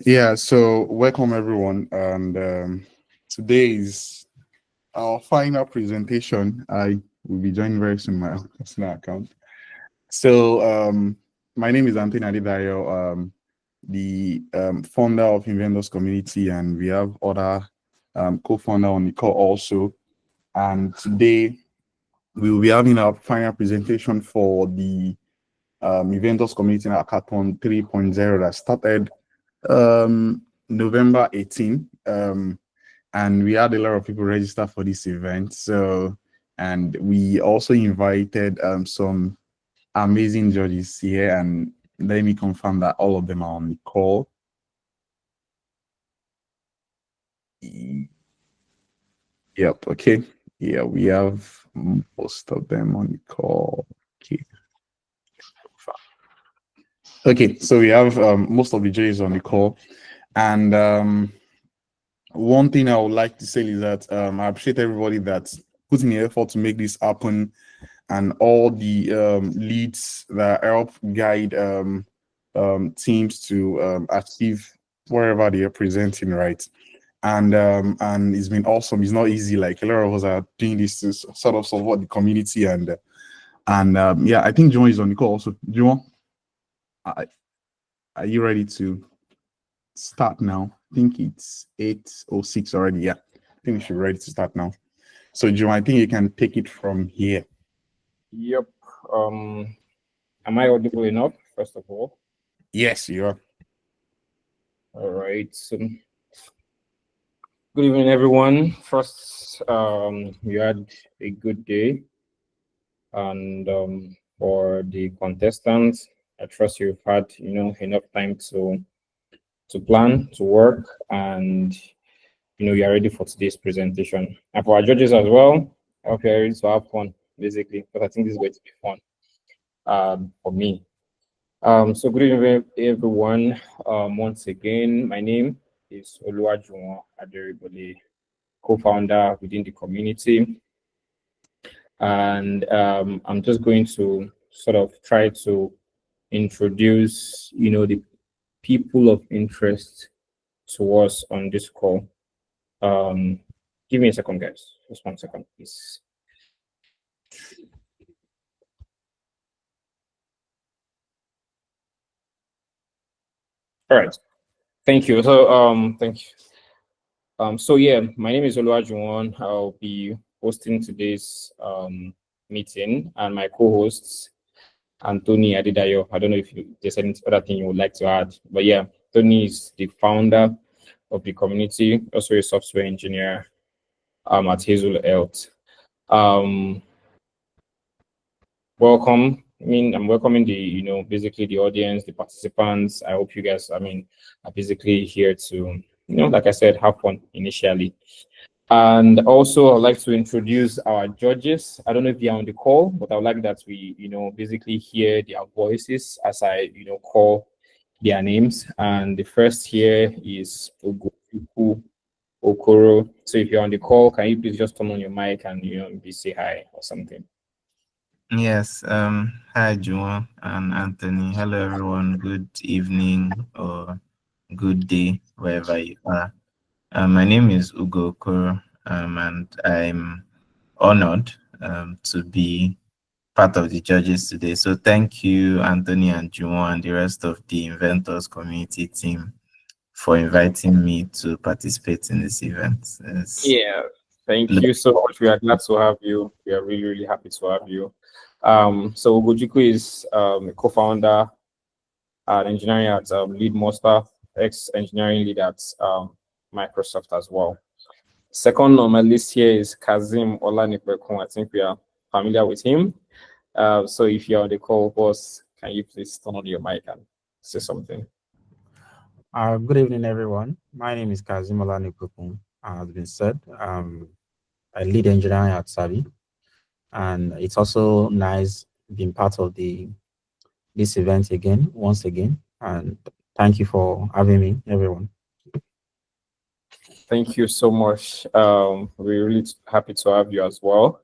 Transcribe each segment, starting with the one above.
Yeah, so welcome everyone, and today is our final presentation. I will be joining very soon my personal account. So, my name is Anthony Adedayo, the founder of Inventors Community, and we have other co-founder on the call also. And today we will be having our final presentation for the Inventors Community Hackathon 3.0 that started November 18. And we had a lot of people register for this event. So, and we also invited some amazing judges here, and let me confirm that all of them are on the call. Yep. Okay. Yeah, we have most of them on the call. Okay. Okay. So we have most of the judges on the call, and one thing I would like to say is that I appreciate everybody that's putting the effort to make this happen, and all the leads that help guide teams to achieve wherever they are presenting, right? And it's been awesome. It's not easy. Like a lot of us are doing this to sort of support the community, and yeah, I think John is on the call also. John, are you ready to start now? I think it's 8:06 already. Yeah, I think we should be ready to start now. So, John, I think you can take it from here. Yep. Um, am I audible enough, first of all? Yes, you are. All right. So, good evening, everyone. First, you had a good day. And for the contestants, I trust you've had, enough time to plan, to work, and, you're ready for today's presentation. And for our judges as well, I hope you're ready to have fun, basically, because I think this is going to be fun for me. So good evening, everyone. Once again, my name is Oluwajuwon Aderibole, co-founder within the community, and I'm just going to sort of try to introduce, the people of interest to us on this call. Give me a second, guys. Just 1 second, please. All right. Thank you. So thank you. So yeah, my name is Oluwajuwon. I'll be hosting today's meeting, and my co-hosts Anthony Adedayo. I don't know if there's any other thing you would like to add, but yeah, Tony is the founder of the community, also a software engineer at Hazel Health. Um, welcome. I mean, I'm welcoming the, basically the audience, the participants. I hope you guys, are basically here to, like I said, have fun initially. And also, I'd like to introduce our judges. I don't know if they're on the call, but I would like that we, basically hear their voices as I, call their names. And the first here is Ogochukwu Okoro. So if you're on the call, can you please just turn on your mic and, maybe say hi or something? Yes. Hi, Juan and Anthony. Hello, everyone. Good evening or good day, wherever you are. My name is Ugo Okoro, and I'm honored to be part of the judges today. So thank you, Anthony and Juan, and the rest of the Inventors community team for inviting me to participate in this event. Yeah, thank you so much. We are glad to have you. We are really, really happy to have you. So Ugochukwu is a co-founder and engineering at Lead Monster, ex-engineering lead at Microsoft as well. Second on my list here is Kazim Olanipekun. I think we are familiar with him. So if you're on the call, boss, can you please turn on your mic and say something? Good evening, everyone. My name is Kazim Olanipekun. As been said, I lead engineering at Sabi, and it's also nice being part of this event once again. And thank you for having me, everyone. Thank you so much. We're really happy to have you as well.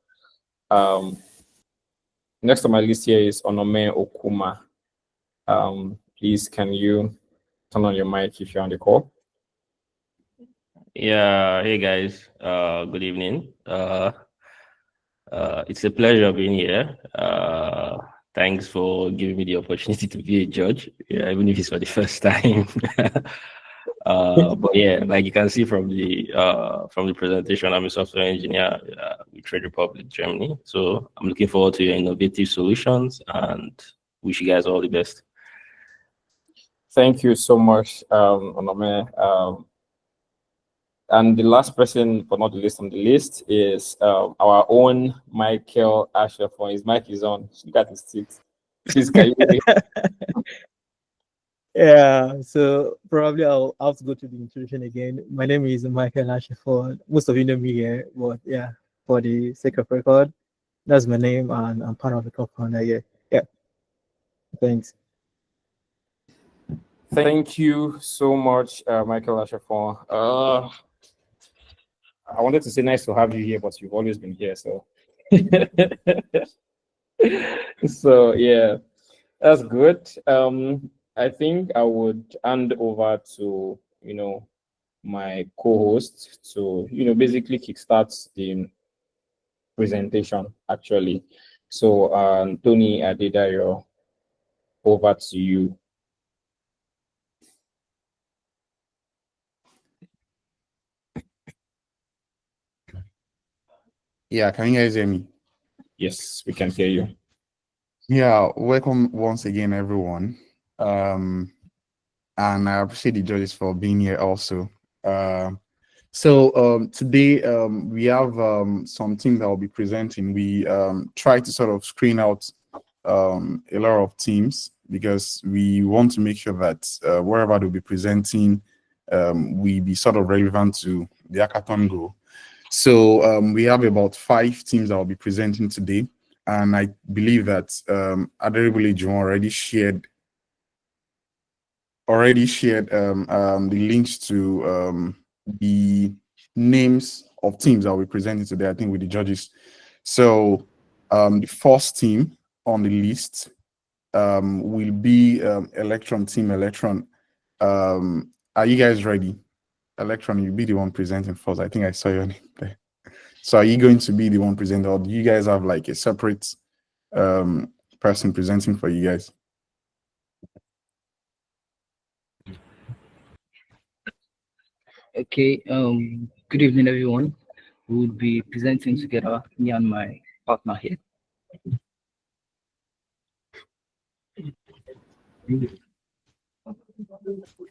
Next on my list here is Onome Okuma. Please, can you turn on your mic if you're on the call. Yeah, hey guys. Good evening. It's a pleasure being here. Thanks for giving me the opportunity to be a judge, yeah, even if it's for the first time. But yeah, like you can see from the presentation, I'm a software engineer with Trade Republic, Germany. So I'm looking forward to your innovative solutions and wish you guys all the best. Thank you so much, Onome. And the last person, but not the least on the list, is our own Michael Ashrafon. His mic is on. Look at his teeth. Please, can you? Yeah, so probably I'll have to go to the introduction again. My name is Michael Ashford. Most of you know me here, but yeah, for the sake of record, that's my name, and I'm part of the co-founder here. Yeah, thanks. Thank you so much, Michael Ashrafon. I wanted to say nice to have you here, but you've always been here, so. So yeah, that's good. I think I would hand over to my co-host to basically kickstart the presentation actually. So Tony Adedayo, over to you. Yeah, can you guys hear me? Yes, we can hear you. Yeah, welcome once again, everyone. And I appreciate the judges for being here also. So today we have some team that will be presenting. We try to sort of screen out a lot of teams because we want to make sure that wherever they'll be presenting, we be sort of relevant to the hackathon goal. So we have about 5 teams that will be presenting today. And I believe that Aderibule Juwon already shared the links to the names of teams that will be presenting today, I think, with the judges. So the first team on the list will be Electron Team Electron. Are you guys ready? Electron, you'll be the one presenting first. I think I saw your name there. So are you going to be the one presenting, or do you guys have like a separate person presenting for you guys? Okay, good evening, everyone. We will be presenting together, me and my partner here.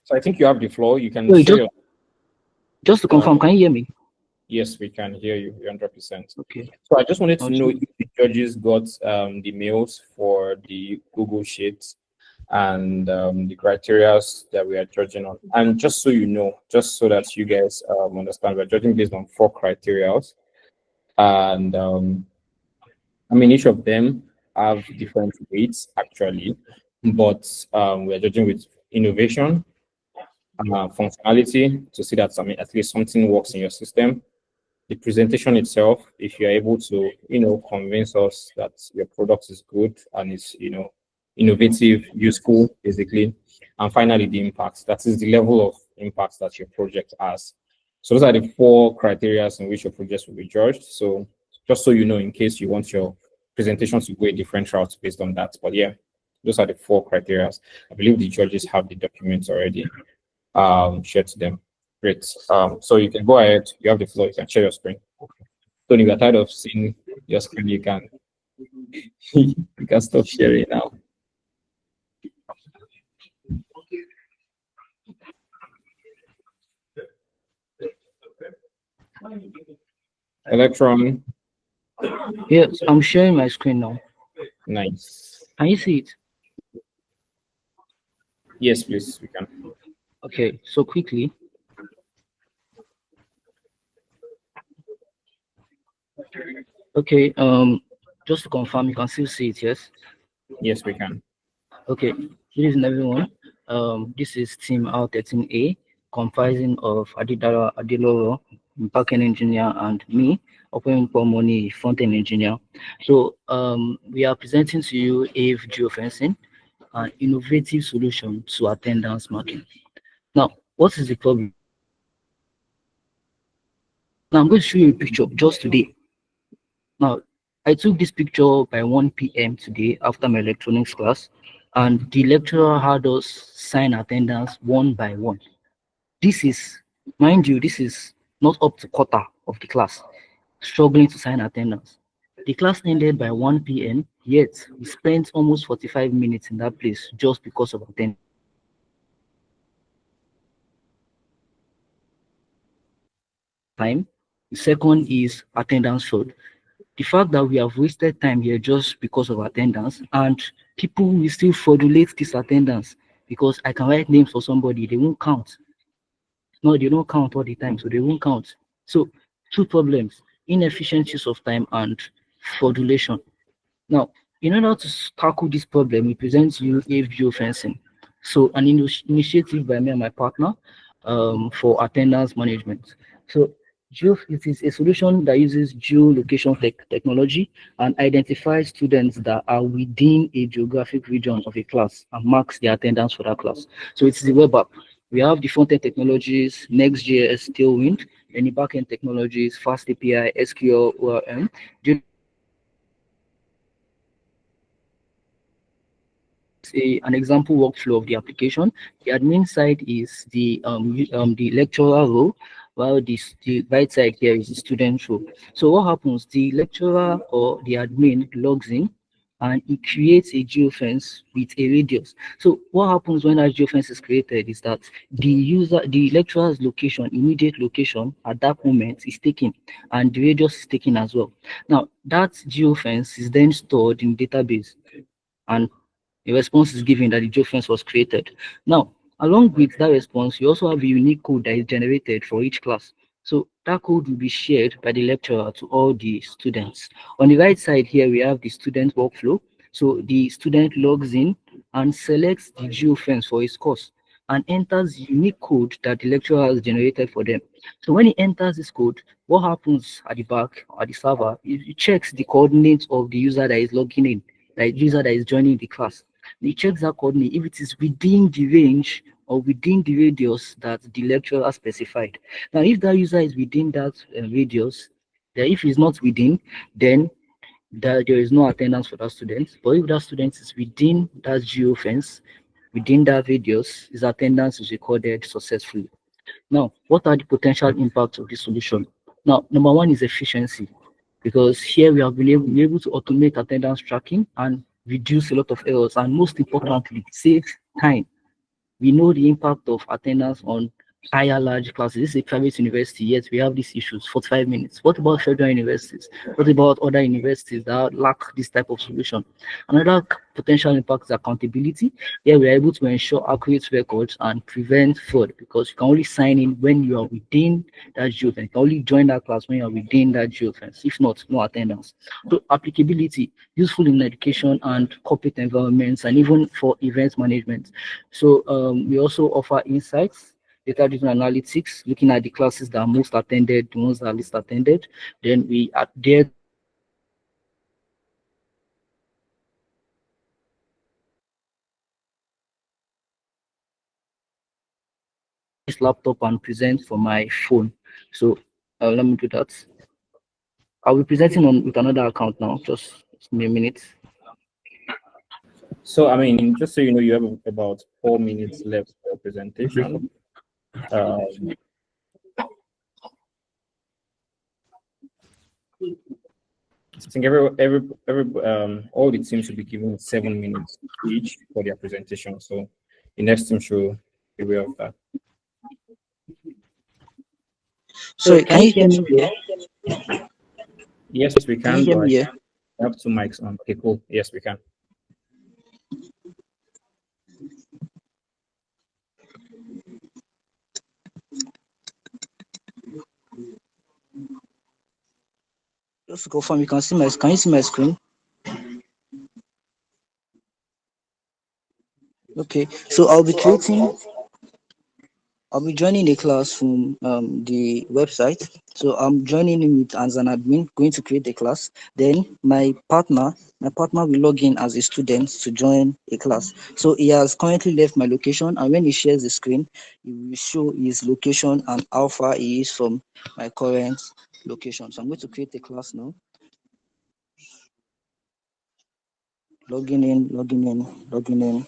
So I think you have the floor. You can Wait, share. Just to confirm, can you hear me? Yes, we can hear you 100%. Okay. So I just wanted to know if the judges got the mails for the Google Sheets and the criteria that we are judging on. And just so you know, just so that you guys understand, we're judging based on 4 criteria. And I mean, each of them have different weights actually, but we're judging with innovation, functionality to see that at least something works in your system. The presentation itself, if you're able to, convince us that your product is good and it's, innovative, useful, basically. And finally, the impact. That is the level of impact that your project has. So those are the 4 criteria in which your project will be judged. So just so you know, in case you want your presentation to go a different route based on that. But yeah, those are the 4 criteria. I believe the judges have the documents already shared to them. Great. So you can go ahead. You have the floor. You can share your screen. Tony, you're tired of seeing your screen. You can you can stop sharing now. Electron. Yes, I'm sharing my screen now. Nice. Can you see it? Yes, please. We can. Okay, so quickly. Okay, just to confirm, you can still see it, yes? Yes, we can. Okay, good evening, everyone. This is Team R13A, comprising of Adidara Adiloro, backend engineer, and me, Open Pomoni, front-end engineer. So we are presenting to you AF geofencing, an innovative solution to attendance marking. Now, what is the problem? Now, I'm going to show you a picture just today. Now, I took this picture by 1 p.m. today after my electronics class, and the lecturer had us sign attendance one by one. This is, mind you, this is not up to quarter of the class struggling to sign attendance. The class ended by 1 p.m., yet we spent almost 45 minutes in that place just because of attendance. Time. The second is attendance fraud. The fact that we have wasted time here just because of attendance, and people will still fraudulate this attendance because I can write names for somebody, they won't count. No, they don't count all the time, so they won't count. So, two problems: inefficient use of time and fraudulation. Now, in order to tackle this problem, we present you a geofencing. So, an initiative by me and my partner for attendance management. So, it is a solution that uses geolocation technology and identifies students that are within a geographic region of a class and marks the attendance for that class. So, it is a web app. We have the front-end technologies, Next.js, Tailwind, and the back-end technologies, Fast API, SQL, ORM. An example workflow of the application. The admin side is the lecturer role, while the right side here is the student role. So what happens? The lecturer or the admin logs in and it creates a geofence with a radius. So what happens when that geofence is created is that the lecturer's location, immediate location at that moment is taken, and the radius is taken as well. Now that geofence is then stored in database, and a response is given that the geofence was created. Now, along with that response, you also have a unique code that is generated for each class. So that code will be shared by the lecturer to all the students. On the right side here, we have the student workflow. So the student logs in and selects the geofence for his course and enters the unique code that the lecturer has generated for them. So when he enters this code, what happens at the back, at the server, it checks the coordinates of the user that is logging in, the user that is joining the class. It checks that coordinate if it is within the range or within the radius that the lecturer has specified. Now, if that user is within that radius, then if he's not within, then there is no attendance for that student. But if that student is within that geofence, within that radius, his attendance is recorded successfully. Now, what are the potential impacts of this solution? Now, number one is efficiency, because here we have been able to automate attendance tracking and reduce a lot of errors, and most importantly, save time. We know the impact of attendance on higher large classes. This is a private university, yet we have these issues, 45 minutes. What about federal universities? What about other universities that lack this type of solution? Another potential impact is accountability. Here we are able to ensure accurate records and prevent fraud, because you can only sign in when you are within that geofence. You can only join that class when you are within that geofence. If not, no attendance. So applicability, useful in education and corporate environments, and even for events management. So we also offer insights, data-driven analytics, looking at the classes that are most attended, the ones that are least attended. Then we are there this laptop and present from my phone. So let me do that. I'll be presenting on with another account now. Just a minute. So, I mean, just so you know, you have about 4 minutes left for presentation. I think all the teams should be given 7 minutes each for their presentation. So the next team should be aware of that. So can you hear me here? Yes, we can. Can you hear me here? I have 2 mics on. Okay, cool. Yes, we can. Just to confirm, can you see my screen? Okay, so I'll be creating I'll be joining a class from the website. So I'm joining in with as an admin, going to create a class. Then my partner will log in as a student to join a class. So he has currently left my location, and when he shares the screen, it will show his location and how far he is from my current location. So I'm going to create a class now. Logging in, logging in, logging in.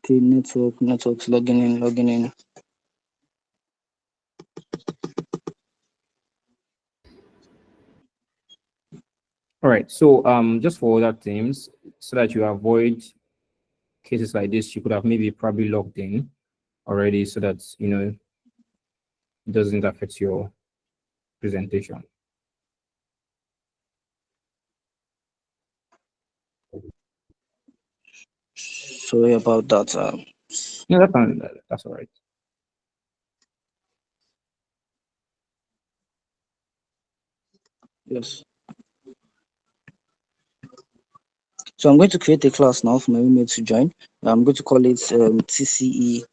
Okay, networks, logging in, logging in. All right. So just for other teams, so that you avoid cases like this, you could have maybe probably logged in already, so that it doesn't affect your presentation. Sorry about that. No, that's all right. Yes. So I'm going to create a class now for my roommate to join. I'm going to call it TCE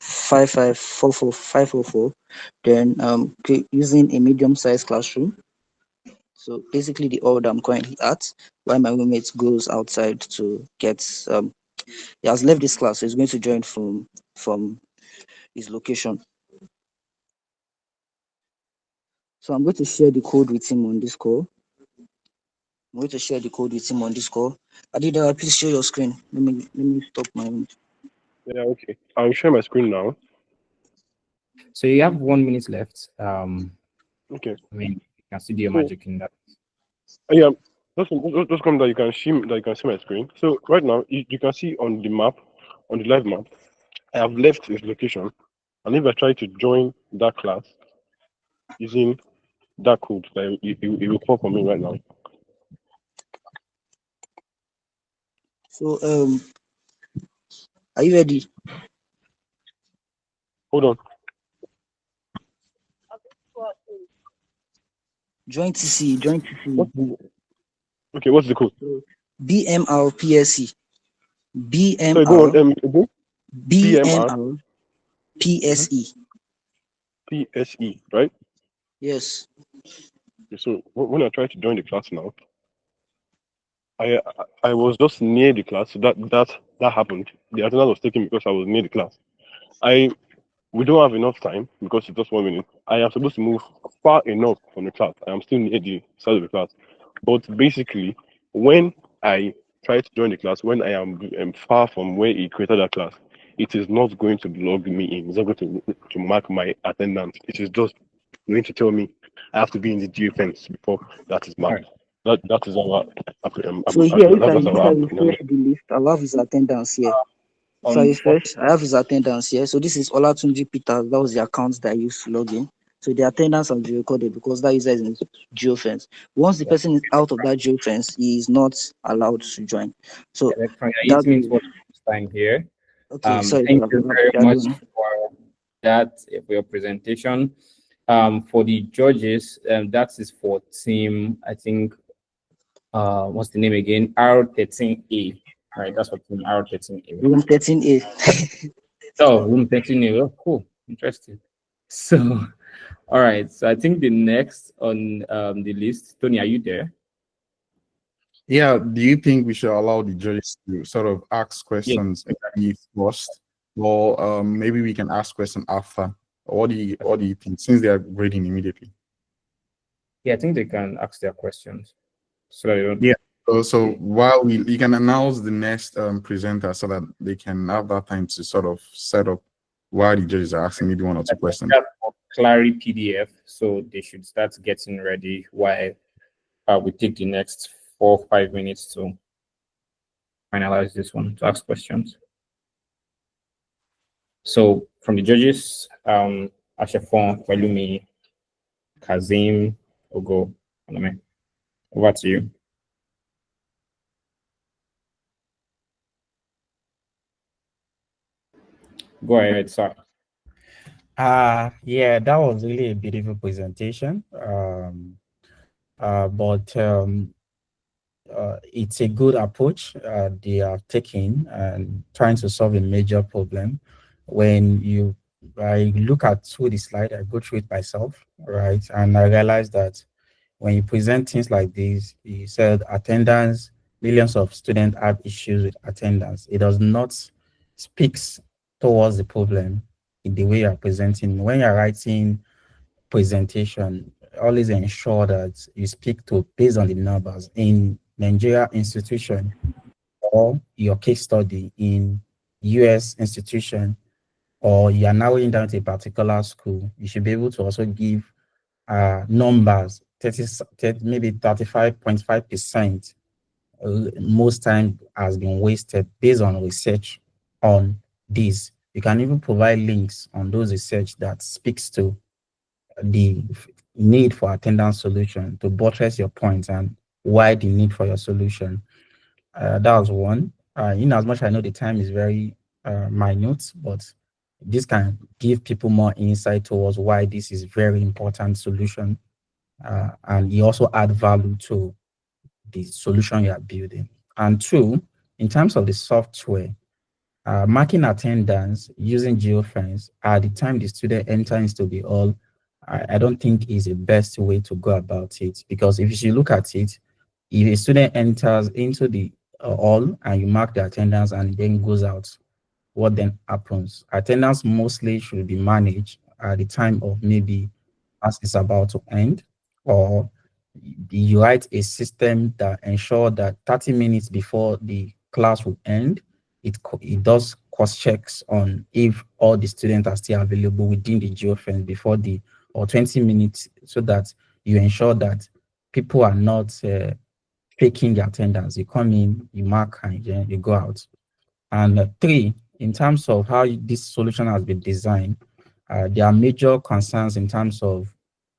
5544504. Then using a medium-sized classroom. So basically the order I'm currently at, while my roommate goes outside to get he has left this class, so he's going to join from his location. So I'm going to share the code with him on this call. I'm going to share the code with him on this call. Adida, please share your screen. Let me stop my own. Yeah, okay. I'll share my screen now. So you have 1 minute left. Okay. I mean, you can see the magic in that. Yeah, just come that you can see my screen. So right now you can see on the map, on the live map, I have left his location, and if I try to join that class using that code, that it will pop for me right now. So are you ready? Hold on. Join TC. Join TC. Okay, what's the code? BMRPSC. Sorry, go on. BMR. BMR. PSE. PSE, right? Yes. Okay, so when I try to join the class now, I was just near the class, so that happened. The attendance was taken because I was near the class. We don't have enough time because it's just 1 minute. I am supposed to move far enough from the class. I am still near the side of the class. But basically, when I try to join the class, when I am far from where he created that class, it is not going to log me in. It's not going to mark my attendance. It is just going to tell me I have to be in the defense before that is marked. That is our. So here, if I that's refresh the list, I'll have his attendance here. So I have his attendance here. So this is Olatunji Peters. That was the account that I used to log in. So the attendance will be recorded because that user is in geofence. Once the person is out of that geofence, he is not allowed to join. So it means what time here. Okay, sorry. Thank you very much for that, for your presentation. For the judges, that is for team, I think, what's the name again? R13A. All right, that's for team R13A. Room 13A. Oh, room 13A. Oh, cool. Interesting. So, all right. So I think the next on the list, Tony, are you there? Yeah. Do you think we should allow the judges to sort of ask questions first, or maybe we can ask questions after? What do you think? Since they are grading immediately. Yeah, I think they can ask their questions. So they don't. Yeah. So while you can announce the next presenter so that they can have that time to sort of set up why the judges are asking maybe 1 or 2 questions. Clary PDF, so they should start getting ready while we take the next 4 or 5 minutes to finalize this one to ask questions. So from the judges, Ashafon, Walumi, Kazim, Ogo, over to you. Go ahead, sir. Yeah, that was really a beautiful presentation. But it's a good approach they are taking and trying to solve a major problem. When I look at through the slide, I go through it myself, right? And I realize that when you present things like this, you said attendance, millions of students have issues with attendance. It does not speaks towards the problem in the way you're presenting. When you're writing presentation, always ensure that you speak to based on the numbers in Nigeria institution or your case study in US institution, or you are narrowing down to a particular school. You should be able to also give numbers, 30, maybe 35.5% most time has been wasted based on research on this. You can even provide links on those research that speaks to the need for attendance solution to buttress your points and why the need for your solution. That was one. In as much I know the time is very minute, but this can give people more insight towards why this is very important solution, and you also add value to the solution you are building. And two, in terms of the software, marking attendance using geofence at the time the student enters into the hall, I don't think is the best way to go about it, because if you look at it, if a student enters into the hall and you mark the attendance and then goes out, what then happens? Attendance mostly should be managed at the time of maybe as it's about to end, or you write a system that ensure that 30 minutes before the class will end, it does cross checks on if all the students are still available within the geofence before the, or 20 minutes, so that you ensure that people are not faking the attendance. You come in, you mark, and then you go out. And three, in terms of how this solution has been designed, there are major concerns in terms of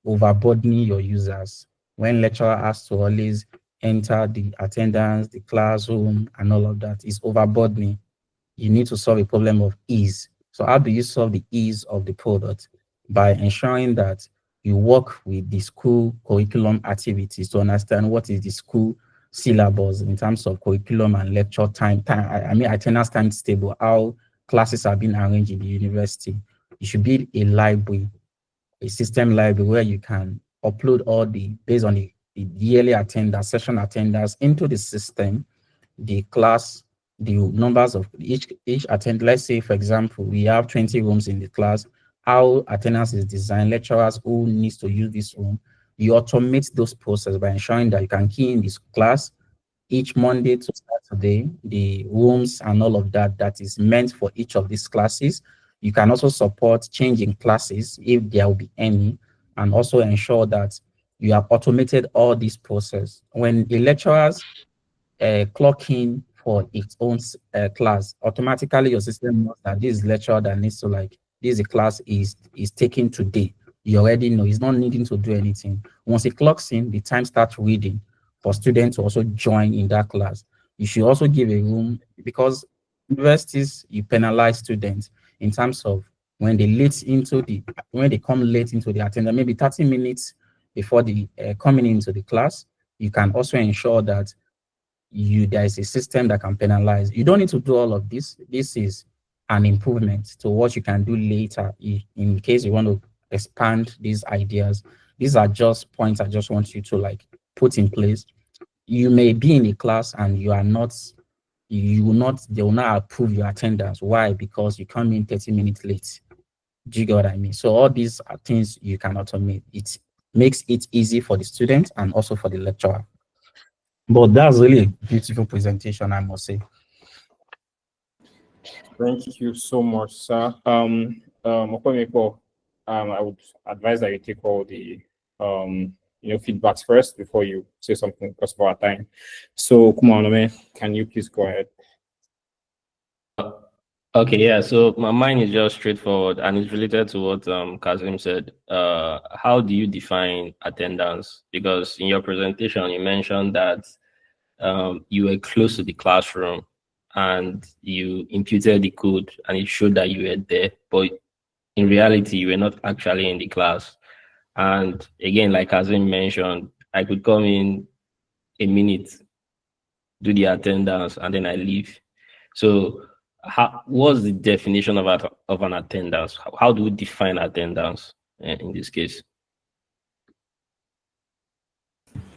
overburdening your users. When lecturer has to always enter the attendance, the classroom, and all of that, is overburdening. You need to solve a problem of ease. So how do you solve the ease of the product? By ensuring that you work with the school curriculum activities to understand what is the school syllabus in terms of curriculum and lecture time. I mean, attendance timetable, how classes are being arranged in the university. You should build a library, a system library where you can upload all the, based on the yearly attendance, session attendance into the system, the class, the numbers of each attend. Let's say, for example, we have 20 rooms in the class, how attendance is designed, lecturers who needs to use this room. You automate those processes by ensuring that you can key in this class each Monday to Saturday, the rooms and all of that that is meant for each of these classes. You can also support changing classes if there will be any, and also ensure that you have automated all these process. When the lecturers clock in for its own class, automatically your system knows that this lecturer that needs to, like, this class is taken today. You already know he's not needing to do anything. Once he clocks in, the time starts reading for students to also join in that class. You should also give a room, because universities, you penalize students in terms of when they come late into the attendance, maybe 30 minutes before the coming into the class. You can also ensure that there is a system that can penalize. You don't need to do all of this. This is an improvement to what you can do later in case you want to expand these ideas. These are just points I just want you to, like, put in place. You may be in a class and they will not approve your attendance. Why? Because you come in 30 minutes late. Do you get what I mean? So all these are things you can automate. It makes it easy for the student and also for the lecturer. But that's really a beautiful presentation, I must say. Thank you so much, sir. Okomeko, I would advise that you take all the feedbacks first before you say something because of our time. So Kumanome, can you please go ahead? Okay, yeah. So my mine is just straightforward and it's related to what Kazim said. How do you define attendance? Because in your presentation you mentioned that you were close to the classroom and you imputed the code and it showed that you were there, but in reality, you were not actually in the class. And again, like Azim mentioned, I could come in a minute, do the attendance, and then I leave. So, what's the definition of an attendance? How do we define attendance in this case?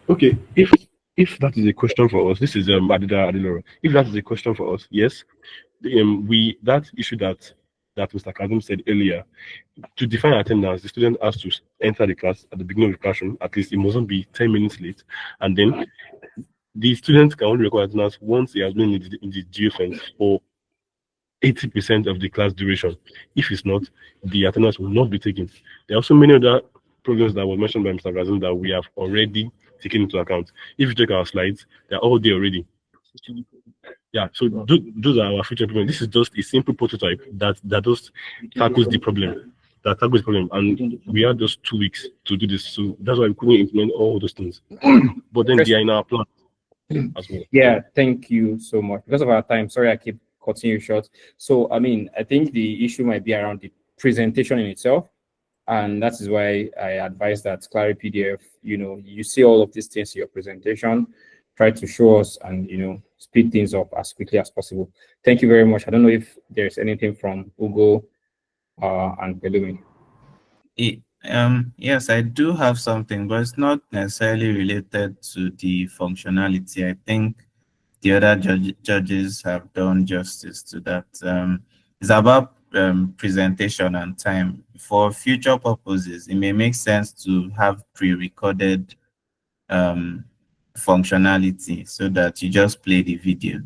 Okay, if that is a question for us, this is Adida Adiloro. If that is a question for us, yes, we that issue that Mr. Kazim said earlier, to define attendance, the student has to enter the class at the beginning of the classroom. At least it mustn't be 10 minutes late, and then the student can only record attendance once he has been in the GFN for 80% of the class duration. If it's not, the attendance will not be taken. There are also many other problems that was mentioned by Mr. Gazin that we have already taken into account. If you check our slides, they're all there already. Yeah, so those are our future improvements. This is just a simple prototype that just tackles the problem. That tackles the problem. And we had just 2 weeks to do this. So that's why we couldn't implement all those things. But then they are in our plan as well. Yeah, thank you so much. Because of our time, sorry I keep cutting you short. So I mean, I think the issue might be around the presentation in itself. And that is why I advise that Clary PDF, you see all of these things in your presentation, try to show us and, speed things up as quickly as possible. Thank you very much. I don't know if there's anything from Ugo and Pelumi. Yes, I do have something, but it's not necessarily related to the functionality. I think the other judges have done justice to that. It's about presentation and time. For future purposes, it may make sense to have pre-recorded functionality so that you just play the video,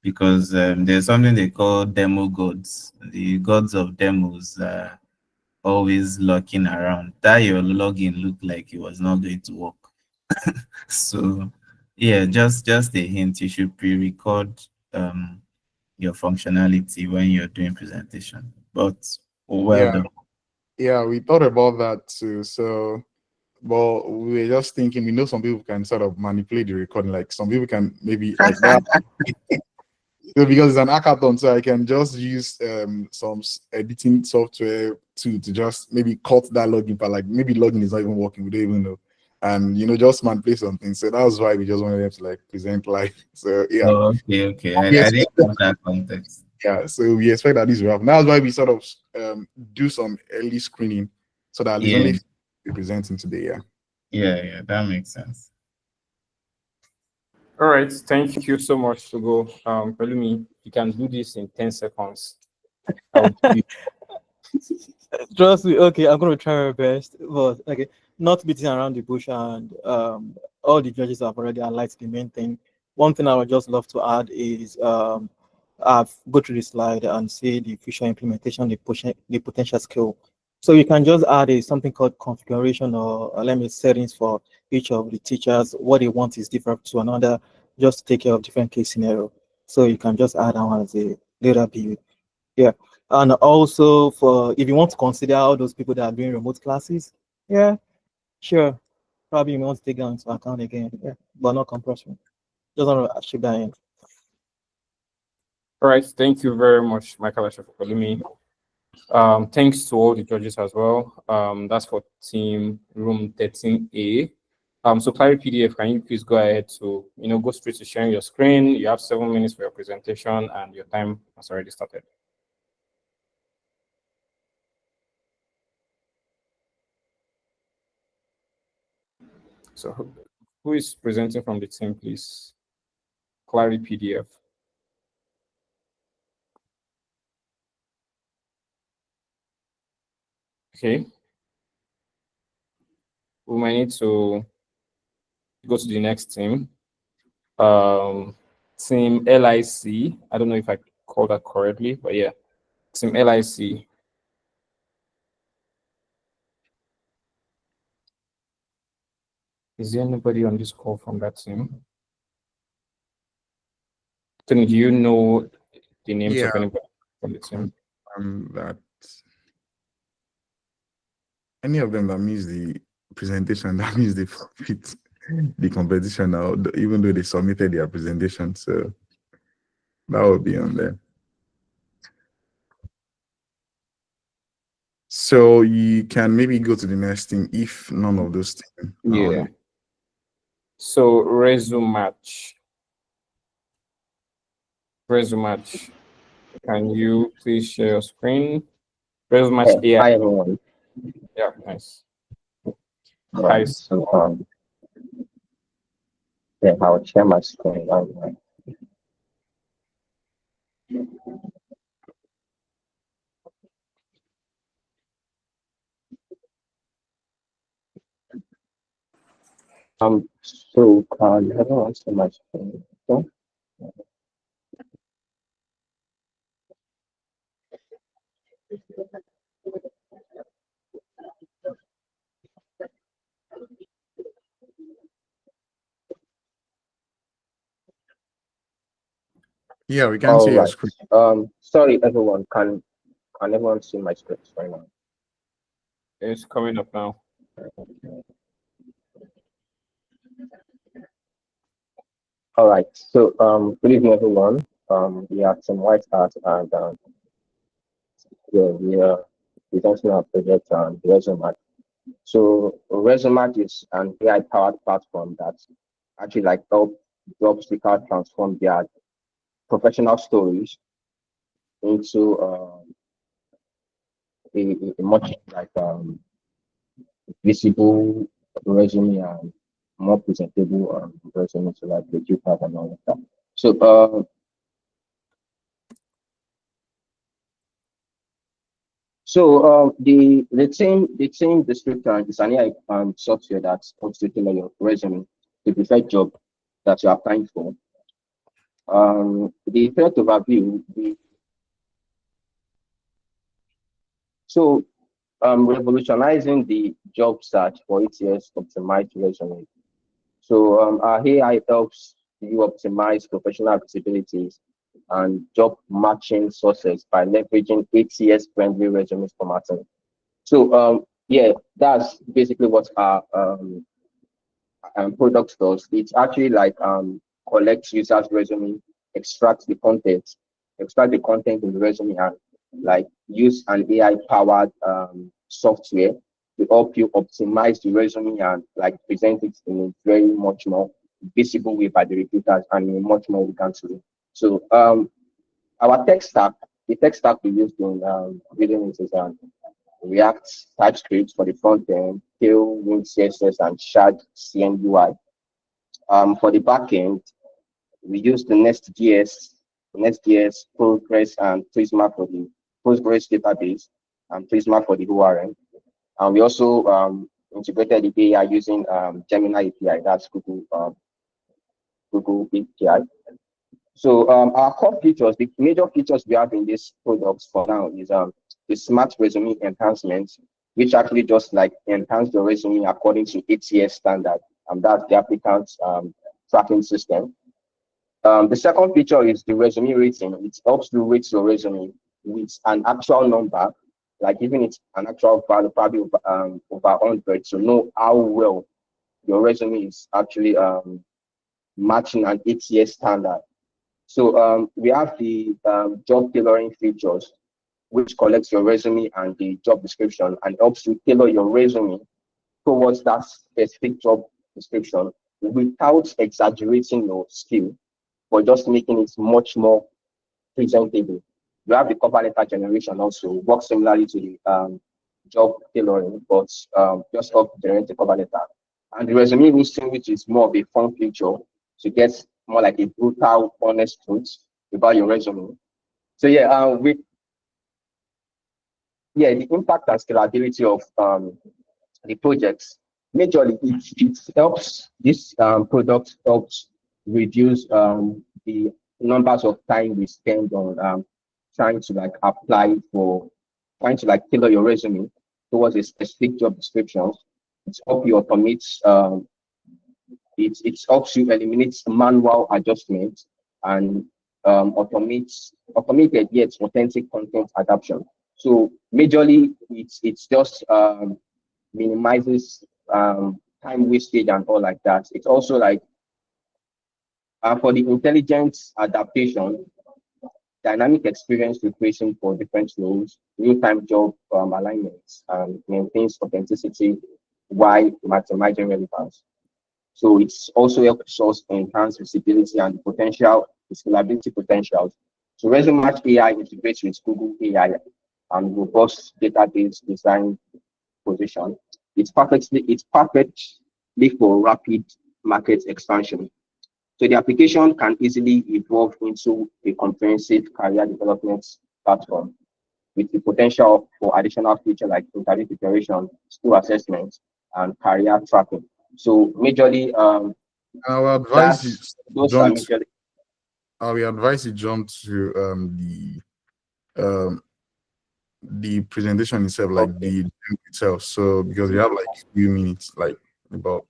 because there's something they call demo gods. The gods of demos are always lurking around. That your login looked like it was not going to work. So yeah, just a hint, you should pre-record your functionality when you're doing presentation. But well done. Yeah, we thought about that too. So, but we were just thinking, we know some people can sort of manipulate the recording, like some people can maybe like that. So because it's an hackathon, so I can just use some editing software to just maybe cut that login part, like maybe login is not even working, we don't even know. And just manipulate something. So that's why we just wanted them to like present live. So yeah. Oh, okay. I didn't know that context. Yeah, so we expect that this will happen. That's why we sort of do some early screening so that it's only we're presenting today. Yeah, that makes sense. All right, thank you so much, Ugo. Pelumi, you can do this in 10 seconds. Trust me. Okay, I'm gonna try my best, but okay, not beating around the bush, and all the judges have already highlighted the main thing. One thing I would just love to add is I've go through the slide and see the future implementation, the potential skill. So you can just add something called configuration or let me settings for each of the teachers. What they want is different to another, just to take care of different case scenario. So you can just add on as a later build. Yeah. And also for if you want to consider all those people that are doing remote classes, yeah, sure. Probably you want to take that into account again. Yeah, but not compulsory. Just want to achieve that end. All right, thank you very much, Michael Asha, for calling me. Thanks to all the judges as well. That's for team room 13A. So Clary PDF, can you please go ahead to go straight to sharing your screen? You have 7 minutes for your presentation and your time has already started. So who is presenting from the team, please? Clary PDF. Okay. We might need to go to the next team. Team LIC. I don't know if I called that correctly, but yeah. Team LIC. Is there anybody on this call from that team? Tony, do you know the names of anybody from the team? That any of them that means the presentation, that means they forfeit the competition now, even though they submitted their presentation. So That would be on there. So you can maybe go to the next thing if none of those things are on Yeah. it. So resume match. Resume match. Can you please share your screen? Resume match AI. Hi everyone. Yeah, nice. Right. Nice. So yeah, I'll share my screen. So everyone see my screen. Okay? Yeah, we can see All your right. screen. Sorry everyone. Can everyone see my screen right now? It's coming up now. All right. So good evening everyone. We are some white art and yeah, we are presenting our project resume. So resume is an AI powered platform that actually like help job seekers transform their professional stories into a much like visible resume and more presentable resume to like recruiters and all of that. So the team descriptor is an AI software that helps you tailor your resume to the preferred job that you're applying for. The first overview, so revolutionizing the job search for ATS optimized resume. So our AI helps you optimize professional visibilities and job matching sources by leveraging ATS friendly resume formatting. So yeah, that's basically what our product does. It's actually like collects users' resume, extract the content in the resume, and like use an AI powered software to help you optimize the resume and like present it in a very much more visible way by the recruiters and in a much more elegant way. So our tech stack, the tech stack we use in building it is React, TypeScript for the front end, Tailwind CSS, and Shad CNUI. For the backend, we use the Next.js, Progress, and Prisma for the Postgres database, and Prisma for the ORM. And we also integrated the AI using Gemini API, that's Google API. So our core features, the major features we have in this product for now is the smart resume enhancement, which actually just like enhance the resume according to ATS standard, and that's the applicant's tracking system. The second feature is the resume rating. It helps you rate your resume with an actual number, like even it's an actual value, probably over 100, to know how well your resume is actually matching an ATS standard. So we have the job tailoring features, which collects your resume and the job description and helps you tailor your resume towards that specific job description without exaggerating your skill, but just making it much more presentable. You have the cover letter generation also, works similarly to the job tailoring, but just help generate the cover letter. And the resume listing, which is more of a fun feature to get more like a brutal, honest truth about your resume. So yeah, the impact and scalability of the projects. Majorly, it helps this product helps reduce the numbers of time we spend on trying to like apply for trying to like tailor your resume towards a specific job description. It's help you automate it helps you eliminate manual adjustments and automated yet authentic content adaptation. So majorly it's just minimizes time wastage and all like that. It's also like for the intelligent adaptation, dynamic experience recreation for different roles, real-time job alignments, and maintains authenticity while maximizing relevance. So it's also helps us enhance visibility and potential scalability potentials. So Resume Match AI integrates with Google AI and robust database design position. It's perfectly for rapid market expansion. So the application can easily evolve into a comprehensive career development platform with the potential for additional features like interview preparation, skill assessment, and career tracking. So majorly, I would advise you those are jump. majorly. I will advise you jump to um the presentation itself, like Okay. the demo itself. So because you have like few minutes, like about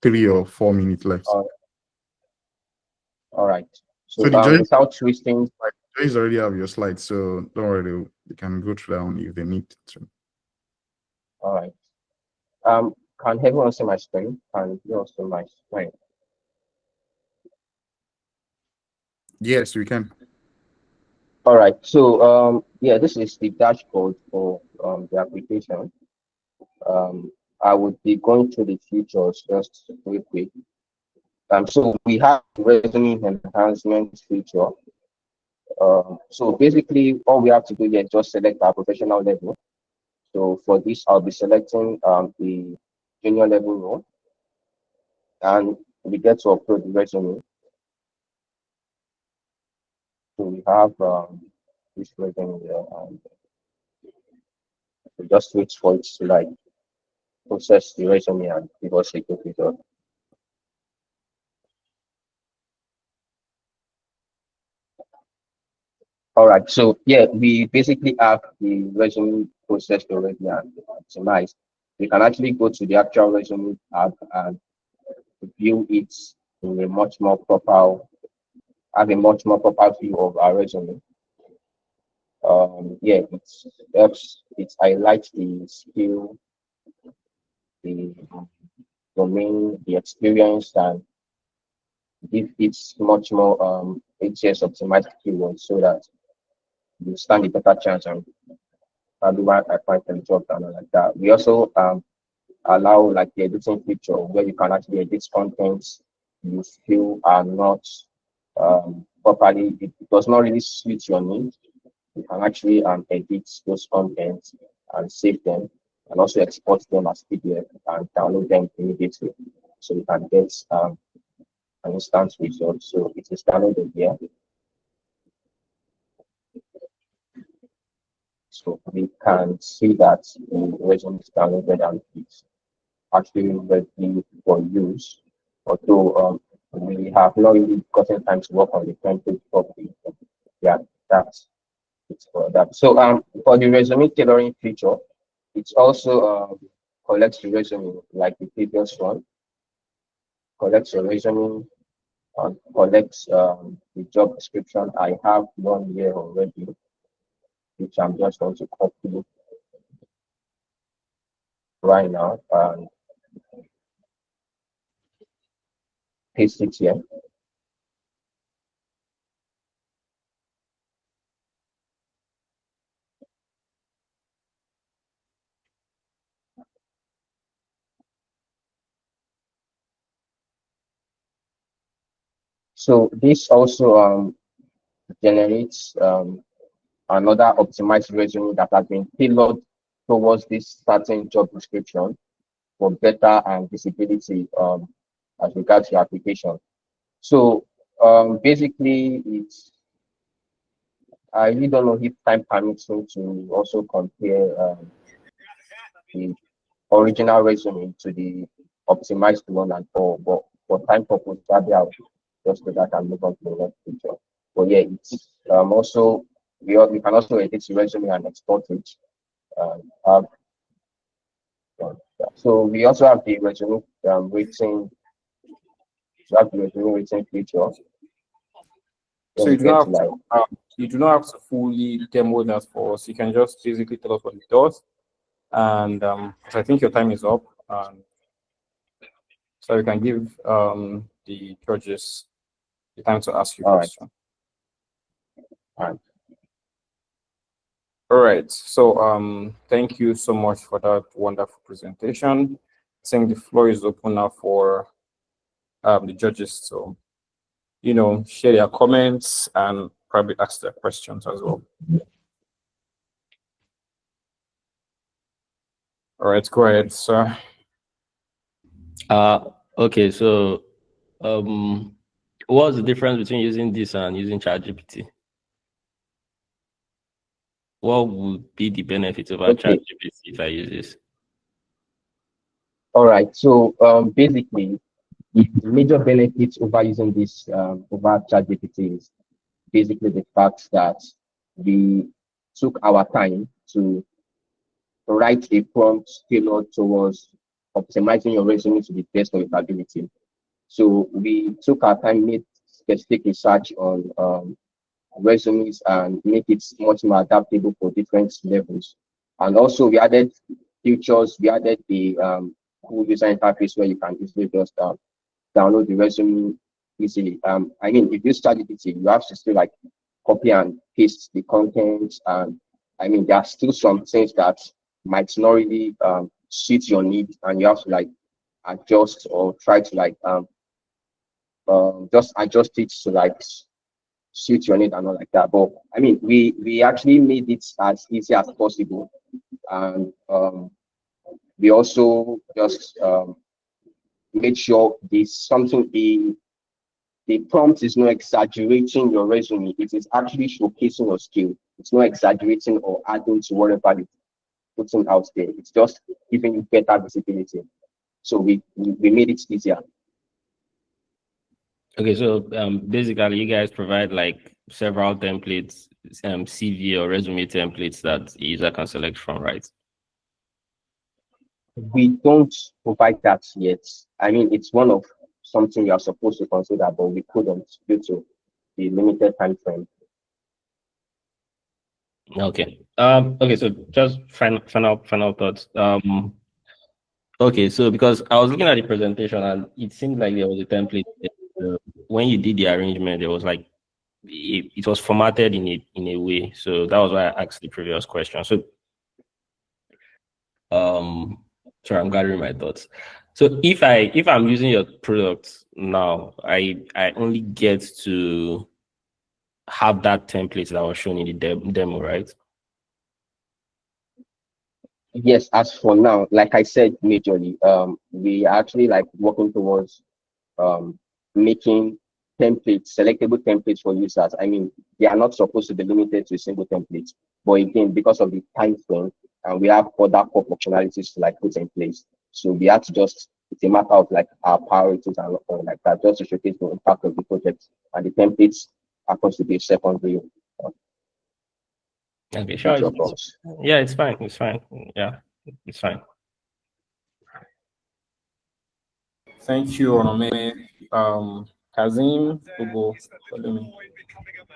3 or 4 minutes left. All right. So So the judges, without twisting, like, judges already have your slides, so don't worry, they can go through that one if they need to. all right. Can everyone see my screen? Can you also see my screen? Yes, we can. All right. So yeah, this is the dashboard for the application. I would be going through the features just real quick. So we have resume enhancement feature. So basically, all we have to do here is just select our professional level. So for this, I'll be selecting the junior level role, and we get to upload the resume. So we have this resume here, and we just wait for it to like process the resume and give us a good result. All right, so yeah, we basically have the resume processed already and optimized. We can actually go to the actual resume tab and view it in a much more proper, have a much more proper view of our resume. Yeah, it helps, it highlights the skill, the domain, the experience, and give it much more ATS optimized keywords so that you stand a better chance and probably why I find a job and all like that. We also allow like the editing feature where you can actually edit contents you feel are not properly, it does not really suit your needs. You can actually edit those contents and save them and also export them as PDF and download them immediately. So you can get an instant result. So it is downloaded here. So we can see that the resume is downloaded and it's actually ready for use. Although we have not really gotten time to work on the template properly. Yeah, that's it's for that. So for the resume tailoring feature, it's also collects the resume like the previous one, collects your resume and collects the job description. I have one here already, which I'm just going to copy right now and paste it here. So this also generates another optimized resume that has been tailored towards this certain job description for better visibility as regards your application. So basically, it's I really don't know if time permits me to also compare the original resume to the optimized one and all, but for time purpose, probably I'll just do that and move on to the next picture. But yeah, it's also we can also edit the resume and export it. Have, so we also have the resume rating. We have the resume rating feature. So you do not have to fully demo that for us. You can just basically tell us what it does. And so I think your time is up. So we can give the judges the time to ask you questions. And All right. So thank you so much for that wonderful presentation. I think the floor is open now for the judges to, share their comments and probably ask their questions as well. All right, go ahead, sir. Okay, so what's the difference between using this and using ChatGPT? What would be the benefit of Okay. ChatGPT if I use this? all right, so basically, the major benefits over using this over ChatGPT is basically the fact that we took our time to write a prompt tailored towards optimizing your resume to the best of your ability. So we took our time, made specific research on resumes and make it much more adaptable for different levels. And also we added features, we added the cool user interface where you can easily just download the resume easily. I mean, if you start GPT, you have to still like copy and paste the content. And I mean, there are still some things that might not really suit your need, and you have to like adjust or try to like just adjust it to like suit your need and all like that. But I mean, we actually made it as easy as possible, and we also just made sure there's something the prompt is not exaggerating your resume. It is actually showcasing your skill. It's not exaggerating or adding to whatever it's putting out there. It's just giving you better visibility. So we made it easier. Okay, so basically you guys provide like several templates, CV or resume templates that the user can select from, right? We don't provide that yet. I mean, it's one of something you are supposed to consider, but we couldn't due to the limited time frame. Okay. Okay, so just final thoughts. Okay, so because I was looking at the presentation and it seemed like there was a template. When you did the arrangement, there was like it was formatted in a way. So that was why I asked the previous question. So sorry, I'm gathering my thoughts. So if I'm using your product now, I only get to have that template that was shown in the demo, right? Yes, as for now, like I said, majorly, we are actually like working towards making templates, selectable templates for users. I mean, they are not supposed to be limited to a single template, but again, because of the time frame, and we have other core functionalities to like put in place. So we have to just, it's a matter of like our priorities and like that, just to showcase the impact of the project, and the templates are supposed to be secondary. Okay, sure. Yeah, it's fine. It's fine. Yeah, it's fine. Thank you, Onome. Kazim, Ugo,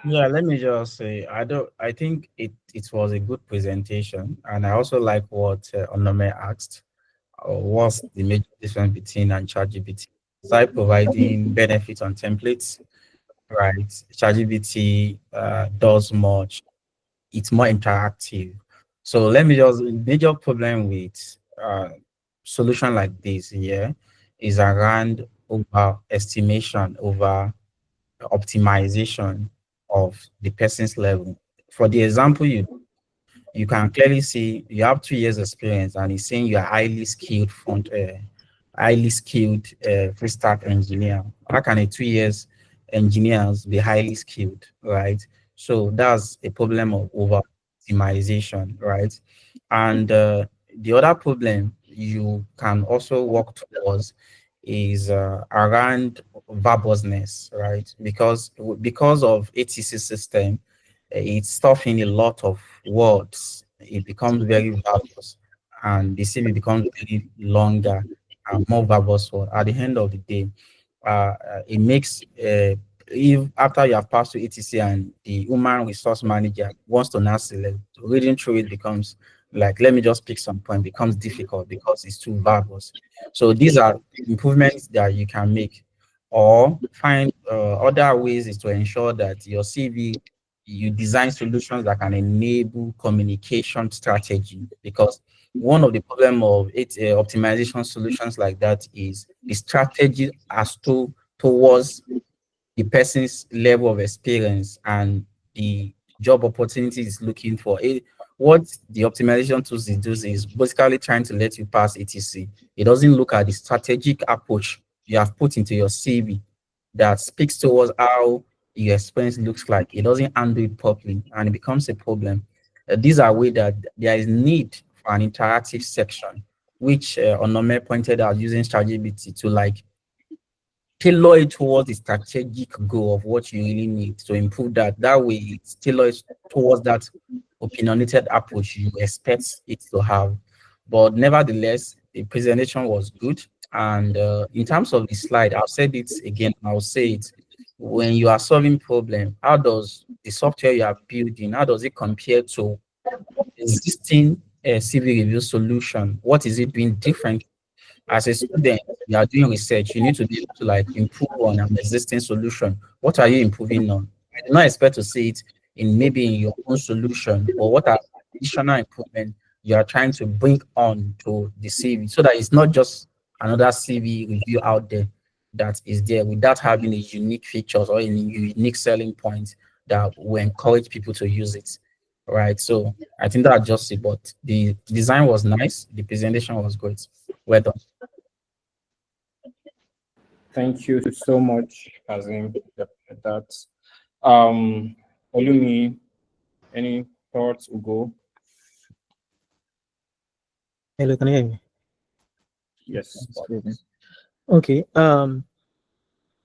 Yeah, let me just say, I think it was a good presentation, and I also like what Onome asked. What's the major difference between and ChatGPT? Besides providing benefits on templates, right? ChatGPT does much. It's more interactive. So let me just, major problem with solution like this here is around over estimation, over optimization of the person's level. For the example you can clearly see you have 2 years experience and it's saying you're highly skilled full stack engineer. How can a 2 years engineers be highly skilled, right? So that's a problem of over optimization, right? And the other problem you can also work towards is around verbousness, right? Because of ATC system, it's stuffing a lot of words. It becomes very verbose, and the CV becomes very longer and more verbose. For at the end of the day, it makes if after you have passed to ATC and the human resource manager wants to now select, reading through it becomes like, let me just pick some point, becomes difficult because it's too verbose. So these are improvements that you can make, or find other ways is to ensure that your CV you design solutions that can enable communication strategy, because one of the problem of it optimization solutions like that is the strategy as towards the person's level of experience and the job opportunity is looking for. What the optimization tools is basically trying to let you pass etc. It doesn't look at the strategic approach you have put into your CV that speaks towards how your experience looks like. It doesn't handle it properly and it becomes a problem. These are ways that there is need for an interactive section, which Onome pointed out using ChatGPT to like tailor it towards the strategic goal of what you really need to improve that. That way, it's tailored towards that opinionated approach you expect it to have. But nevertheless, the presentation was good. And in terms of the slide, I've said it again, I'll say it. When you are solving problem, how does the software you are building, how does it compare to existing CV review solution? What is it doing different? As a student, you are doing research, you need to be able to like improve on an existing solution. What are you improving on? I do not expect to see it in maybe in your own solution, but what are additional improvement you are trying to bring on to the CV so that it's not just another CV review out there that is there without having a unique features or a unique selling point that will encourage people to use it. Right. So I think that's just it. But the design was nice, the presentation was great. Well done. Thank you so much, Kazim. That. Olumi, any thoughts, Ugo? Hello, can you hear me? Yes. Okay. I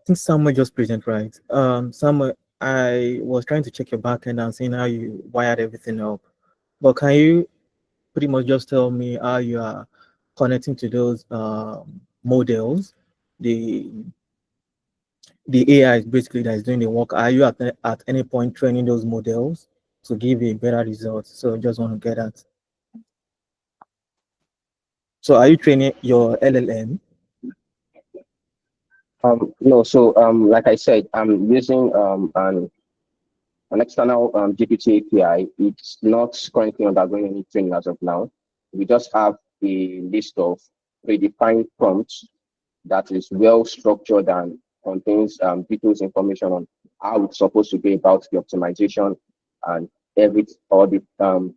think Samuel just present right. Samuel, I was trying to check your backend and seeing how you wired everything up. But can you pretty much just tell me how you are connecting to those models, the AI basically that is doing the work? Are you at any point training those models to give a better result? So I just want to get that. So are you training your LLM? No, so like I said, I'm using an external GPT API. It's not currently undergoing any training as of now. We just have a list of predefined prompts that is well structured and contains details information on how it's supposed to be about the optimization and all the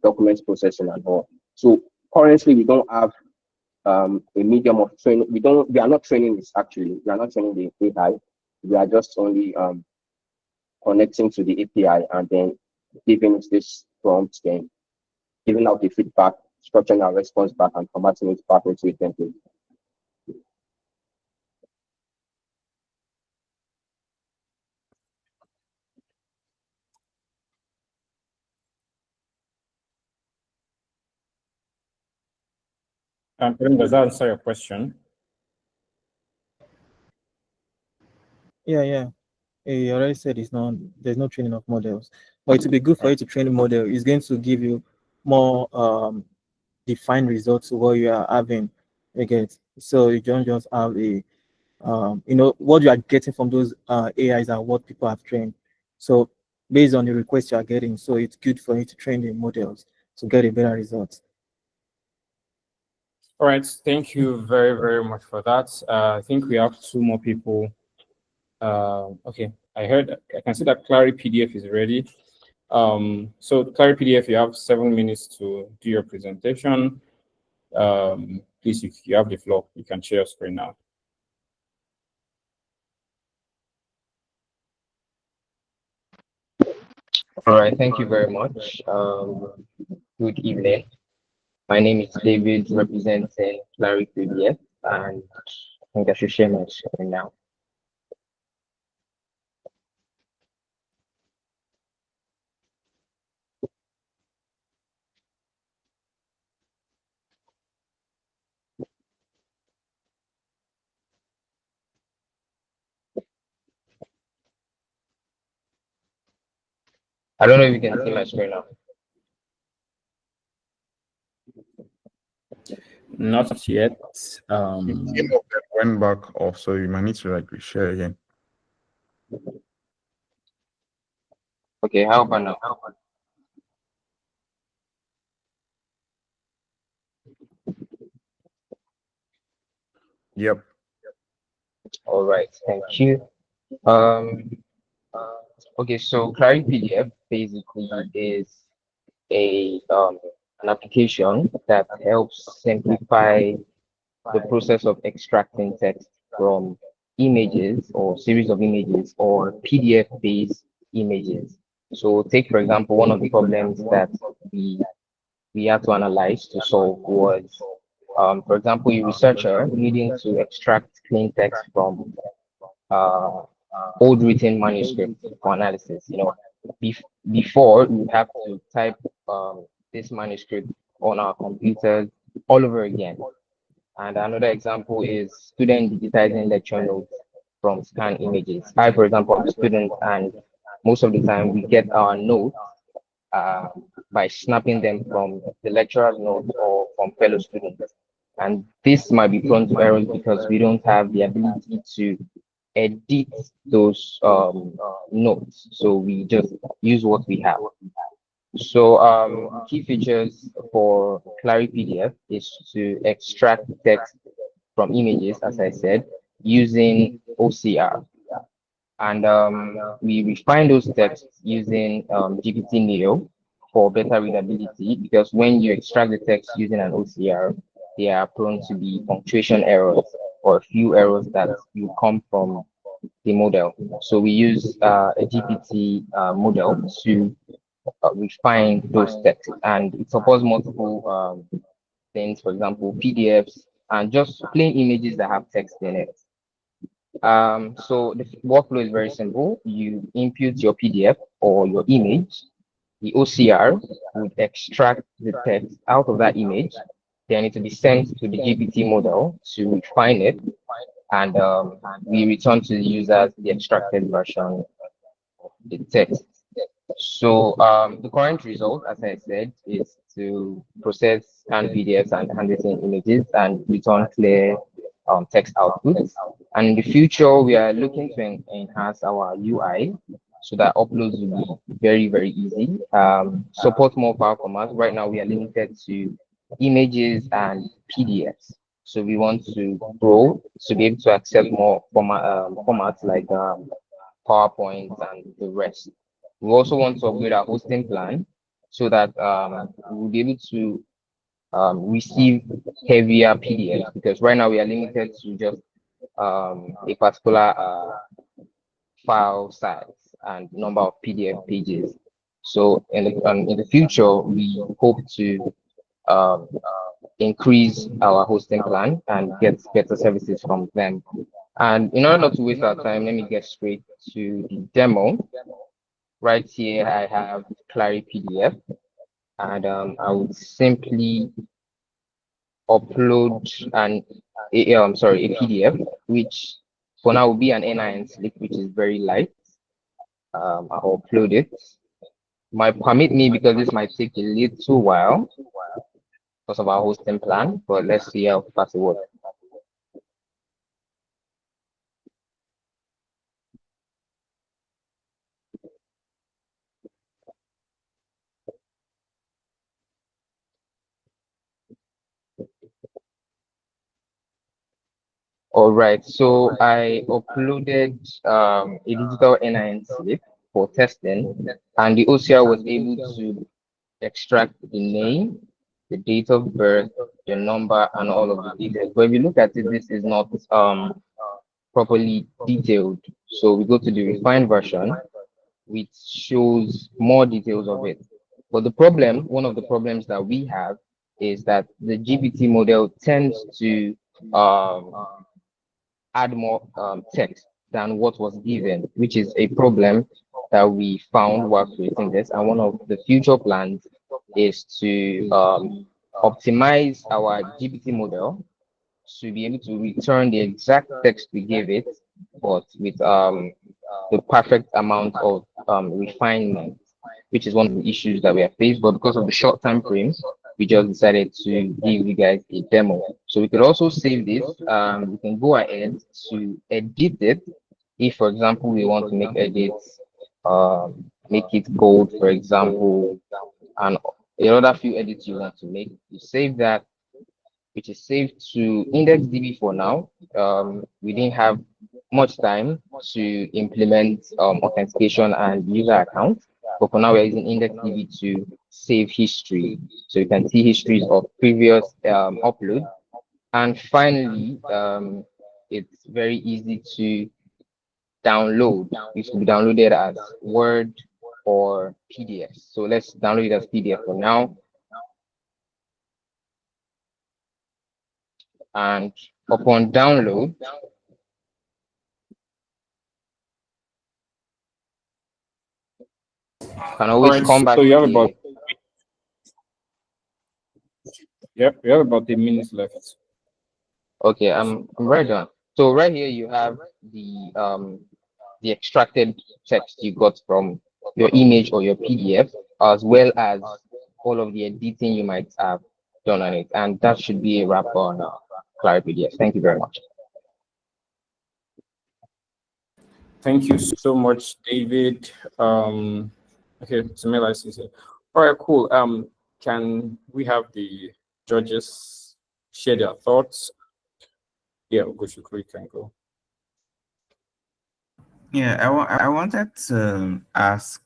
document processing and all. So currently we don't have a medium of training. We are not training this actually. We are not training the AI. We are just only connecting to the API and then giving it this prompt, then giving out the feedback, structuring our response back and formatting it back into a template. Does that answer your question? Yeah. You already said there's no training of models, but it would be good for you to train a model. It's going to give you more defined results to what you are having. Again, so you don't just have a what you are getting from those AIs are what people have trained. So based on the request you are getting, so it's good for you to train the models to get a better result. All right, thank you very, very much for that. I think we have two more people. Okay, I can see that Clary PDF is ready. So Clary PDF, you have 7 minutes to do your presentation. Please, if you have the floor, you can share your screen now. All right, thank you very much. Good evening. My name is David, representing Clary PDF, and I think I should share my screen now. I don't know if you can see my screen now. Not yet. Went back off, so you might need to like reshare again. Okay, how about now? Yep. All right, thank you. Um, okay, so Clary PDF basically is a an application that helps simplify the process of extracting text from images or series of images or PDF-based images. So take, for example, one of the problems that we we had to analyze to solve was, for example, a researcher needing to extract clean text from uh, old written manuscript for analysis. Before we have to type this manuscript on our computers all over again. And another example is student digitizing lecture notes from scanned images. I, for example, am a student, and most of the time we get our notes uh, by snapping them from the lecturer's notes or from fellow students. And this might be prone to errors because we don't have the ability to edit those notes. So we just use what we have. So key features for Clary PDF is to extract text from images, as I said, using OCR. And we refine those texts using GPT Neo for better readability, because when you extract the text using an OCR, they are prone to be punctuation errors or a few errors that will come from the model. So we use a GPT model to refine those texts, and it supports multiple things, for example, PDFs and just plain images that have text in it. So the workflow is very simple. You input your PDF or your image. The OCR would extract the text out of that image. Then it will be sent to the GPT model to refine it, and we return to the users the extracted version of the text. So the current result, as I said, is to process scanned PDFs and handwritten images and return clear text outputs. And in the future, we are looking to enhance our UI so that uploads will be very, very easy. Support more file formats. Right now, we are limited to images and PDFs. So we want to grow to be able to accept more formats like PowerPoint and the rest. We also want to upgrade our hosting plan so that we'll be able to receive heavier PDFs, because right now we are limited to just a particular file size and number of PDF pages. So in the future, we hope to um, increase our hosting plan and get better services from them. And in order not to waste our time, let me get straight to the demo. Right here, I have Clary PDF, and I would simply upload a PDF, which for now will be an NIN slip, which is very light. I'll upload it. Might permit me, because this might take a little while because of our hosting plan, but let's see how fast it works. All right, so I uploaded a digital NIN slip for testing, and the OCR was able to extract the name, the date of birth, the number, and all of the details. But if you look at it, this is not properly detailed. So we go to the refined version, which shows more details of it. But one of the problems that we have is that the GPT model tends to um, add more text than what was given, which is a problem that we found while creating this. And one of the future plans is to optimize our GPT model to be able to return the exact text we gave it, but with the perfect amount of refinement, which is one of the issues that we have faced. But because of the short time frames, we just decided to give you guys a demo. So we could also save this. We can go ahead to edit it. If, for example, we want to make edits make it bold, for example, and another few edits you want to make. You save that, which is saved to IndexedDB for now. We didn't have much time to implement authentication and user accounts, but for now we're using IndexedDB to save history. So you can see histories of previous uploads. And finally, it's very easy to download. It should be downloaded as Word or PDF. So let's download it as PDF for now. And upon download, can always Alright, come back so you have here. about you have about 10 minutes left. Okay, I'm right done. So right here you have the extracted text you got from your image or your PDF, as well as all of the editing you might have done on it. And that should be a wrap on Clary PDF. Thank you very much. Thank you so much, David. Okay, Samela is here. All right, cool. Can we have the judges share their thoughts? Yeah, Ugochukwu can go. Yeah, I wanted to ask,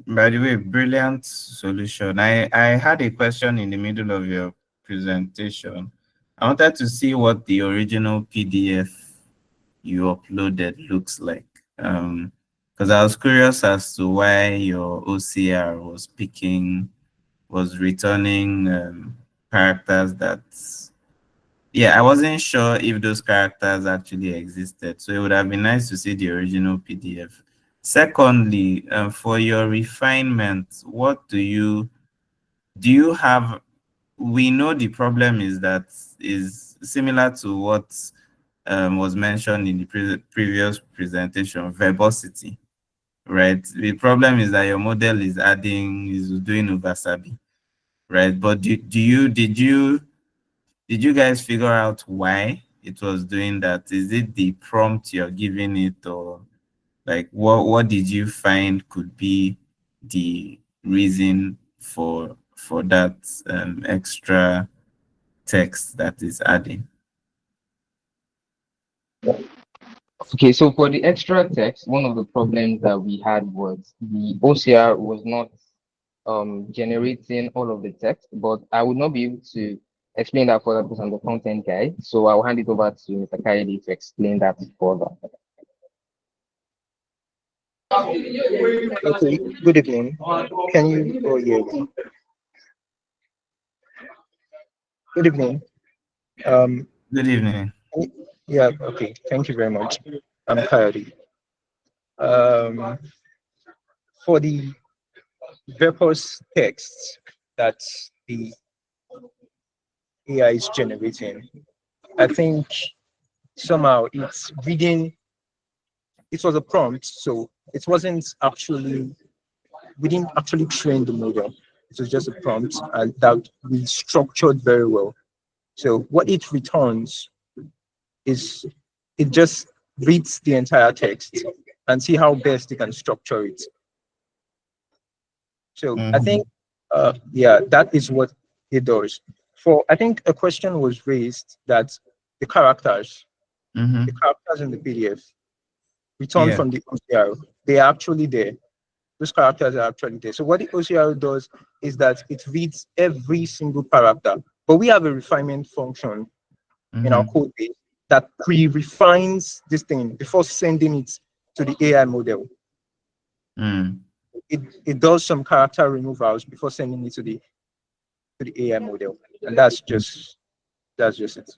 by the way, brilliant solution. I had a question in the middle of your presentation. I wanted to see what the original PDF you uploaded looks like. Because I was curious as to why your OCR was returning characters that, yeah, I wasn't sure if those characters actually existed. So it would have been nice to see the original PDF. Secondly, for your refinement, what do you have? We know the problem is similar to what was mentioned in the previous presentation, verbosity, right? The problem is that your model is doing oversabi, right? But did you guys figure out why it was doing that? Is it the prompt you're giving it, or like what did you find could be the reason for that extra text that is adding? Okay, so for the extra text, one of the problems that we had was the OCR was not generating all of the text, but I would not be able to explain that further because I'm the content guy. So I'll hand it over to Mr. Kaidi to explain that further. Okay, good evening. Can you all hear me? Good evening. Good evening. Yeah, okay, thank you very much. I'm Coyote. For the verbose text that the AI is generating, I think somehow it's reading, it was a prompt, so it wasn't actually, we didn't actually train the model. It was just a prompt and that we structured very well. So what it returns is it just reads the entire text and see how best it can structure it. So I think, yeah, that is what it does. I think a question was raised that the characters in the PDF returned from the OCR, they are actually there. Those characters are actually there. So what the OCR does is that it reads every single character, but we have a refinement function in our code base that pre-refines this thing before sending it to the AI model. It does some character removals before sending it to the AI model, and that's just it.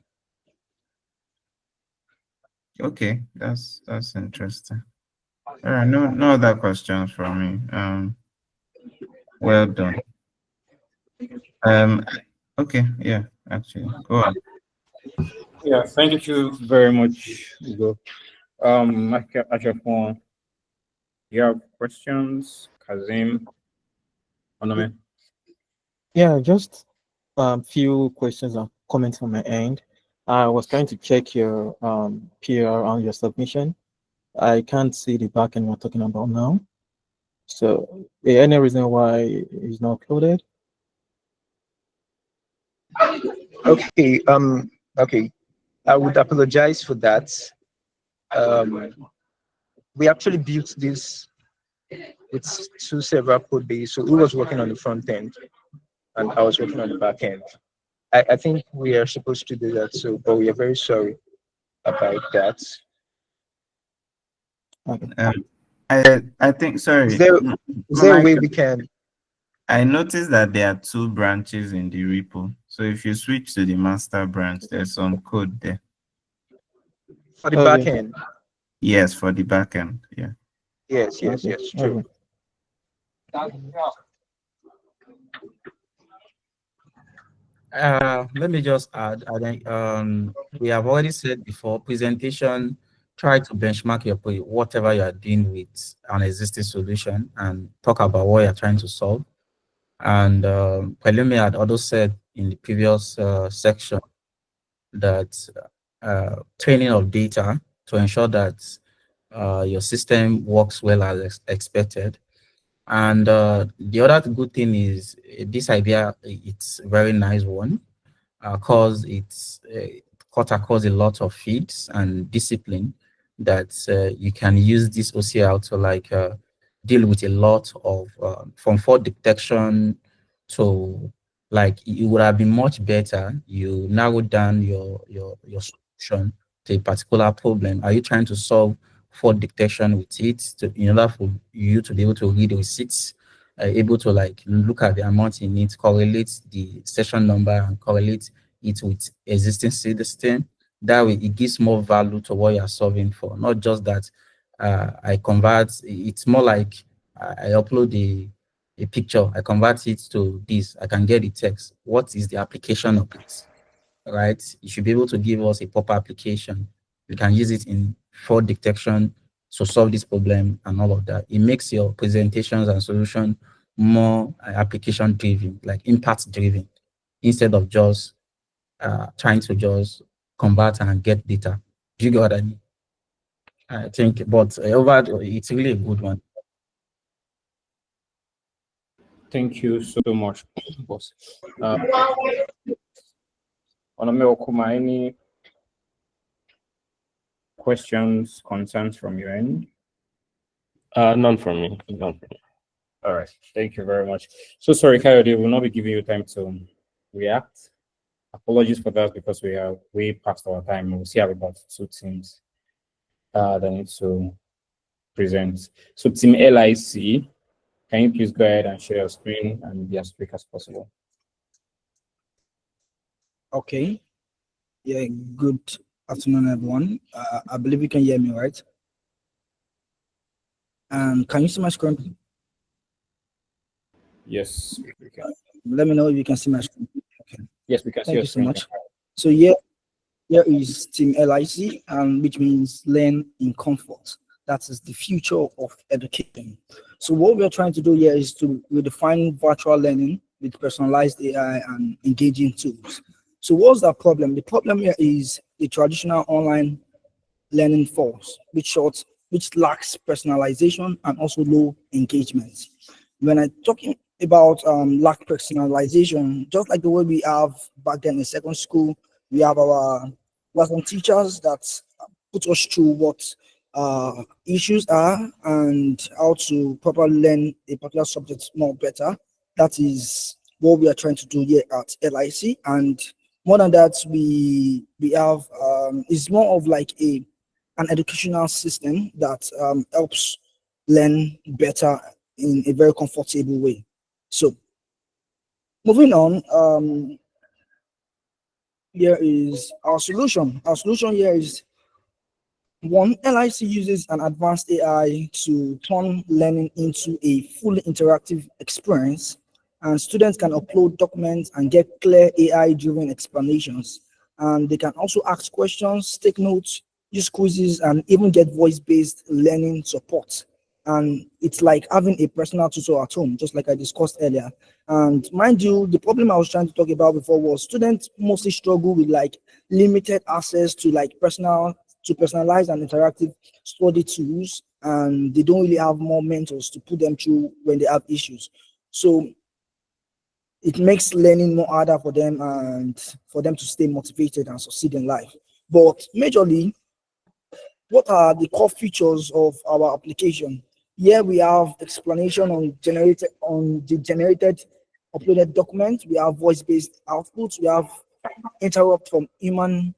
Okay, that's interesting. All right, no other questions from me. Well done. Okay, yeah, actually, go on. Yeah, thank you very much, Ugo. Ashafon, you have questions? Kazim, Onome? Yeah, just few questions and comments from my end. I was trying to check your PR on your submission. I can't see the backend we're talking about now. So, any reason why it's not uploaded? Okay. I would apologize for that. Um, we actually built this with two several code base. So he was working on the front end and I was working on the back end. I think we are supposed to do that, so but we are very sorry about that. I think, sorry, Is there a way we can? I noticed that there are two branches in the repo. So if you switch to the master branch, there's some code there. For the back end? Yes, for the back end. Yeah. Yes, true. Let me just add, I think we have already said before, presentation, try to benchmark whatever you are doing with an existing solution and talk about what you're trying to solve. And Pelumi had also said in the previous section that training of data to ensure that your system works well as expected. And the other good thing is this idea, it's a very nice one because it's cut across a lot of feeds and discipline that you can use this OCR to like deal with a lot of from fault detection to like it would have been much better. You narrow down your solution to a particular problem. Are you trying to solve fault detection with it in order for you to be able to read receipts, able to like look at the amount in it, correlate the session number and correlate it with existing system. That way it gives more value to what you're solving for, not just that I convert. It's more like I upload a picture, I convert it to this, I can get the text. What is the application of it? Right? You should be able to give us a proper application. We can use it in fraud detection to solve this problem and all of that. It makes your presentations and solution more application driven, like impact driven, instead of just trying to just convert and get data. Do you get what I mean? I think, but overall, it's really a good one. Thank you so much, boss. Onome Okuma, any questions, concerns from your end? None from me. All right, thank you very much. So sorry, Coyote, will not be giving you time to react. Apologies for that because we are way past our time. We still have about 2 teams that need to present. So Team LIC, can you please go ahead and share your screen and be as quick as possible? Okay. Yeah, good afternoon, everyone. I believe you can hear me, right? Can you see my screen? Yes, we can. Let me know if you can see my screen. Okay. Yes, we can see Thank your you so screen. much. So here is Team LIC, which means learn in comfort. That is the future of education. So what we are trying to do here is to redefine virtual learning with personalized AI and engaging tools. So what's the problem? The problem here is the traditional online learning force, which lacks personalization and also low engagement. When I'm talking about lack personalization, just like the way we have back then in second school, we have our lesson teachers that put us through what issues are and how to properly learn a particular subject more better. That is what we are trying to do here at LIC. And more than that, we have is more of like an educational system that helps learn better in a very comfortable way. So moving on, here is our solution. Our solution here is one, LIC uses an advanced AI to turn learning into a fully interactive experience, and students can upload documents and get clear AI-driven explanations. And they can also ask questions, take notes, use quizzes, and even get voice-based learning support. And it's like having a personal tutor at home, just like I discussed earlier. And mind you, the problem I was trying to talk about before was students mostly struggle with like limited access to like personalized and interactive study tools and they don't really have more mentors to put them through when they have issues. So it makes learning more harder for them and for them to stay motivated and succeed in life. But majorly, what are the core features of our application? Here we have explanation on the generated uploaded document. We have voice-based outputs. We have interrupt from human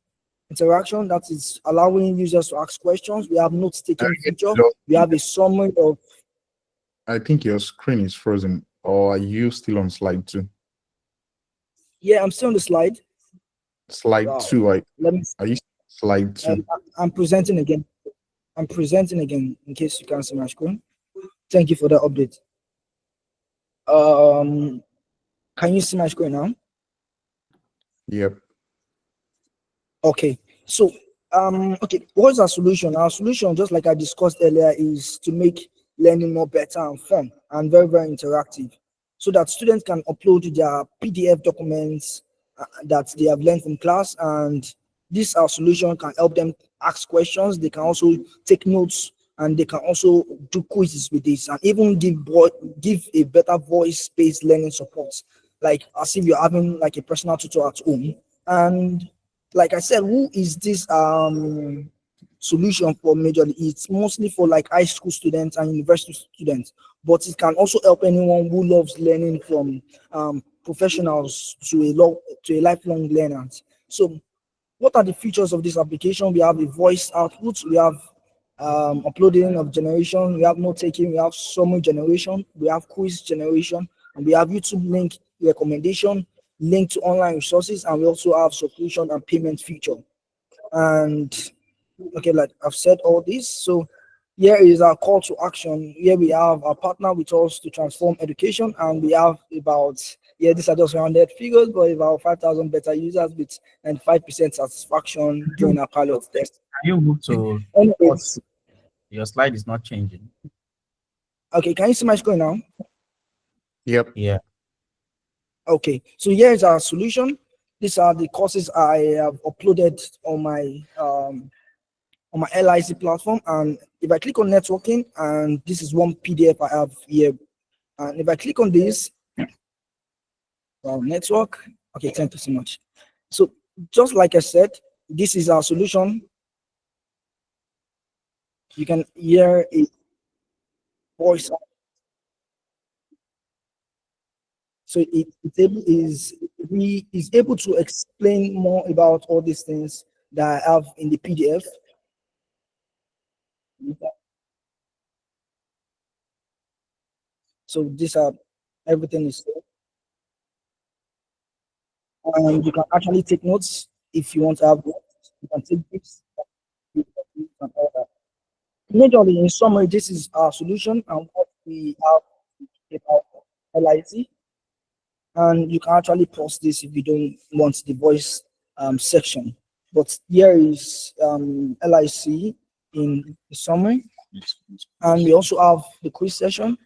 interaction, that is allowing users to ask questions. We have note-taking feature. We have a summary of. I think your screen is frozen, or are you still on slide 2? Yeah, I'm still on the slide. Slide Wow. 2. Let me. Are you slide 2? I'm presenting again. I'm presenting again in case you can't see my screen. Thank you for the update. Can you see my screen now? Yep. Okay. So, okay, what's our solution? Our solution, just like I discussed earlier, is to make learning more better and fun and very, very interactive, so that students can upload their PDF documents that they have learned from class, and this our solution can help them ask questions. They can also take notes, and they can also do quizzes with this, and even give a better voice-based learning support, like as if you're having like a personal tutor at home. And like I said, who is this solution for majorly? It's mostly for like high school students and university students, but it can also help anyone who loves learning, from professionals to a lifelong learners. So what are the features of this application? We have a voice output, we have uploading of generation, we have note taking, we have summary generation, we have quiz generation, and we have YouTube link recommendation, link to online resources, and we also have subscription and payment feature. And okay, like I've said all this, so here is our call to action. Here we have a partner with us to transform education, and we have about, yeah, these are just rounded figures, but about 5,000 beta users with 95% satisfaction during our pilot test. Can you move to Anyways, your slide is not changing? okay, can you see my screen now? Yep. Yeah. Okay, so here is our solution. These are the courses I have uploaded on my LIC platform, and if I click on networking, and this is one PDF I have here, and if I click on this, network, okay, thank you so much. So just like I said, this is our solution. You can hear a voice. So is able to explain more about all these things that I have in the PDF. So these are everything is there. And you can actually take notes if you want to have notes. You can take this and all that. Majorly, in summary, this is our solution and what we have about LIC. And you can actually pause this if you don't want the voice section. But here is LIC in the summary. And we also have the quiz session.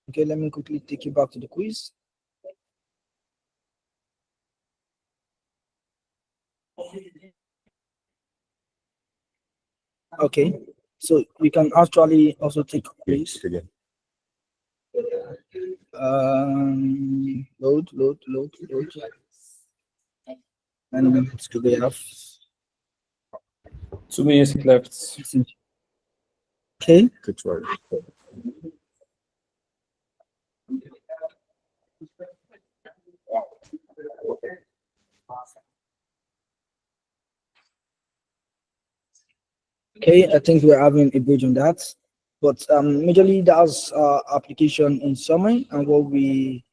Okay, let me quickly take you back to the quiz. Okay, so you can actually also take quiz. Load. And minutes do we have? 2 minutes left. Okay. Good work. Okay, I think we're having a bridge on that, but majorly that's application in summary and what we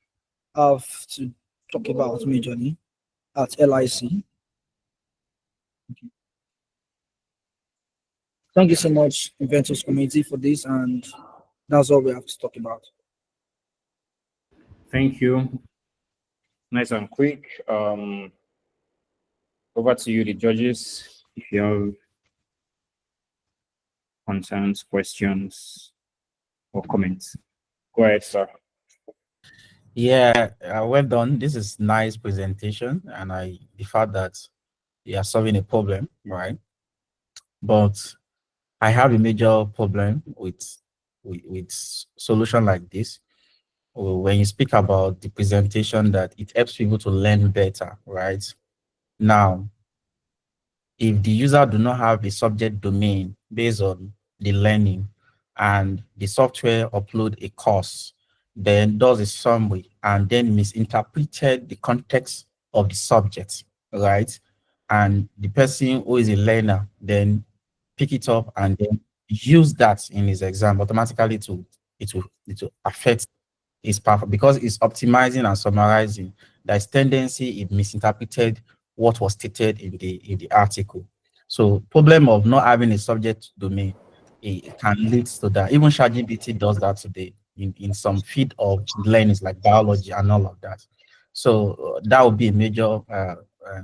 have to talk about majorly at LIC. Thank you so much, Inventors community, for this, and that's all we have to talk about. Thank you. Nice and quick. Over to you, the judges, if you have concerns, questions, or comments. Go ahead, sir. Yeah, well done. This is nice presentation, and the fact that you are solving a problem, right? But I have a major problem with solution like this. When you speak about the presentation, that it helps people to learn better, right? Now, if the user do not have a subject domain based on the learning, and the software upload a course, then does a summary and then misinterpreted the context of the subject, right? And the person who is a learner then pick it up and then use that in his exam, automatically it will affect his performance, because it's optimizing and summarizing. There's tendency it misinterpreted what was stated in the article. So problem of not having a subject domain, it can lead to that. Even ChatGPT does that today in some field of learnings like biology and all of that. So that would be a major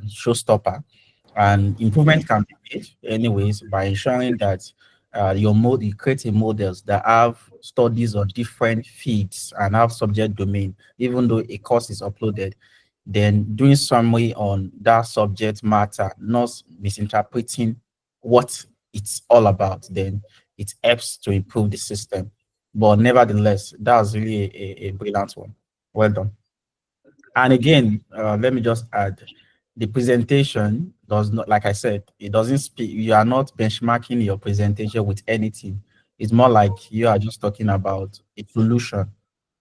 showstopper. And improvement can be made anyways by ensuring that you create a models that have studies on different fields and have subject domain, even though a course is uploaded, then doing summary on that subject matter, not misinterpreting what it's all about, then it helps to improve the system. But nevertheless, that's really a brilliant one. Well done. And again, let me just add, the presentation does not, like I said, it doesn't speak, you are not benchmarking your presentation with anything. It's more like you are just talking about a solution.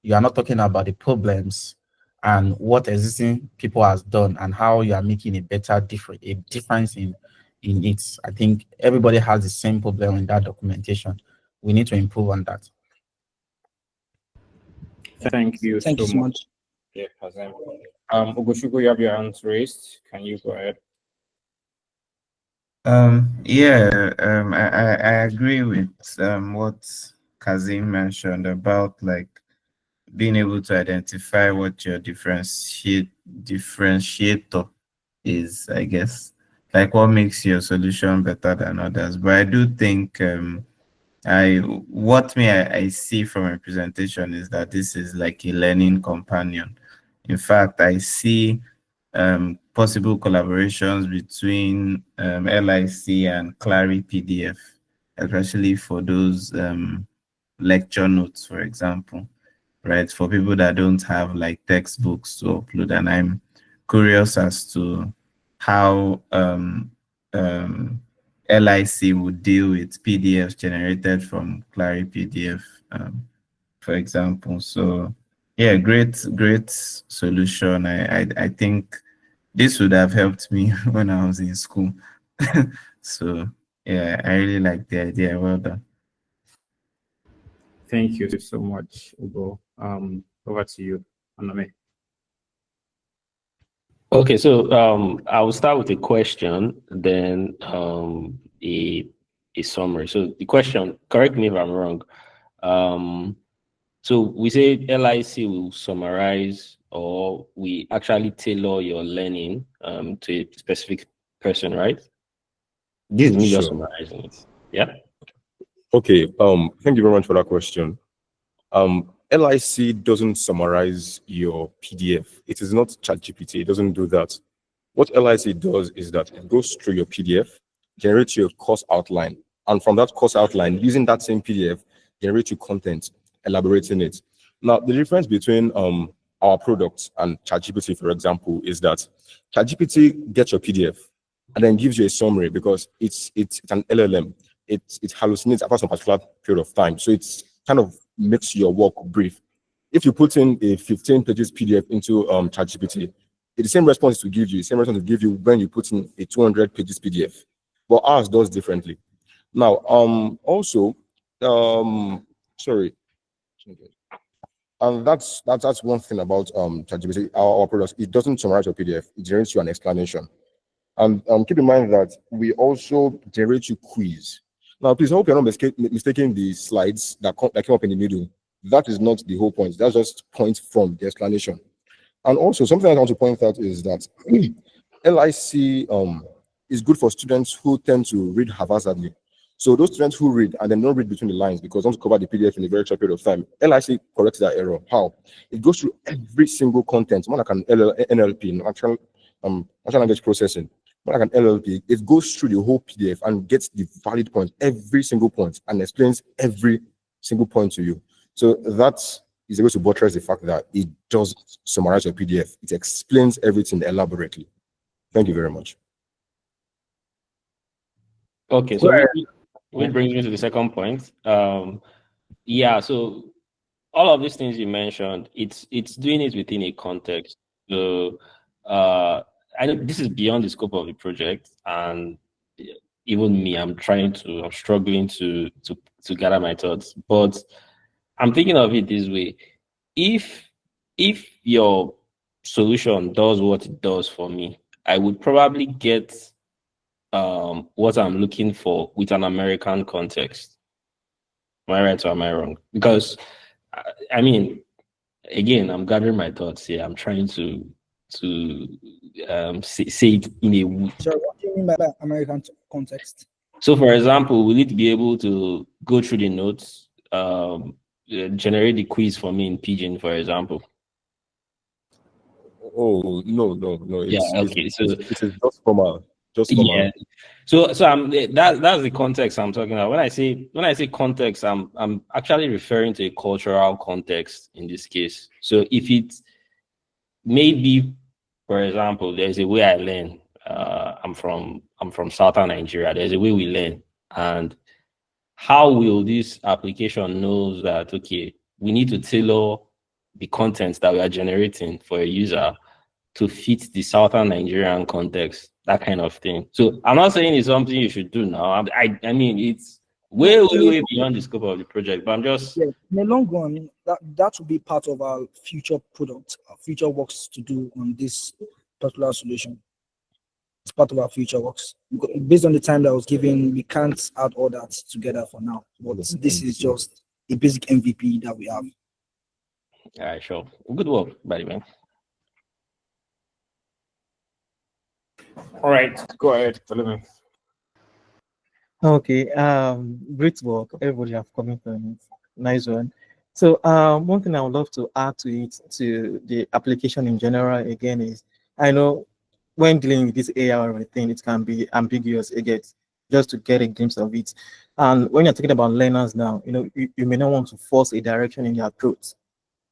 You are not talking about the problems and what existing people has done and how you are making a difference in it. I think everybody has the same problem in that documentation. We need to improve on that. Thank you Thank you so so much. much. Yeah, Kazem. Ogoshugo, you have your hands raised. Can you go ahead? I agree with what Kazim mentioned about like being able to identify what your differentiator is, I guess, like what makes your solution better than others. But I do think I see from a presentation is that this is like a learning companion. In fact, I see possible collaborations between LIC and Clary PDF, especially for those lecture notes, for example, right? For people that don't have like textbooks to upload. And I'm curious as to how LIC would deal with PDFs generated from Clary PDF, for example. So yeah, great solution. I think this would have helped me when I was in school. So yeah, I really like the idea. Well done. Thank you so much, Ugo. Over to you, Aname. Okay, so I will start with a question, then a summary. So the question, correct me if I'm wrong. So we say LIC will summarize, or we actually tailor your learning to a specific person, right? This is me just Sure. summarizing it. Yeah. Okay. Thank you very much for that question. LIC doesn't summarize your PDF. It is not ChatGPT. It doesn't do that. What LIC does is that it goes through your PDF, generates your course outline, and from that course outline, using that same PDF, generate your content, elaborating it. Now, the difference between our products and ChatGPT, for example, is that ChatGPT gets your PDF and then gives you a summary because it's an LLM. It hallucinates after some particular period of time, so it's kind of makes your work brief. If you put in a 15 pages PDF into ChatGPT, it's the same response to give you, the same response to give you when you put in a 200 pages PDF. But ours does differently. Now, also, sorry, and that's one thing about ChatGPT, our products. It doesn't summarize your PDF; it generates you an explanation. And keep in mind that we also generate you quiz. Now, please, I hope you're not mistaking the slides that came up in the middle. That is not the whole point. That's just points from the explanation. And also, something I want to point out is that LIC is good for students who tend to read haphazardly. So those students who read and then don't read between the lines because they want to cover the PDF in a very short period of time, LIC corrects that error. How? It goes through every single content, more like an NLP, natural language processing. But like an LLP, it goes through the whole PDF and gets the valid point, every single point, and explains every single point to you. So that is a way to buttress the fact that it does summarize your PDF. It explains everything elaborately. Thank you very much. Okay, so which brings me to the second point. Yeah, so all of these things you mentioned, it's doing it within a context. So I know this is beyond the scope of the project, and even me, I'm struggling to gather my thoughts. But I'm thinking of it this way: if your solution does what it does for me, I would probably get what I'm looking for with an American context. Am I right or am I wrong? Because I mean, again, I'm gathering my thoughts here. I'm trying to say it in a. So what do you mean by American context? So, for example, we need to be able to go through the notes, generate the quiz for me in Pidgin, for example. Oh no. Yeah. Okay. So it is just formal. Just formal. Yeah. So I'm that's the context I'm talking about. When I say context, I'm actually referring to a cultural context in this case. So if it maybe, for example, there's a way I learn. I'm from southern Nigeria. There's a way we learn, and how will this application knows that okay, we need to tailor the content that we are generating for a user to fit the southern Nigerian context, that kind of thing. So I'm not saying it's something you should do now. I mean it's way beyond the scope of the project, but I'm just in the long run, that will be part of our future product, our future works to do on this particular solution. It's part of our future works. Based on the time that I was given, we can't add all that together for now. But this is just a basic MVP that we have. all right, sure. Good work, by the way. All right, go ahead, Salome. Okay, great work. Everybody have commented on it. Nice one. So one thing I would love to add to it, to the application in general, again, is I know when dealing with this AI or everything, it can be ambiguous. It gets just to get a glimpse of it. And when you're talking about learners now, you may not want to force a direction in their approach.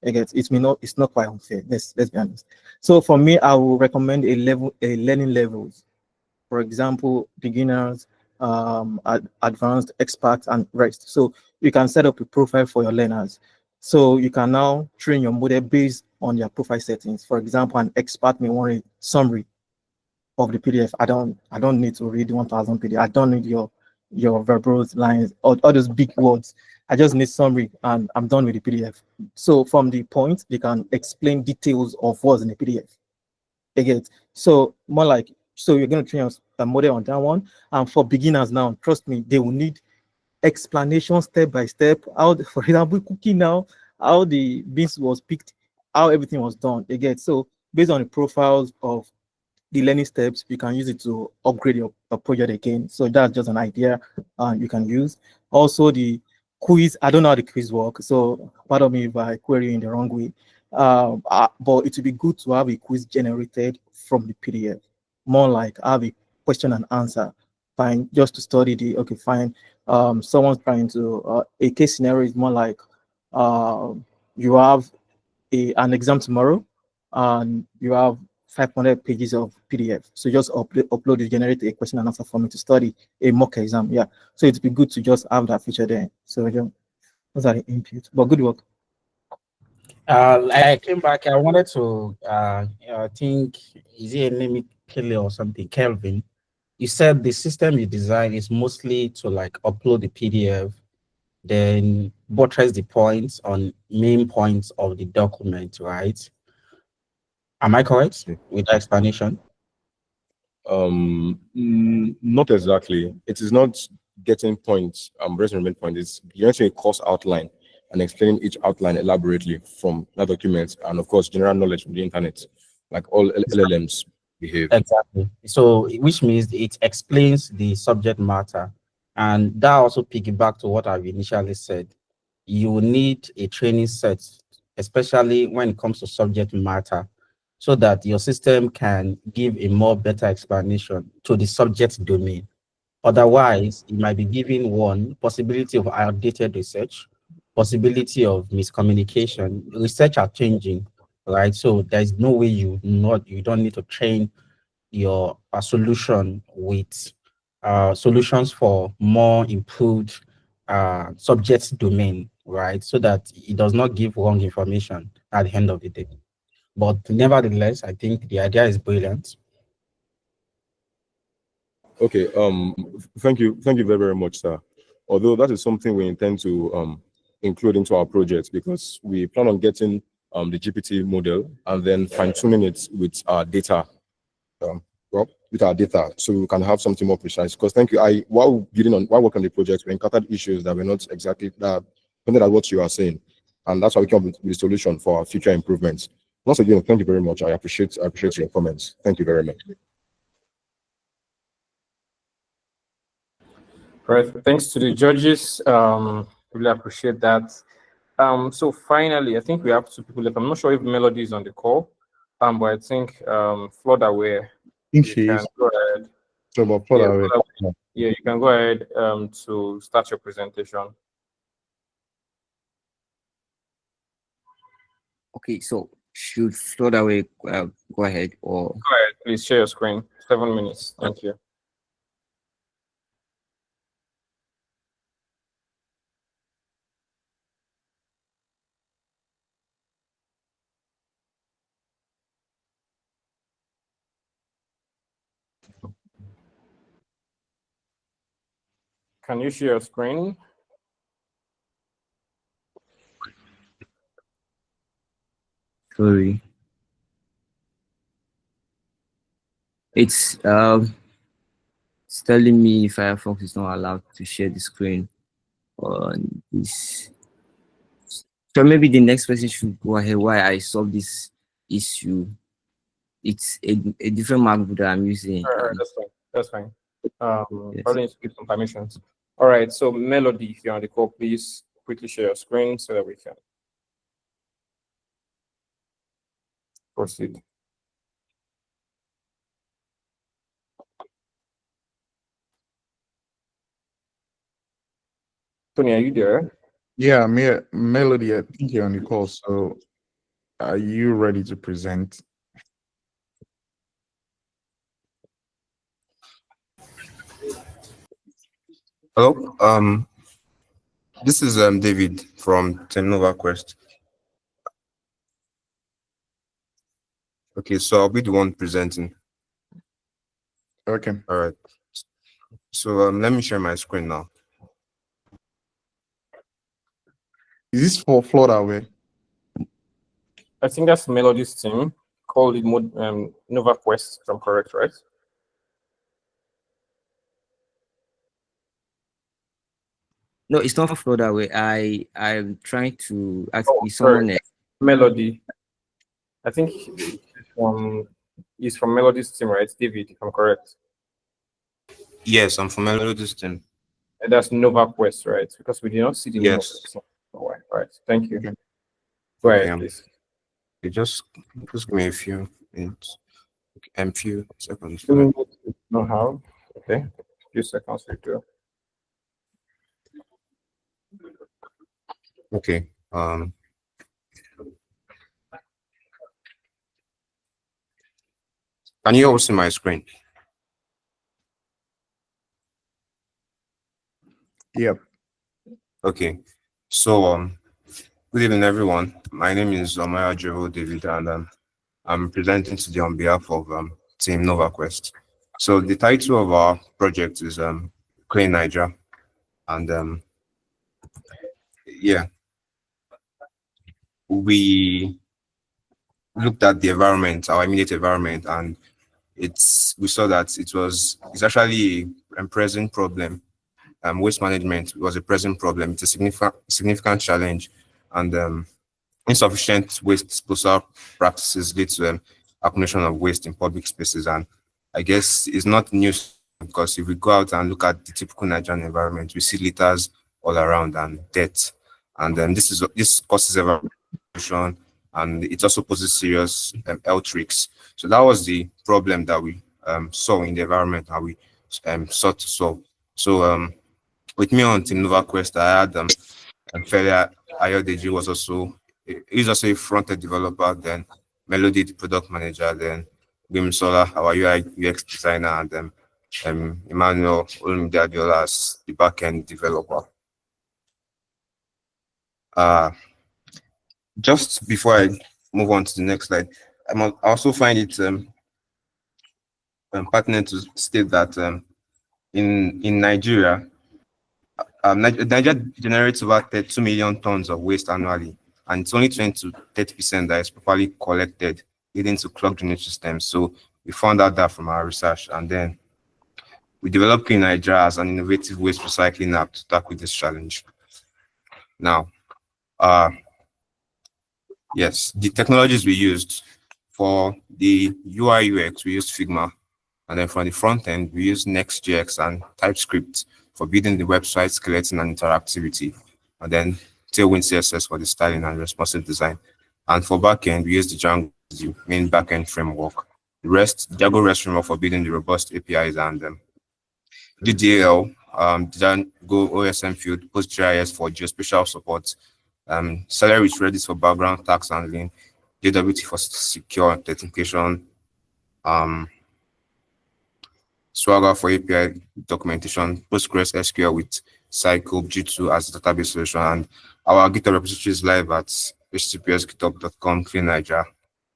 It's not quite unfair. Let's be honest. So for me, I will recommend a learning levels. For example, beginners, advanced, expert, and rest. So you can set up a profile for your learners. So you can now train your model based on their profile settings. For example, an expert may want a summary of the PDF. I don't need to read 1,000 PDF. I don't need your verbal lines or all those big words. I just need summary and I'm done with the PDF. So from the point, they can explain details of what's in the PDF. Again, so more like, so you're going to train a model on that one. And for beginners now, trust me, they will need explanation step by step. How, for example, cooking now, how the beans was picked, how everything was done. Again, so based on the profiles of the learning steps, you can use it to upgrade your project again. So that's just an idea you can use. Also, the quiz, I don't know how the quiz works, so pardon me if I query in the wrong way. But it would be good to have a quiz generated from the PDF, more like have a question and answer. Fine, just to study the, okay, fine. Someone's trying to, a case scenario is more like you have an exam tomorrow and you have 500 pages of PDF. So just upload it, generate a question and answer for me to study a mock exam. Yeah. So it'd be good to just have that feature there. So those are the inputs. But good work. I came back. I wanted to I think, is it a name Kelly or something? Kelvin. You said the system you design is mostly to like upload the PDF, then buttress the points on main points of the document, right? Am I correct with that explanation? Not exactly. It is not getting points, main point. It's getting a course outline and explaining each outline elaborately from that document, and of course, general knowledge from the internet, like all LLMs behave. Exactly. So, which means it explains the subject matter, and that also piggyback to what I've initially said. You need a training set, especially when it comes to subject matter, so that your system can give a more better explanation to the subject domain. Otherwise, it might be giving one possibility of outdated research, possibility of miscommunication. Research are changing, right? So there's no way you don't need to train your solution with solutions for more improved subject domain, right? So that it does not give wrong information at the end of the day. But nevertheless, I think the idea is brilliant. Okay. Thank you very, very much, sir. Although that is something we intend to include into our project, because we plan on getting the GPT model and then fine-tuning it with our data. With our data, so we can have something more precise. Because thank you. While working on the project, we encountered issues that were not exactly that pointed at what you are saying, and that's why we came up with the solution for our future improvements. Once again, thank you very much. I appreciate your comments. Thank you very much. Right. Thanks to the judges. Really appreciate that. So finally, I think we have two people left. I'm not sure if Melody is on the call. But I think Flodaway, think you she can is. go ahead. So, but Yeah, Flodaway. Flodaway, yeah, you can go ahead to start your presentation. Okay, so should Flodaway go ahead or? Go ahead, please share your screen. 7 minutes. Thank you. Can you share your screen? Sorry. It's telling me Firefox is not allowed to share the screen on this. So maybe the next person should go ahead while I solve this issue. It's a different MacBook that I'm using. All right, that's fine. That's fine. Probably need to give some permissions. All right, so Melody, if you're on the call, please quickly share your screen so that we can proceed. Tony, are you there? Yeah, Melody, I think you're on the call. So are you ready to present? Hello. This is David from Team Nova Quest. Okay, so I'll be the one presenting. Okay. All right. So let me share my screen now. Is this for Flodaway? I think that's Melody's team called it Nova Quest, if I'm correct, right? No, it's not for that way. I'm trying to ask sorry. someone else. Melody. I think he's from Melody's team, right? David, if I'm correct. Yes, I'm from Melody's team. And that's Nova Quest, right? Because we did not see the name of Yes. the team. All right. Thank you. Okay. Go ahead, please. Okay, just give me a few minutes. A few seconds. No how? Okay. A few seconds to do. Okay. Can you all see my screen? Yep. Okay. So good evening, everyone. My name is Omaya Jero David, and I'm presenting today on behalf of Team Nova Quest. So the title of our project is Clean Niger, and yeah, we looked at the environment, our immediate environment, and we saw that it's actually a present problem. Waste management was a present problem. It's a significant challenge, and insufficient waste disposal practices lead to accumulation of waste in public spaces. And I guess it's not news, because if we go out and look at the typical Nigerian environment, we see litters all around and death. And this causes evaporation, and it also poses serious health risks. So that was the problem that we saw in the environment, and we sought to solve. So with me on Team Nova Quest, I had Felia Ayodeji was also he's also a front-end developer, then Melody the product manager, then Sola, our UI UX designer, and then Emmanuel Olumide Adiola as the back-end developer. Just before I move on to the next slide, I also find it pertinent to state that in Nigeria, Nigeria generates over 32 million tons of waste annually, and it's only 20 to 30% that is properly collected, leading to clogged drainage systems. So we found out that from our research, and then we developed Clean Nigeria as an innovative waste recycling app to tackle this challenge. Now, yes, the technologies we used for the UI UX, we used Figma, and then for the front end, we use Next.js and TypeScript for building the website, skeleton, and interactivity, and then Tailwind CSS for the styling and responsive design. And for backend, we use the Django, the main backend framework. The Django REST framework for building the robust APIs, and DDL, Django OSM field, PostGIS for geospatial support, Celery with Redis for background tax handling, JWT for secure authentication, Swagger for API documentation, Postgres SQL with Cycle G2 as the database solution, and our GitHub repository is live at https://github.com /cleanniger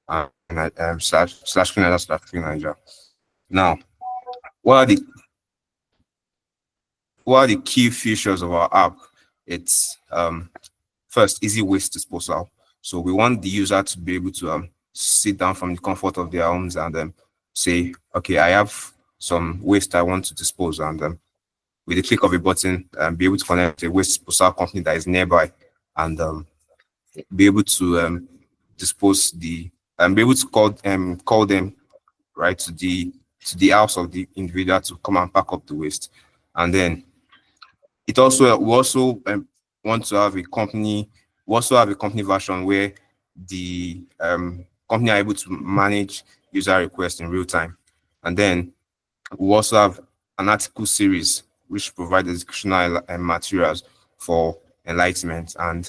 /cleanniger/cleanniger. Now, what are the key features of our app? It's first, easy waste disposal. So we want the user to be able to sit down from the comfort of their homes and say, okay, I have some waste I want to dispose, and with the click of a button, be able to connect a waste disposal company that is nearby, and be able to dispose be able to call them right to the house of the individual to come and pack up the waste. And then we also want to have a company. We also have a company version where the company are able to manage user requests in real time. And then we also have an article series which provides educational materials for enlightenment. And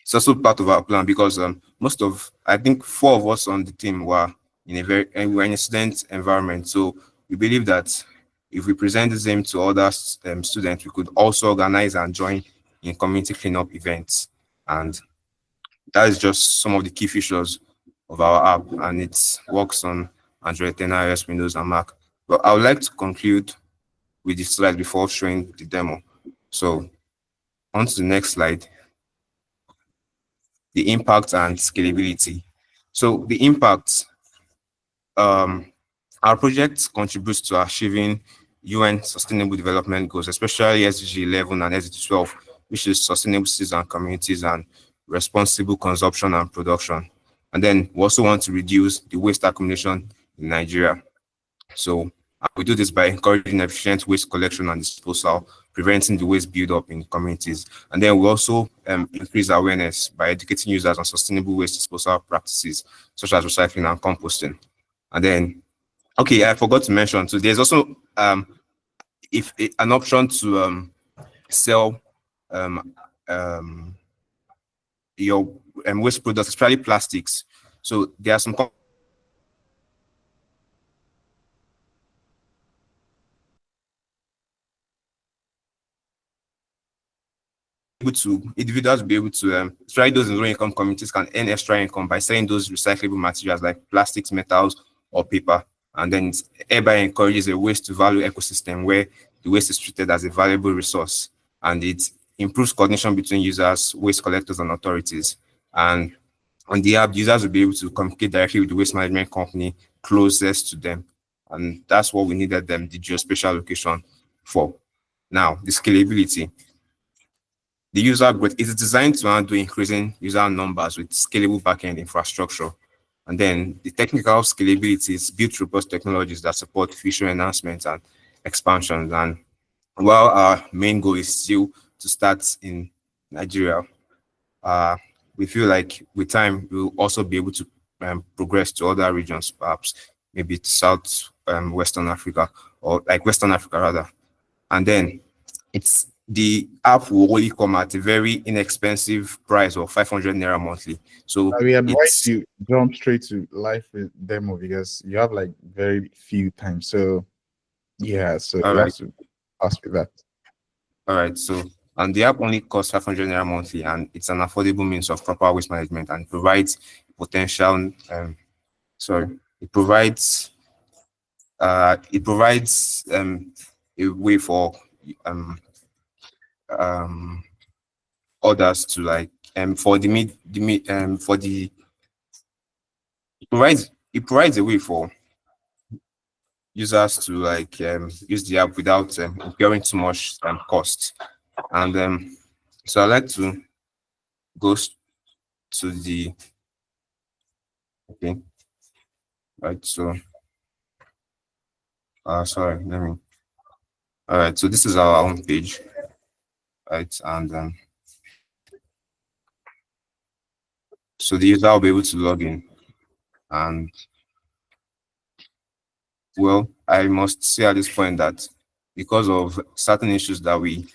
it's also part of our plan because I think 4 of us on the team were in a student environment. So we believe that if we present the same to other students, we could also organize and join in community cleanup events. And that is just some of the key features of our app, and it works on Android 10, iOS, Windows, and Mac. But I would like to conclude with this slide before showing the demo. So on to the next slide, the impact and scalability. So the impact, our project contributes to achieving UN Sustainable Development Goals, especially SDG 11 and SDG 12, which is sustainable cities and communities and responsible consumption and production. And then we also want to reduce the waste accumulation in Nigeria. So we do this by encouraging efficient waste collection and disposal, preventing the waste buildup in communities. And then we also increase awareness by educating users on sustainable waste disposal practices, such as recycling and composting. And then, okay, I forgot to mention, so there's also an option to sell your waste products, especially plastics. So there are some individuals be able to try those in low-income communities can earn extra income by selling those recyclable materials like plastics, metals, or paper. And then it thereby encourages a waste to value ecosystem where the waste is treated as a valuable resource, and it improves coordination between users, waste collectors, and authorities. And on the app, users will be able to communicate directly with the waste management company closest to them. And that's what we needed the geospatial location for. Now, the scalability. The user growth is designed to handle increasing user numbers with scalable backend infrastructure. And then the technical scalability is built robust technologies that support feature enhancements and expansions. And while our main goal is still to start in Nigeria, we feel like with time we'll also be able to progress to other regions, perhaps maybe to South Western Africa, or like Western Africa rather. And then it's the app will only come at a very inexpensive price of 500 naira monthly. So We advise it's you jump straight to live with demo because you have like very few times. So yeah, so all you have right. to pass with that. All right. So, and the app only costs 500 naira monthly, and it's an affordable means of proper waste management, and provides potential. Sorry, it provides a way for um um others to like for the mid the mid for the it provides a way for users to like use the app without incurring too much cost. And so I like to go to the okay, right. So sorry, let me. All right, so this is our own page, right? And so the user will be able to log in. And well, I must say at this point that because of certain issues that we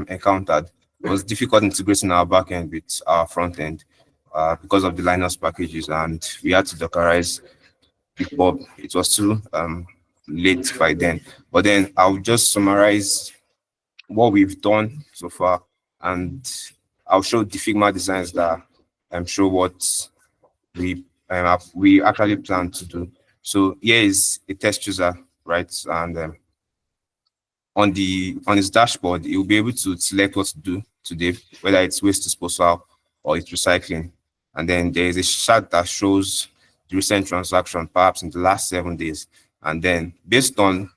encountered, it was difficult integrating our backend with our front end because of the Linux packages, and we had to Dockerize before it was too late by then. But then I'll just summarize what we've done so far, and I'll show the Figma designs that show what we actually plan to do. So here is a test user, right? And on his dashboard, you'll be able to select what to do today, whether it's waste disposal or it's recycling. And then there is a chart that shows the recent transaction, perhaps in the last 7 days. And then based on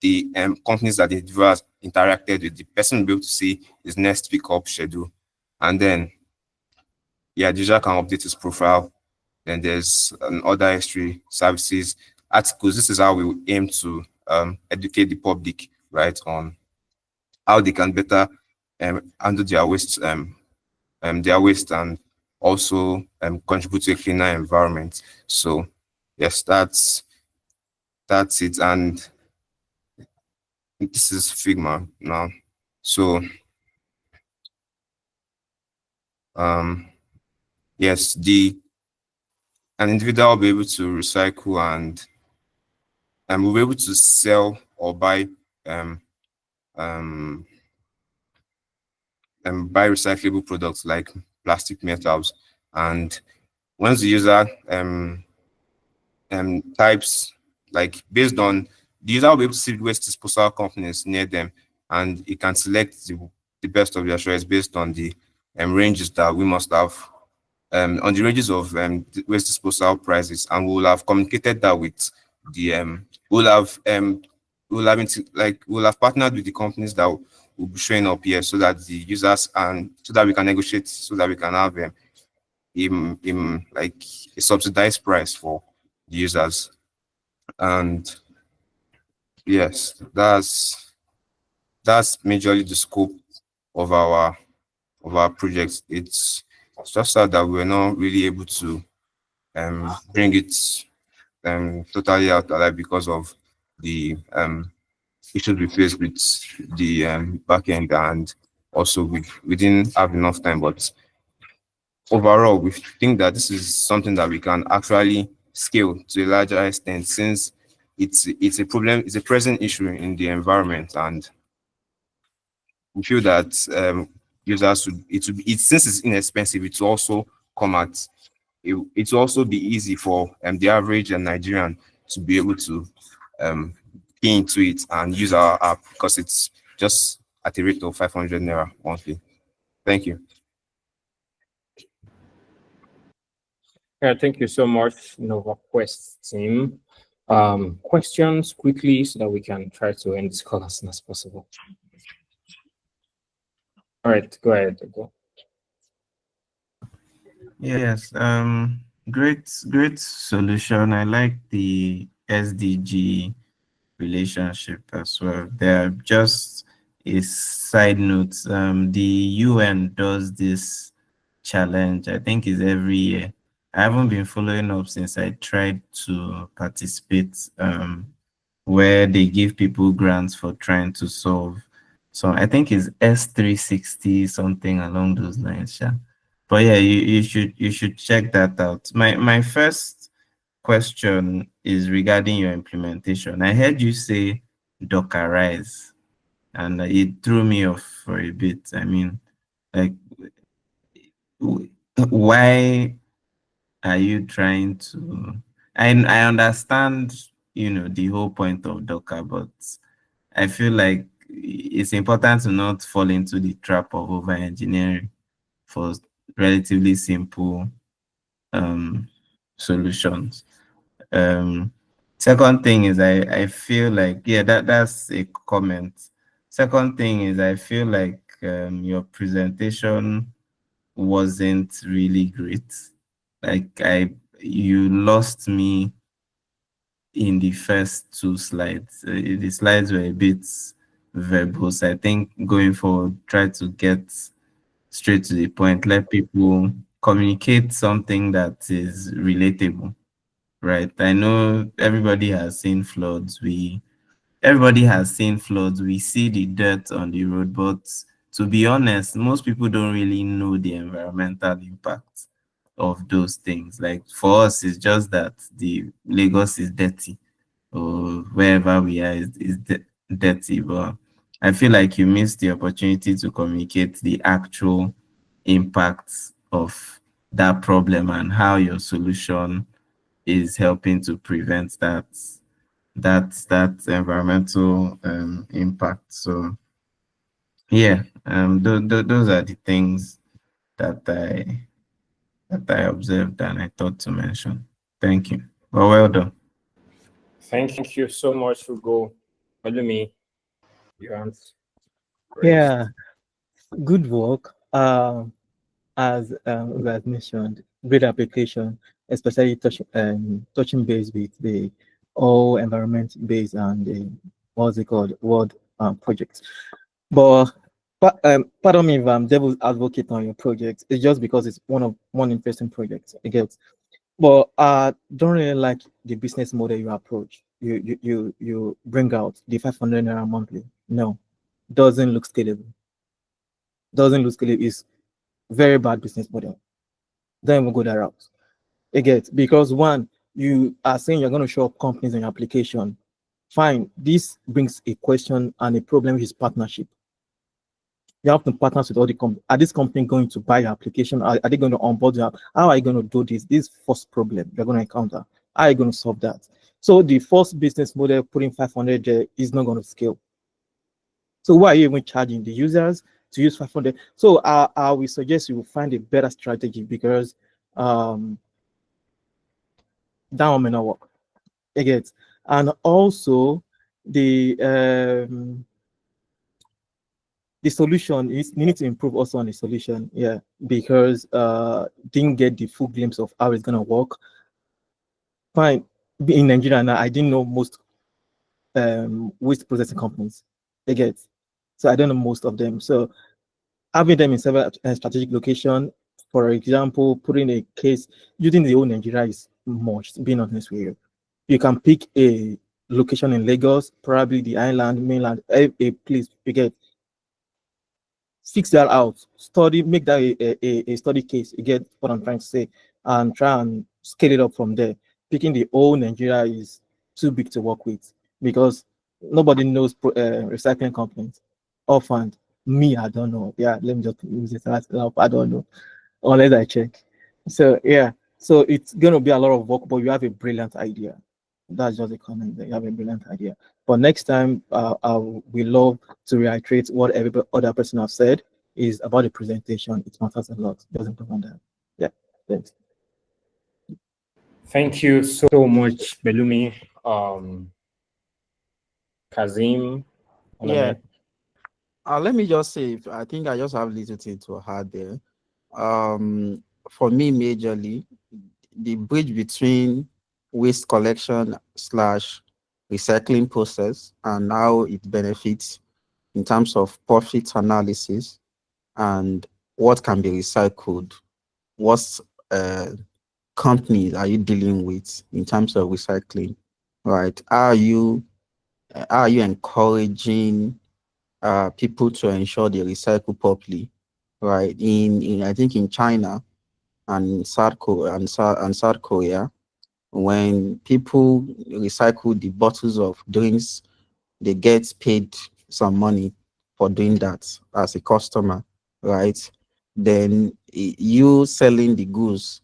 the companies that the individual has interacted with, the person will be able to see his next pickup schedule. And then, yeah, the user can update his profile. Then there's an order history, services, articles. This is how we aim to educate the public, right, on how they can better handle their waste and also contribute to a cleaner environment. So yes, that's it. And this is Figma now. So yes, an individual will be able to recycle and we'll be able to sell or buy buy recyclable products like plastic metals. And once the user types, like based on the user will be able to see waste disposal companies near them, and it can select the best of their choice based on the ranges that we must have on the ranges of waste disposal prices, and we will have communicated that with the we'll have partnered with the companies that will be showing up here, so that the users, and so that we can negotiate, so that we can have like a subsidized price for the users. And yes, that's majorly the scope of our project. It's just that we're not really able to bring it totally out alive because of the issues we face with the backend, and also we didn't have enough time. But overall, we think that this is something that we can actually scale to a larger extent, since it's a problem, it's a present issue in the environment, and we feel that users should since it's inexpensive, it will also come at it will also be easy for the average Nigerian to be able to key into it and use our app, because it's just at a rate of 500 naira monthly. Thank you. Yeah, thank you so much, NovaQuest team. Questions quickly so that we can try to end this call as soon as possible. All right, go ahead. Go. Yes, great solution. I like the SDG relationship as well. There, just a side note, the UN does this challenge. I think is every year. I haven't been following up since I tried to participate, where they give people grants for trying to solve. So I think it's S360, something along those lines. Yeah. But yeah, you should check that out. My first question is regarding your implementation. I heard you say Dockerize, and it threw me off for a bit. I mean, like, why are you trying to? I understand, the whole point of Docker, but I feel like it's important to not fall into the trap of over engineering for relatively simple um, solutions. Um, Second thing is I feel like, yeah, that's a comment. Second thing is I feel like your presentation wasn't really great. Like you lost me in the first two slides. The slides were a bit verbose. I think going forward, try to get straight to the point. Let people communicate something that is relatable, right? I know everybody has seen floods. Everybody has seen floods. We see the dirt on the road, but to be honest, most people don't really know the environmental impact of those things. Like for us, it's just that the Lagos is dirty, or wherever we are is dirty. But I feel like you missed the opportunity to communicate the actual impacts of that problem and how your solution is helping to prevent that environmental impact. So yeah, those are the things that I observed and I thought to mention. Thank you. Well done. Thank you so much, Hugo. Malumi, you answered. Yeah, good work. As we have mentioned, great application, especially touching base with the all environment based and the what's it called world projects. But pardon me if I'm devil's advocate on your project. It's just because it's one interesting project. I get, but I don't really like the business model you approach. You bring out the 500 naira monthly. No, doesn't look scalable. Doesn't look scalable. It's very bad business model. Don't even go that route. You get, because one, you are saying you're going to show up companies in your application. Fine. This brings a question and a problem, which is partnership. You have to partner with all the companies. Are this company going to buy your application? Are they going to onboard you? How are you going to do this? This first problem you're going to encounter. How are you going to solve that? So the first business model, putting 500 there, is not going to scale. So why are you even charging the users to use 500? So I will suggest you find a better strategy, because that one may not work. Again, and also the solution is, you need to improve also on the solution. Yeah, because didn't get the full glimpse of how it's gonna work. Fine, in Nigeria now, I didn't know most waste processing companies. They get, so I don't know most of them. So having them in several strategic location, for example, putting a case using the whole Nigeria is much. Being honest with you, you can pick a location in Lagos, probably the island, mainland, a place. You get, fix that out, study, make that a study case. You get what I'm trying to say, and try and scale it up from there. Picking the whole Nigeria is too big to work with, because nobody knows recycling companies offhand. Me, I don't know. Yeah, let me just use it as I don't know unless I check. So yeah, so it's gonna be a lot of work, but you have a brilliant idea. That's just a comment that you have a brilliant idea. But next time, we love to reiterate what every other person has said is about the presentation. It matters a lot. Just improve on that. Yeah, thanks. Thank you so much, Belumi. Kazim. Yeah. Let me just say, I think I just have little thing to add there. For me, majorly, the bridge between waste collection slash recycling process and how it benefits in terms of profit analysis and what can be recycled what companies are you dealing with in terms of recycling, right? Are you encouraging people to ensure they recycle properly, right? In I think in China and South Korea, when people recycle the bottles of drinks, they get paid some money for doing that as a customer, right? Then you selling the goods,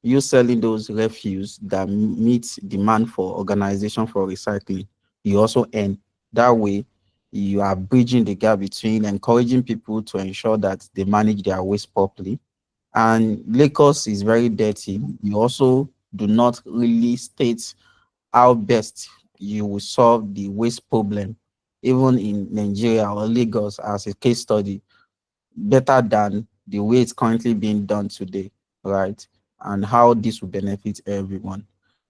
you selling those refuse that meet demand for organization for recycling, you also earn. That way, you are bridging the gap between encouraging people to ensure that they manage their waste properly. And Lagos is very dirty. You also do not really state how best you will solve the waste problem, even in Nigeria or Lagos as a case study, better than the way it's currently being done today, right? And how this will benefit everyone.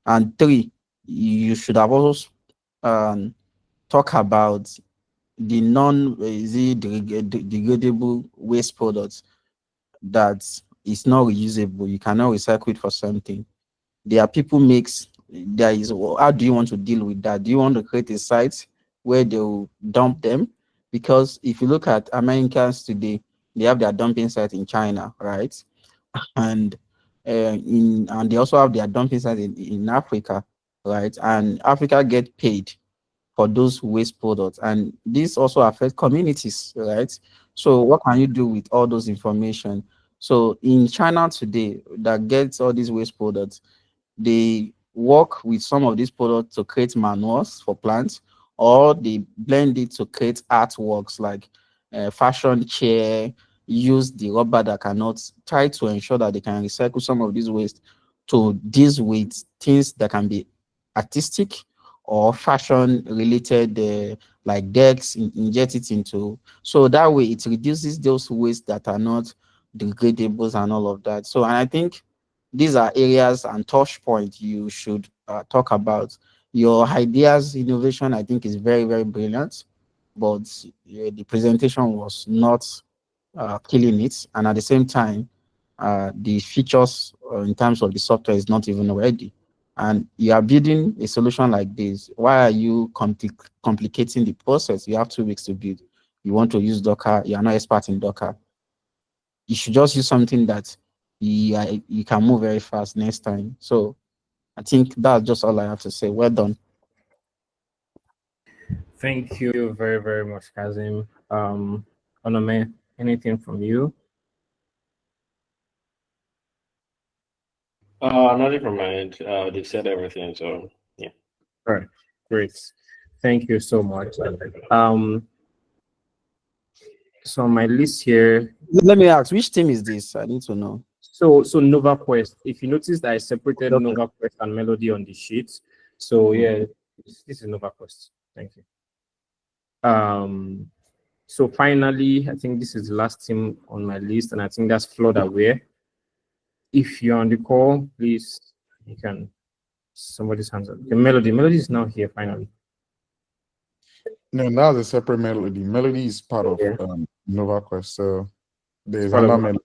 And three, you should have also talk about the degradable waste products that is not reusable. You cannot recycle it for something. There are people makes there is how do you want to deal with that? Do you want to create a site where they'll dump them? Because if you look at Americans today, they have their dumping site in China, right? And and they also have their dumping site in Africa, right? And Africa get paid for those waste products, and this also affects communities, right? So what can you do with all those information? So in China today, that gets all these waste products, they work with some of these products to create manures for plants, or they blend it to create artworks like fashion chair, use the rubber that cannot, try to ensure that they can recycle some of these waste to deal with things that can be artistic or fashion related, like decks, inject it into, so that way it reduces those waste that are not degradables and all of that. So, and I think these are areas and touch points you should talk about. Your ideas, innovation, I think is very, very brilliant, but the presentation was not killing it. And at the same time, the features in terms of the software is not even ready. And you are building a solution like this. Why are you complicating the process? You have 2 weeks to build. You want to use Docker. You are not expert in Docker. You should just use something that you can move very fast next time. So I think that's just all I have to say. Well done. Thank you very, very much, Kazim. Onome, anything from you? Nothing from my end. They've said everything, so yeah. All right, great. Thank you so much. So on my list here. Let me ask, which team is this? I need to know. So Nova Quest. If you notice that I separated Okay. Nova Quest and Melody on the sheet. So yeah, this is Nova Quest. Thank you. So finally, I think this is the last team on my list, and I think that's Flood Aware. If you're on the call, please, you can, somebody's hands up. The Melody is now here finally. No, that's a separate Melody. Melody is part of Nova Quest. So there's Part of another Melody.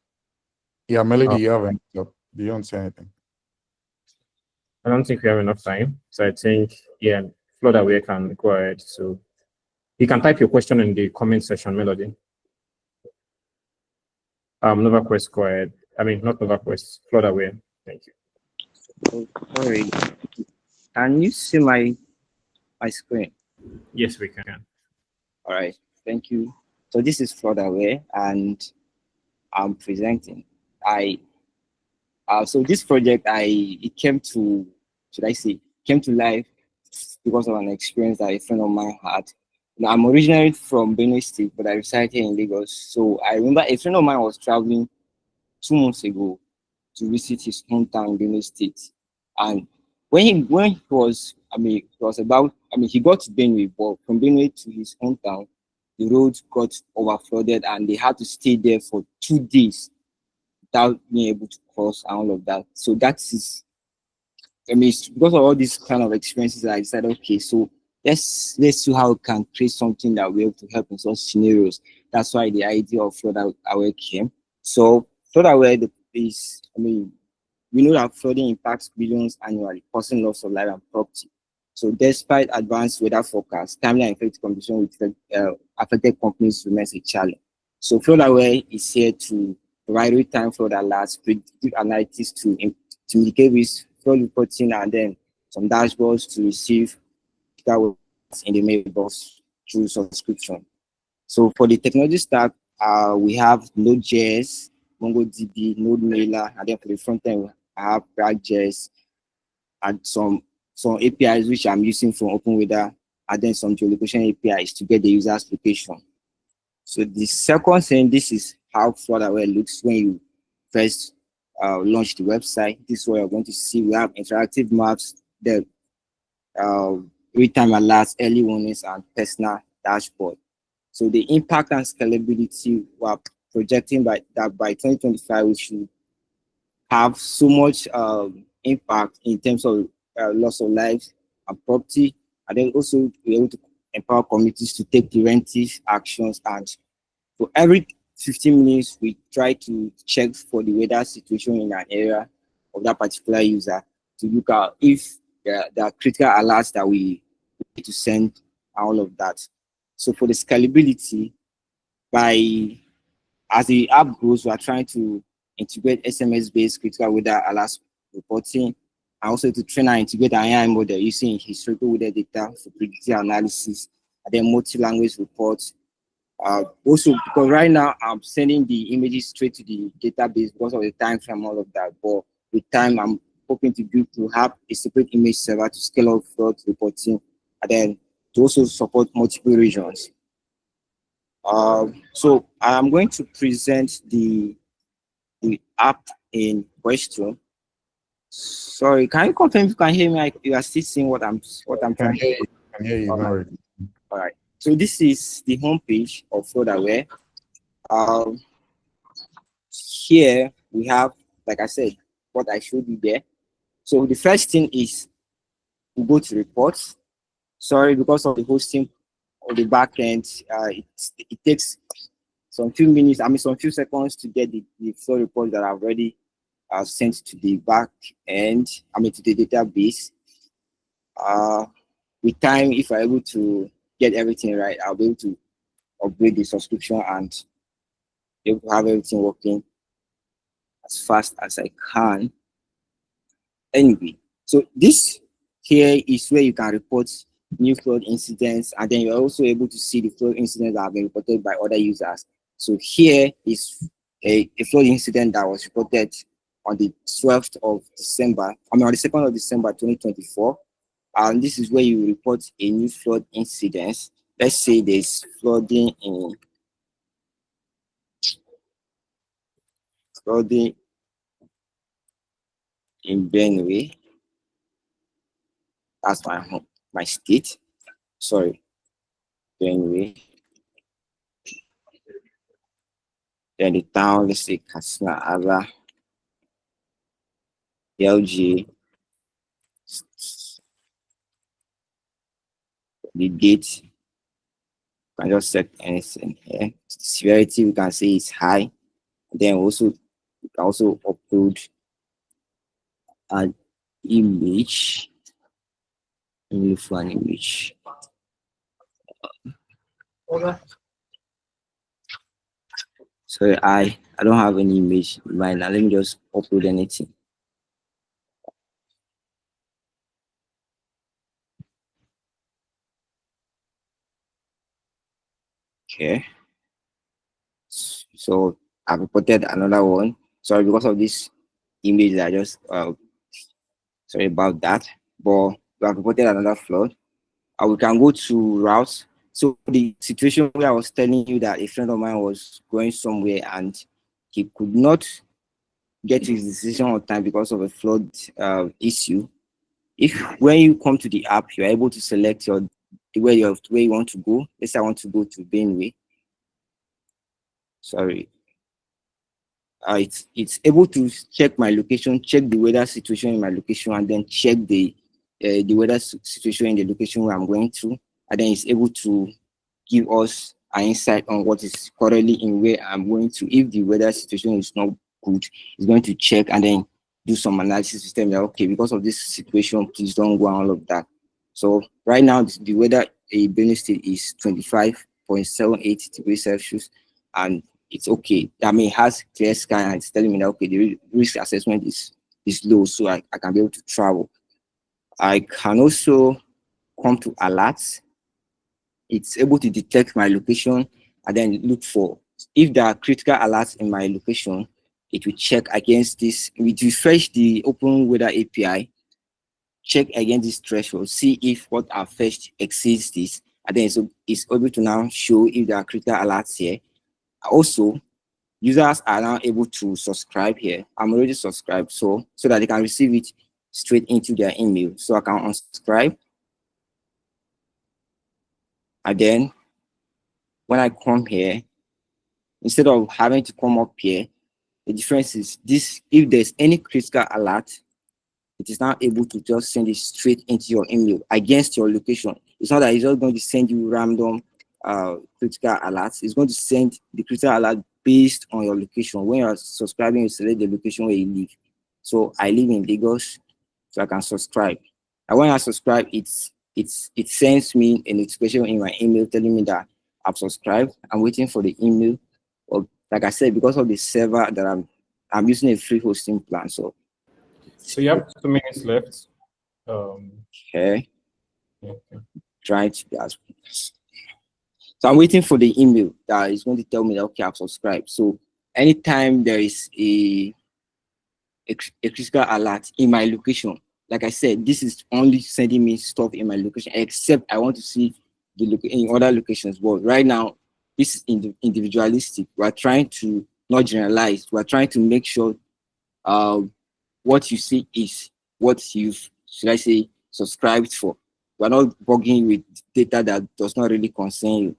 Yeah, Melody, Oh. you haven't. Do you don't say anything? I don't think we have enough time. So I think, yeah, Flood Aware can go ahead. So you can type your question in the comment section, Melody. Nova Quest, go ahead. I mean, not Nova Quest, Flood Aware. Thank you. Oh, sorry. Can you see my screen? Yes, we can. All right. Thank you. So this is Flood Aware, and I'm presenting. So this project, it came to, came to life because of an experience that a friend of mine had. Now, I'm originally from Benue State, but I reside here in Lagos. So I remember a friend of mine was traveling 2 months ago to visit his hometown in Benue State. And when he was, he got to Benue, but from Benue to his hometown, the road got overflooded and they had to stay there for 2 days without being able to cross and all of that. So that is, it's because of all these kind of experiences, I decided, okay, so let's see how we can create something that will be able to help in such scenarios. That's why the idea of Flood Aware came. So Flood Aware, is, I mean, we know that flooding impacts billions annually, causing loss of life and property. So despite advanced weather forecasts, timely and effective conditions with affected companies remains a challenge. So FloodAware is here to provide real-time flood alerts, predictive analytics to mitigate risk, flood reporting, and then some dashboards to receive in the mailbox through subscription. So for the technology stack, we have Node.js, MongoDB, NodeMailer, and then for the front end, I have React.js and some APIs which I'm using from OpenWeather, and then some geolocation APIs to get the user's location. So the second thing, this is how FloodAware looks when you first launch the website. This is what you're going to see. We have interactive maps, the real-time alerts, early warnings, and personal dashboard. So the impact and scalability, we're projecting that by 2025, we should have so much impact in terms of loss of lives and property, and then also be able to empower communities to take preventive actions. And for every 15 minutes, we try to check for the weather situation in an area of that particular user to look at if there are critical alerts that we need to send and all of that. So for the scalability, as the app grows, we are trying to integrate SMS-based critical weather alerts reporting, and also to train and integrate an AI model using historical weather data for predictive analysis, and then multi-language reports. Also, because right now I'm sending the images straight to the database because of the time frame, all of that. But with time, I'm hoping to have a separate image server to scale up flood reporting, and then to also support multiple regions. So I'm going to present the app in question. Sorry, can you confirm if you can hear me? You are still seeing what I'm trying to do. I can hear you. All right. So this is the homepage of FloodAware. Here we have, like I said, what I showed you there. So the first thing is we go to reports. Sorry, because of the hosting of the backend, it takes some few seconds to get the flow report that I've already sent to the back end, to the database. With time, if I'm able to get everything right, I'll be able to upgrade the subscription and be able to have everything working as fast as I can. Anyway, so this here is where you can report new flood incidents, and then you're also able to see the flood incidents that have been reported by other users. So here is a flood incident that was reported on the 12th of December, on the 2nd of December 2024. And this is where you report a new flood incident. Let's say there's flooding in Benue. That's my state. Sorry, Benue. Then the town, let's say Katsina, Ala, LG. The date, you can just set anything here. Severity, we can say is high. Then also, you can also upload an image. Let me look for an image. Okay. Sorry, I don't have any image right now. Let me just upload anything. Okay. So I've reported another one. Sorry, because of this image, I just sorry about that. But we have reported another flood. We can go to routes. So the situation where I was telling you that a friend of mine was going somewhere and he could not get his decision on time because of a flood issue. When you come to the app, you're able to select where you want to go. Let's say I want to go to Benue. Sorry. It's able to check my location, check the weather situation in my location, and then check the weather situation in the location where I'm going to, and then it's able to give us an insight on what is currently in where I'm going to if the weather situation is not good. It's going to check and then do some analysis system that, okay, because of this situation, please don't go and all of that. So right now, the weather in Benue State is 25.78 degrees Celsius, and it's okay. I mean, it has clear sky, and it's telling me that, okay, the risk assessment is low, so I can be able to travel. I can also come to alerts. It's able to detect my location and then look for, if there are critical alerts in my location, it will check against this. It will refresh the Open Weather API, check against this threshold, see if what I've fetched exceeds this, and then it's able to now show if there are critical alerts here. Also, users are now able to subscribe here. I'm already subscribed, so that they can receive it straight into their email. So I can unsubscribe, and then when I come here, instead of having to come up here, the difference is this: if there's any critical alert, it is now able to just send it straight into your email against your location. It's not that it's just going to send you random critical alerts. It's going to send the critical alert based on your location. When you're subscribing, you select the location where you live. So I live in Lagos, so I can subscribe. And when I subscribe, it sends me a notification in my email telling me that I've subscribed. I'm waiting for the email. Or like I said, because of the server that I'm using a free hosting plan. So you have 2 minutes left. Okay. Try to be as quick. So I'm waiting for the email that is going to tell me that, okay, I've subscribed. So anytime there is a critical alert in my location, like I said, this is only sending me stuff in my location, except I want to see the in other locations. But right now, this is individualistic. We're trying to not generalize. We're trying to make sure what you see is what you've, should I say, subscribed for. We're not bugging with data that does not really concern you.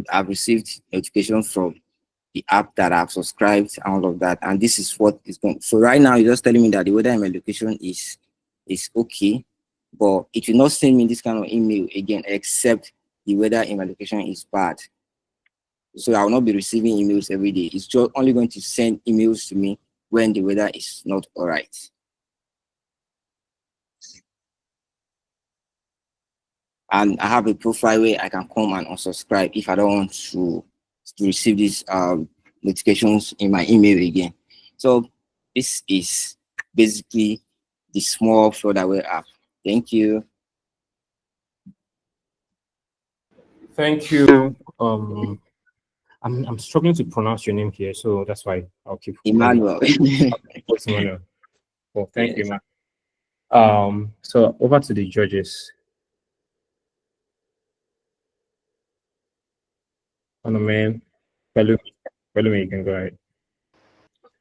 I've received notification from the app that I've subscribed and all of that, and this is what is going. So right now, you're just telling me that the weather in my location is okay, but it will not send me this kind of email again, except the weather in my location is bad. So I will not be receiving emails every day. It's just only going to send emails to me when the weather is not all right. And I have a profile where I can come and unsubscribe if I don't want to receive these notifications in my email again. So this is basically the small Florida app. Thank you. Thank you. I'm struggling to pronounce your name here, so that's why I'll keep Emmanuel. Emmanuel. Well, thank you, man. So over to the judges. On the man, Belumi, you can go ahead.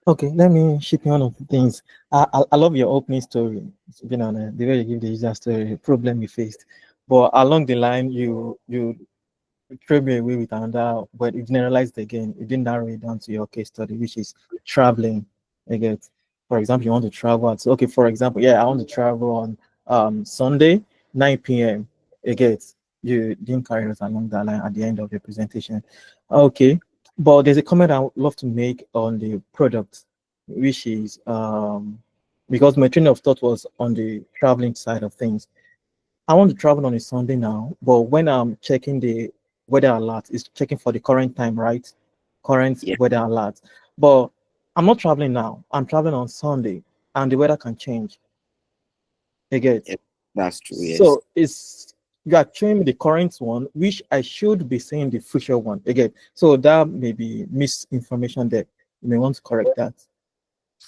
Okay, let me ship you one of the things. I love your opening story. It's been on the way you give the user story, problem you faced. But along the line, you threw me away with another, but it generalized again. You didn't narrow it down to your case study, which is traveling. I get, for example, you want to travel. So, okay, for example, yeah, I want to travel on Sunday, 9 p.m. I get, you didn't carry us along that line at the end of the presentation. Okay, but there's a comment I would love to make on the product, which is because my train of thought was on the traveling side of things. I want to travel on a Sunday now, but when I'm checking the weather alert, it's checking for the current time, right? Current weather alert. But I'm not traveling now. I'm traveling on Sunday, and the weather can change. You get? Yep, that's true. Yes. So you are showing me the current one, which I should be saying the future one again. So that may be misinformation there. You may want to correct that.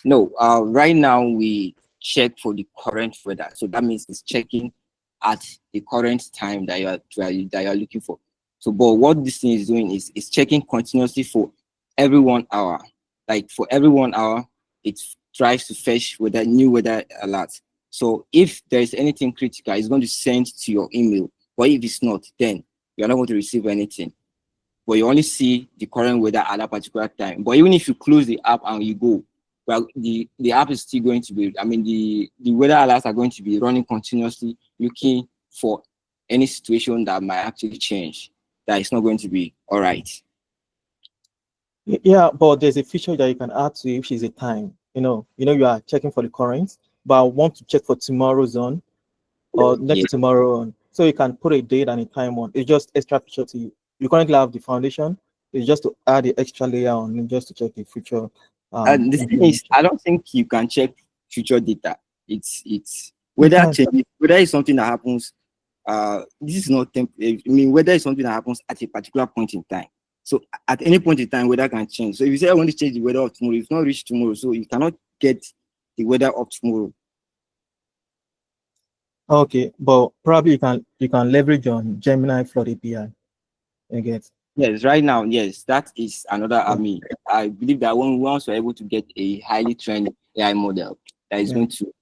No, right now we check for the current weather. So that means it's checking at the current time that you're looking for. So, but what this thing is doing is it's checking continuously for every 1 hour. Like for every 1 hour, it tries to fetch new weather alerts. So if there is anything critical, it's going to send to your email. But if it's not, then you're not going to receive anything. but you only see the current weather at that particular time. But even if you close the app and you go, well, the app is still going to be, I mean, the weather alerts are going to be running continuously, looking for any situation that might actually change, that is not going to be all right. Yeah, but there's a feature that you can add to it, which is a time. You are checking for the current, but I want to check for tomorrow's on or next tomorrow on. So you can put a date and a time on. It's just extra feature to you. You currently have the foundation. It's just to add the extra layer on and just to check the future. And the thing is, I don't think you can check future data. It's weather changes. Weather is something that happens. This is not I mean, weather is something that happens at a particular point in time. So at any point in time, weather can change. So if you say I want to change the weather of tomorrow, it's not reached tomorrow, so you cannot get the weather of tomorrow. Okay, but probably you can leverage on Gemini Flood API. You get? Yes, right now, yes, that is another. I mean, I believe that once we're able to get a highly trained AI model that is going to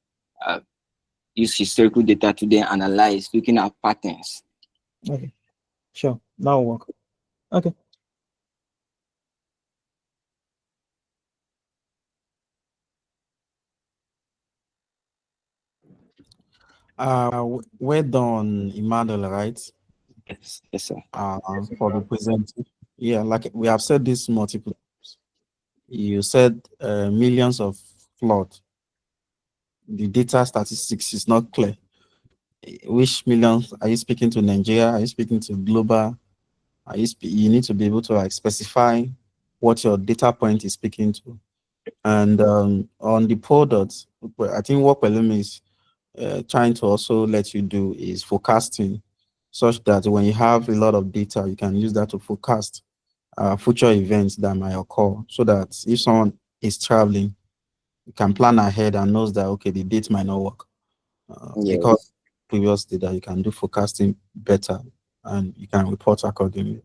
use historical data to then analyze, looking at patterns. Okay, sure. Now will work. Okay. We're done, Emmanuel, right? Yes, sir. For the presentation. Yeah, like we have said this multiple times. You said millions of flood. The data statistics is not clear. Which millions are you speaking to? Nigeria? Are you speaking to global? You need to be able to like specify what your data point is speaking to. And on the products, I think what Pelumi is trying to also let you do is forecasting, such that when you have a lot of data, you can use that to forecast future events that might occur, so that if someone is traveling, you can plan ahead and knows that, okay, the date might not work. Because previous data, you can do forecasting better and you can report accordingly.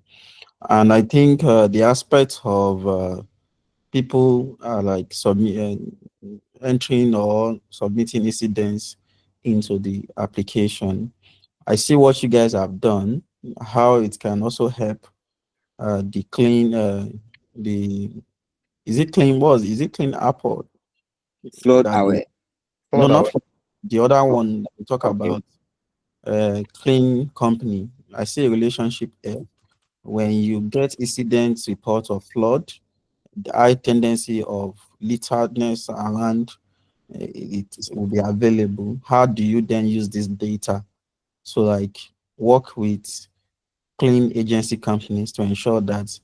And I think the aspect of people like entering or submitting incidents into the application. I see what you guys have done, how it can also help the clean, is it clean app or Flood aware? No, not the other one we talk about, clean company. I see a relationship there. When you get incidents report of flood, the high tendency of litteredness around it will be available. How do you then use this data to like work with clean agency companies to ensure that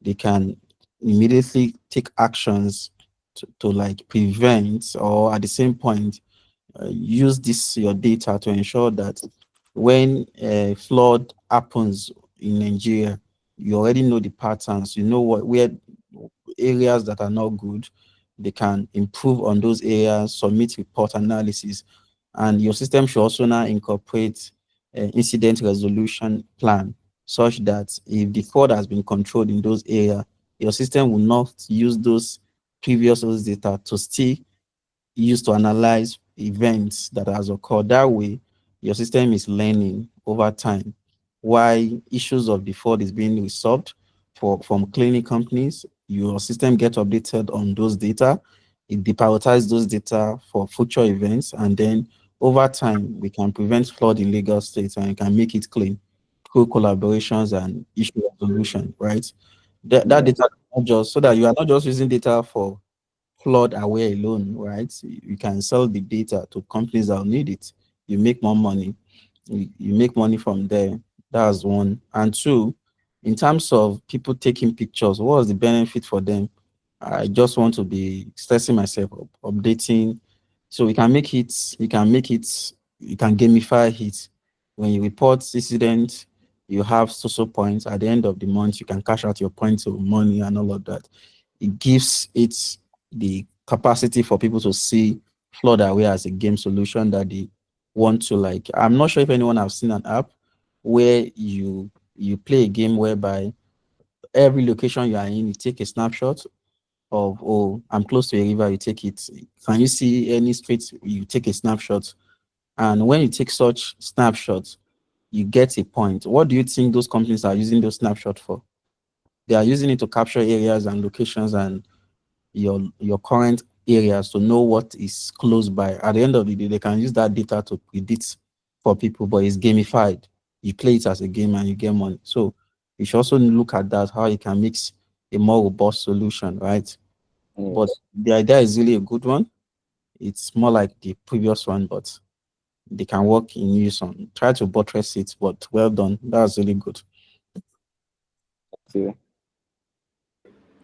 they can immediately take actions to like prevent, or at the same point use this your data to ensure that when a flood happens in Nigeria, you already know the patterns, you know where areas that are not good, they can improve on those areas, submit report analysis, and your system should also now incorporate incident resolution plan, such that if the flood has been controlled in those areas, your system will not use those previous data to still use to analyze events that has occurred. That way, your system is learning over time why issues of the flood is being resolved from cleaning companies. Your system gets updated on those data. It deprioritizes those data for future events, and then over time, we can prevent flood in legal states and can make it clean through collaborations and issue resolution, right? That data, not just so that you are not just using data for flood aware alone, right? You can sell the data to companies that will need it. You make more money. You make money from there. That's one. And two, in terms of people taking pictures, what was the benefit for them? I just want to be stressing myself, updating. So we can make it, you can gamify it. When you report incident, you have social points. At the end of the month, you can cash out your points of money and all of that. It gives it the capacity for people to see flood aware as a game solution that they want to like. I'm not sure if anyone has seen an app where you play a game whereby every location you are in, you take a snapshot of, oh, I'm close to a river, you take it. Can you see any streets? You take a snapshot. And when you take such snapshots, you get a point. What do you think those companies are using those snapshots for? they are using it to capture areas and locations and your current areas to know what is close by. At the end of the day, they can use that data to predict for people, but it's gamified. You play it as a game and you get money. So you should also look at that, how you can mix a more robust solution, right? But the idea is really a good one. It's more like the previous one, but they can work in unison. Try to buttress it, but well done. That's really good.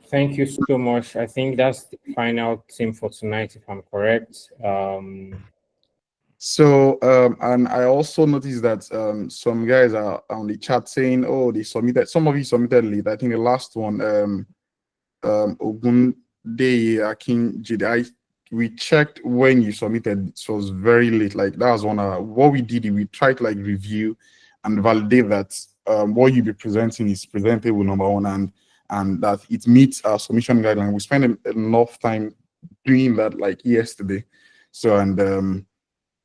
Thank you so much. I think that's the final team for tonight, if I'm correct. So and I also noticed that some guys are on the chat saying, oh, they submitted, some of you submitted late. I think the last one, Ogun Day Akin Jide, we checked when you submitted, it was very late. Like that was one hour. What we did, we tried to like review and validate that what you be presenting is presentable, number one, and that it meets our submission guideline. We spent enough time doing that like yesterday. So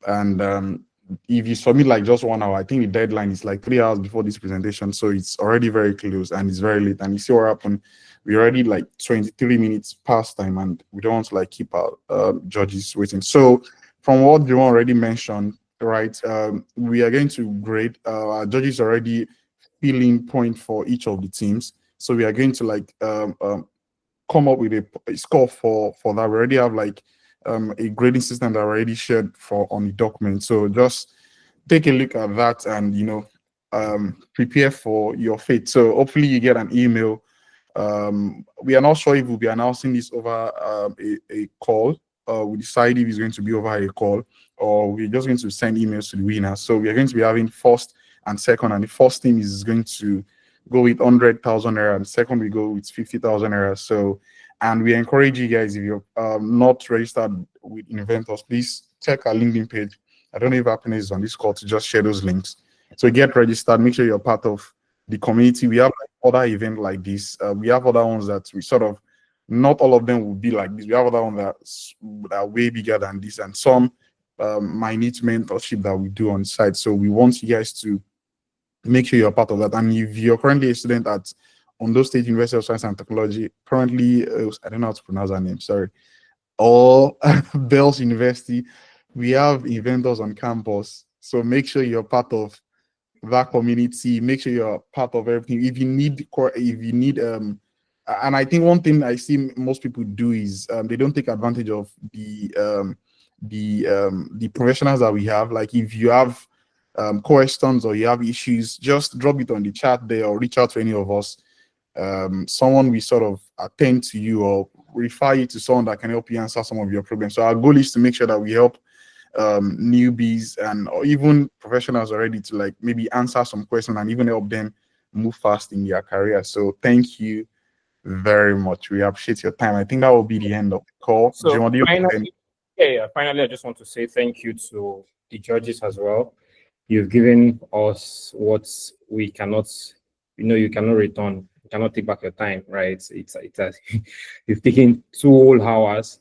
and if you submit like just 1 hour, I think the deadline is like 3 hours before this presentation, so it's already very close and it's very late. And you see what happened, we already like 23 minutes past time, and we don't want to like keep our judges waiting. So from what you already mentioned, right, we are going to grade our judges already feeling point for each of the teams, so we are going to like come up with a score for that. We already have like a grading system that I already shared for on the document. So just take a look at that and prepare for your fate. So hopefully you get an email. We are not sure if we'll be announcing this over a call. We decide if it's going to be over a call or we're just going to send emails to the winners. So we are going to be having first and second, and the first team is going to go with 100,000 naira, and second we go with 50,000 naira. So, and we encourage you guys, if you're not registered with Inventors, please check our LinkedIn page. I don't know if happiness is on this call to just share those links. So get registered, make sure you're part of the community. We have like other events like this. We have other ones that we sort of, not all of them will be like this. We have other ones that are way bigger than this, and some minute mentorship that we do on site. So we want you guys to make sure you're part of that. And if you're currently a student at Ondo State University of Science and Technology, currently, I don't know how to pronounce her name, sorry, or Bells University, we have Inventors on campus. So make sure you're part of that community. Make sure you're part of everything. If you need, and I think one thing I see most people do is they don't take advantage of the professionals that we have. Like if you have questions or you have issues, just drop it on the chat there or reach out to any of us. Someone we sort of attend to you or refer you to someone that can help you answer some of your problems. So our goal is to make sure that we help newbies and or even professionals already to like maybe answer some questions and even help them move fast in their career. So thank you very much. We appreciate your time. I think that will be the end of the call. So finally, I just want to say thank you to the judges as well. You've given us what we cannot, you cannot return. You cannot take back your time, right? You've taken 2 whole hours,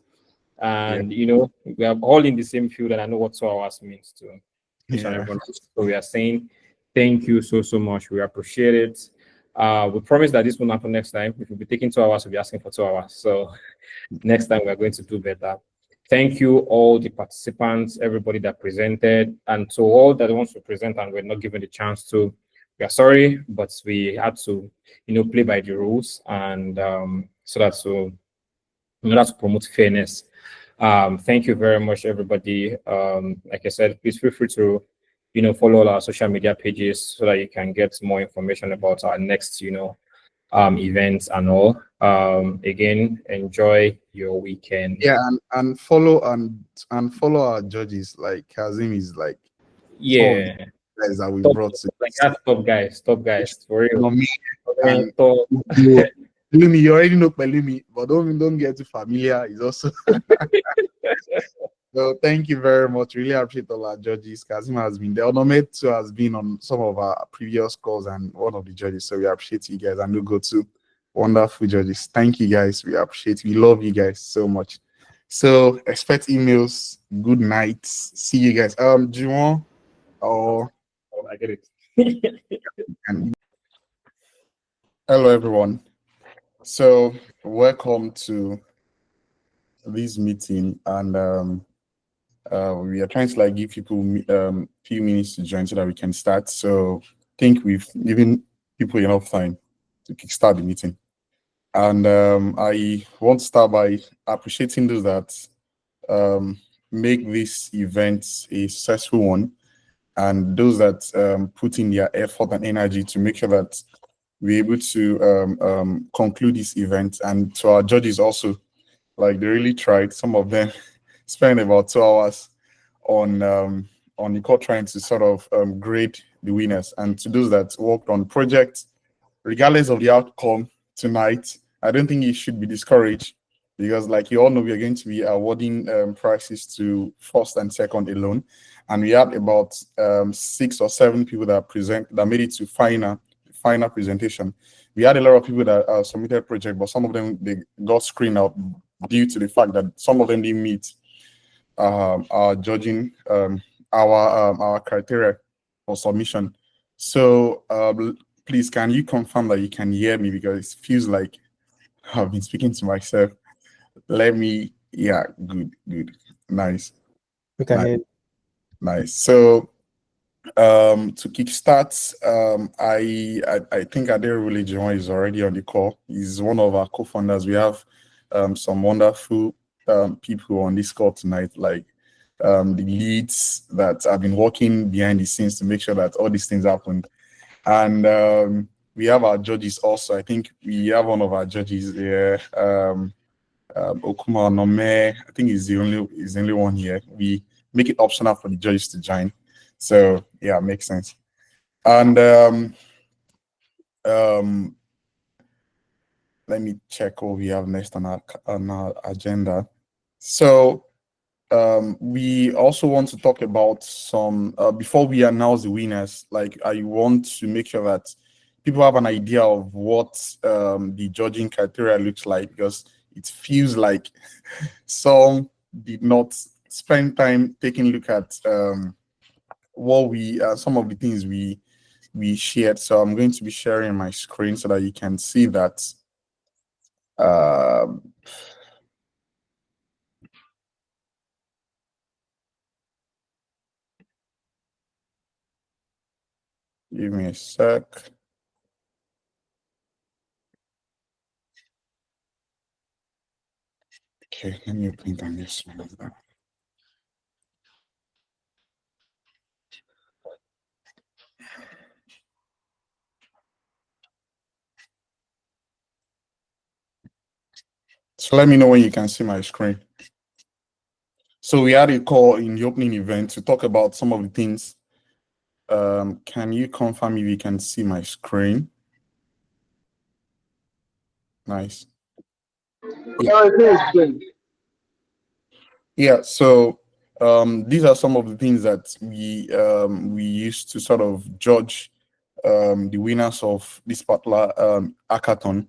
and we are all in the same field, and I know what 2 hours means to each and everyone. So we are saying thank you so much. We appreciate it. We promise that this will happen next time. If we'll be taking 2 hours, we'll be asking for 2 hours. So next time we are going to do better. Thank you, all the participants, everybody that presented, and to all that wants to present and we're not given the chance to. We are sorry, but we had to, play by the rules, and so that to promote fairness. Thank you very much, everybody. Like I said, please feel free to, follow all our social media pages so that you can get more information about our next, events and all. Again, enjoy your weekend. Yeah, and follow and follow our judges. Like Kazim is like guys that we brought to like that. Top guys for real. Me and Pelumi, you already know Pelumi, but don't get too familiar. He's also so thank you very much. Really appreciate all our judges. Kazim has been there. Onomate too has been on some of our previous calls and one of the judges. So we appreciate you guys, and we go to wonderful judges. Thank you guys. We appreciate. We love you guys so much. So expect emails. Good night. See you guys. Do you want or I get it. Hello everyone. So welcome to this meeting, and we are trying to like give people few minutes to join so that we can start. So I think we've given people enough time to kickstart the meeting. And I want to start by appreciating those that make this event a successful one, and those that put in their effort and energy to make sure that we're able to conclude this event. And to our judges also, like they really tried. Some of them spent about 2 hours on the court trying to sort of grade the winners. And to those that worked on projects, regardless of the outcome tonight, I don't think you should be discouraged, because like you all know, we are going to be awarding prizes to first and second alone. And we had about 6 or 7 people that made it to final presentation. We had a lot of people that submitted project, but some of them, they got screened out due to the fact that some of them didn't meet our judging our criteria for submission. So please, can you confirm that you can hear me, because it feels like I've been speaking to myself. Yeah, good, nice. We can hear. Nice. So to kickstart, I think Adair Religion is already on the call. He's one of our co-founders. We have some wonderful people on this call tonight, like the leads that have been working behind the scenes to make sure that all these things happen. And we have our judges also. I think we have one of our judges there, Okuma Nome. I think he's the only one here. We make it optional for the judges to join. So yeah, makes sense. And let me check what we have next on our agenda. So we also want to talk about some before we announce the winners. Like, I want to make sure that people have an idea of what the judging criteria looks like, because it feels like some did not spend time taking a look at what we some of the things we shared. So I'm going to be sharing my screen so that you can see that. Give me a sec. Okay, let me print on this one. So let me know when you can see my screen. So we had a call in the opening event to talk about some of the things. Can you confirm if you can see my screen? Nice. Yeah, so these are some of the things that we used to sort of judge the winners of this particular hackathon.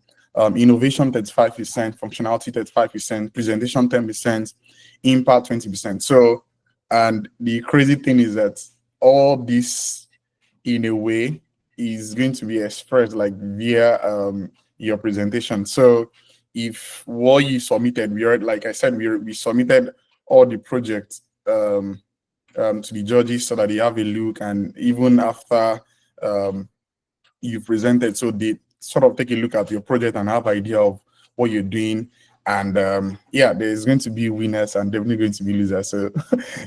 Innovation 35%, functionality 35%, presentation 10%, impact 20%. So, and the crazy thing is that all this, in a way, is going to be expressed like via your presentation. So if what you submitted, like I said, we submitted all the projects to the judges so that they have a look, and even after you presented, so they sort of take a look at your project and have idea of what you're doing. And yeah, there's going to be winners and definitely going to be losers. So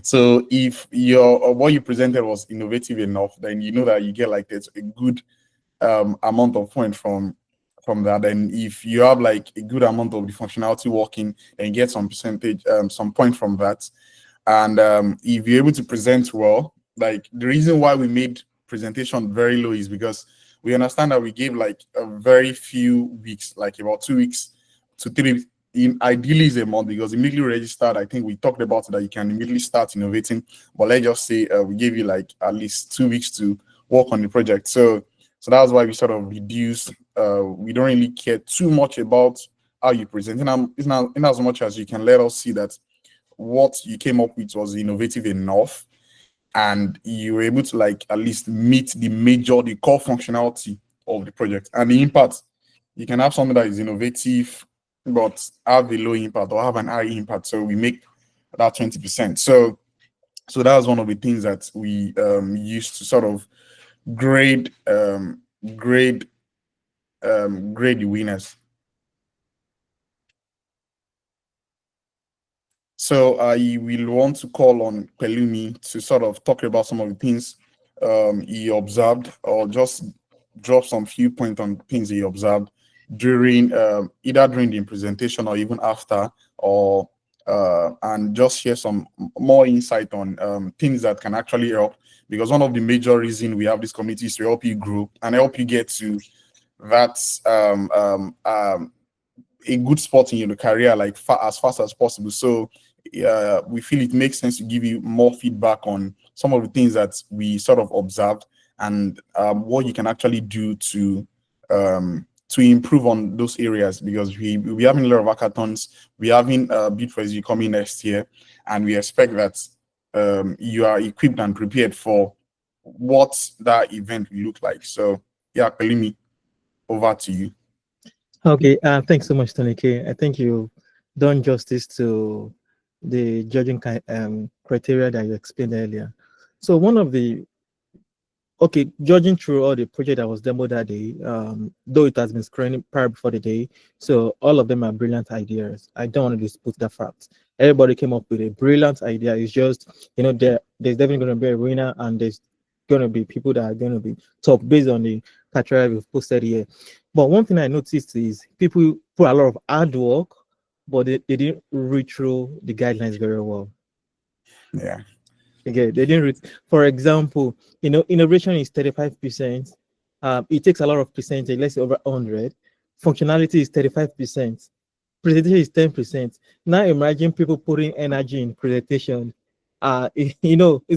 so if what you presented was innovative enough, then you know that you get like a good amount of points from that. And if you have like a good amount of the functionality working, then you get some percentage, some point from that. And if you're able to present well, like the reason why we made presentation very low is because we understand that we gave like a very few weeks, like about 2 weeks to 3, ideally is a month, because immediately registered, I think we talked about it, that you can immediately start innovating. But let's just say we gave you like at least 2 weeks to work on the project. So that's why we sort of reduced. We don't really care too much about how you present, in as much as you can let us see that what you came up with was innovative enough, and you were able to like at least meet the core functionality of the project. And the impact You can have something that is innovative, but have a low impact or have an high impact. So we make that 20%. So that was one of the things that we used to sort of grade grade grade the winners. So I will want to call on Pelumi to sort of talk about some of the things he observed, or just drop some few points on things he observed during either during the presentation or even after, or and just share some more insight on things that can actually help. Because one of the major reasons we have this community is to help you grow and help you get to that a good spot in your career like as fast as possible. So we feel it makes sense to give you more feedback on some of the things that we sort of observed, and what you can actually do to improve on those areas, because we having a lot of hackathons. We having Build for SG coming next year, and we expect that you are equipped and prepared for what that event will look like. So yeah, Pelumi, over to you. Okay, thanks so much, Tony K. I think you've done justice to the judging criteria that you explained earlier. So one of the, okay, judging through all the project that was demoed that day, though it has been screened prior before the day, so all of them are brilliant ideas. I don't want to dispute that fact. Everybody came up with a brilliant idea. It's just, there's definitely going to be a winner, and there's going to be people that are going to be top based on the criteria we've posted here. But one thing I noticed is people put a lot of hard work, but they didn't read through the guidelines very well. Yeah. Okay, they didn't read. For example, innovation is 35%. It takes a lot of percentage, let's say over 100. Functionality is 35%. Presentation is 10%. Now imagine people putting energy in presentation. It's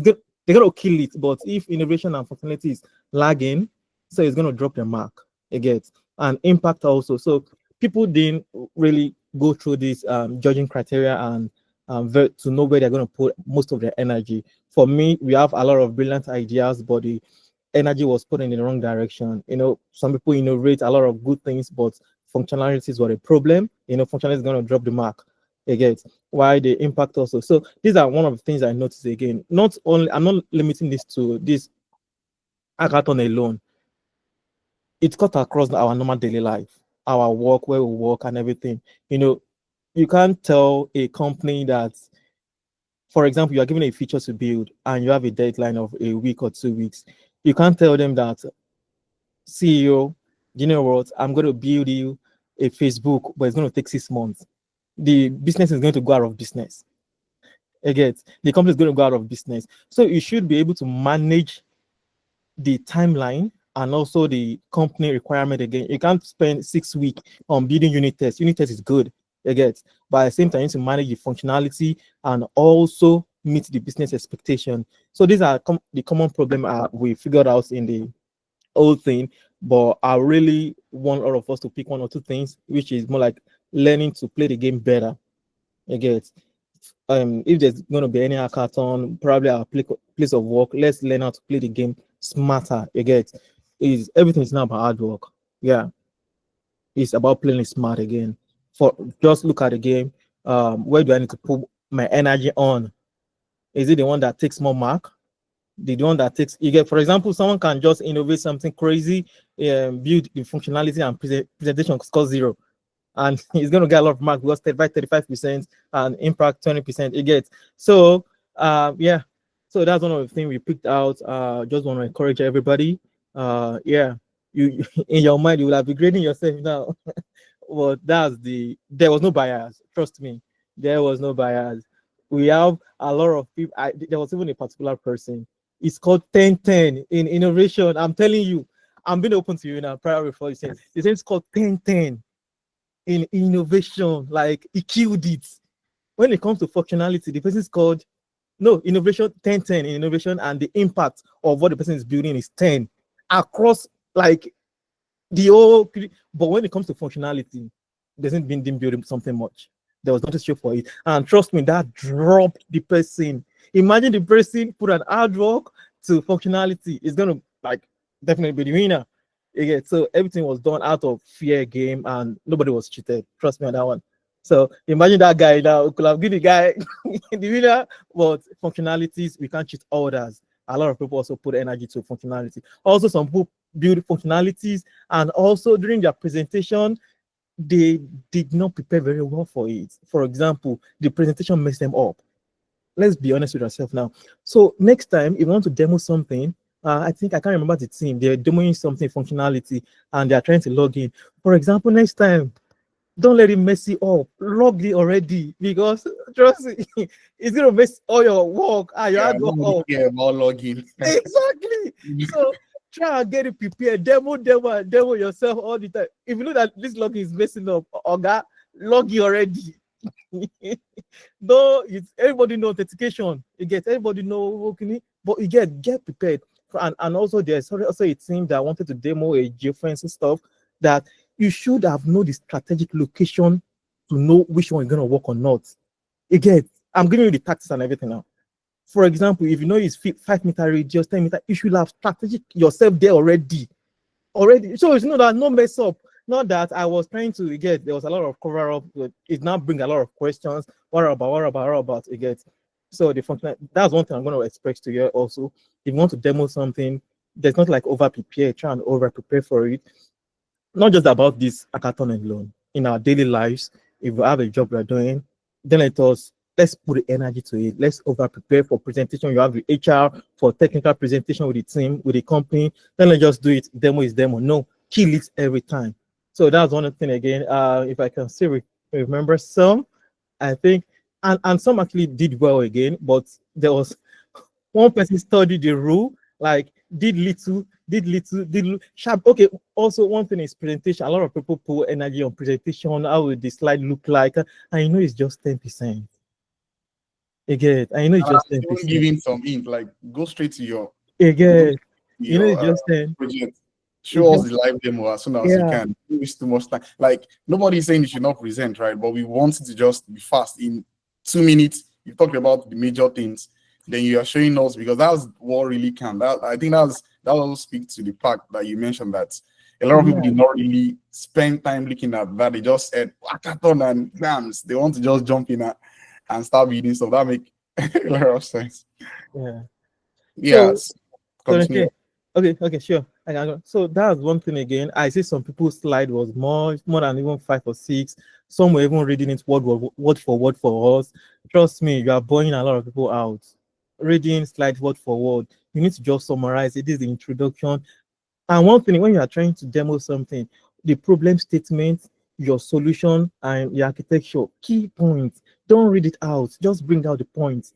good. They're gonna kill it. But if innovation and functionality is lagging, so it's gonna drop the mark. Again, and impact also. So people didn't really go through this judging criteria and to know where they're going to put most of their energy. For me, we have a lot of brilliant ideas, but the energy was put in the wrong direction. Some people innovate a lot of good things, but functionalities were a problem. Functionality is going to drop the mark. Again, why the impact also. So these are one of the things I noticed again. Not only, I'm not limiting this to this hackathon alone. It's cut across our normal daily life, our work, where we work and everything. You can't tell a company that, for example, you are given a feature to build and you have a deadline of a week or 2 weeks. You can't tell them that, CEO, you know what, I'm going to build you a Facebook, but it's going to take 6 months. The business is going to go out of business. Again, the company is going to go out of business. So you should be able to manage the timeline and also the company requirement again. You can't spend 6 weeks on building unit tests. Unit test is good, but at the same time, you need to manage the functionality and also meet the business expectation. So these are the common problem we figured out in the whole thing. But I really want all of us to pick one or two things, which is more like learning to play the game better. If there's going to be any hackathon, probably our place of work, let's learn how to play the game smarter. Everything is not about hard work. Yeah, it's about playing it smart again. Just look at the game. Where do I need to put my energy on? Is it the one that takes more mark? The one that takes, for example, someone can just innovate something crazy, build the functionality and presentation score 0. And he's going to get a lot of marks because 35% and impact 20%. So yeah, so that's one of the things we picked out. Just want to encourage everybody. You in your mind you will have been grading yourself now. Well, there was no bias. Trust me, there was no bias. We have a lot of people. There was even a particular person. It's called 1010 in innovation. I'm telling you, I'm being open to you now. Prior before you say it's called 1010 in innovation. Like he killed it. When it comes to functionality, the person is called innovation 1010 in innovation, and the impact of what the person is building is 10 across like the whole. But when it comes to functionality, doesn't mean them building something much. There was nothing show for it, and trust me, that dropped the person. Imagine the person put an hard work to functionality. It's gonna like definitely be the winner. Yeah, so everything was done out of fair game and nobody was cheated. Trust me on that one. So imagine that guy now could have given the guy the winner, but functionalities we can't cheat orders. A lot of people also put energy to functionality. Also, some people build functionalities, and also during their presentation, they did not prepare very well for it. For example, the presentation messed them up. Let's be honest with ourselves now. So next time, if you want to demo something, I think I can't remember the team. They're demoing something functionality, and they're trying to log in. For example, next time, don't let it mess you up. Log it already, because trust me, it's gonna mess all your work and your hard work up. Yeah, about login. Exactly. So try and get it prepared. Demo yourself all the time. If you know that this login is messing up, Oga, log it already. Though it's everybody know authentication, you get everybody know okay, but you get prepared. And also there's also a team that wanted to demo a geofencing stuff that you should have know the strategic location to know which one you're gonna work or not. Again, I'm giving you the tactics and everything now. For example, if you know it's 5 meter radius, 10 meter, you should have strategic yourself there already. So it's not that no mess up. Not that I was trying to get, there was a lot of cover up, but it now bring a lot of questions. What about it gets. So the function, that's one thing I'm going to express to you also. If you want to demo something, there's not like over prepare, try and over prepare for it. Not just about this hackathon alone. In our daily lives, if we have a job we're doing, then let's put the energy to it. Let's over prepare for presentation. You have the HR for technical presentation with the team, with the company. Then let's just do it. Demo is demo. No, kill it every time. So that's one thing again. If I can still remember some, I think, and some actually did well again, but there was one person studied the rule, like did little, sharp. Okay, also one thing is presentation. A lot of people put energy on presentation, how will the slide look like, and you know it's just 10%. Again, I know it's just 10%. Giving some hint, like go straight to your again, you know it's just 10. project. Show us the live demo as soon as you can. Don't waste too much time. Like nobody's saying you should not present, right? But we want it to just be fast. In 2 minutes, you talked about the major things. Then you are showing us, because that's what really can. I think that also speaks to the fact that you mentioned that a lot of people did not really spend time looking at that. They just said hackathon and exams. They want to just jump in and start reading stuff. That make a lot of sense. Yeah. Yes. So, okay, sure. So that's one thing again. I see some people's slide was more than even 5 or 6. Some were even reading it word for word for us. Trust me, you are boring a lot of people out. Reading slide word for word. You need to just summarize it. This is the introduction. And one thing, when you are trying to demo something, the problem statement, your solution, and your architecture, key points. Don't read it out. Just bring out the points.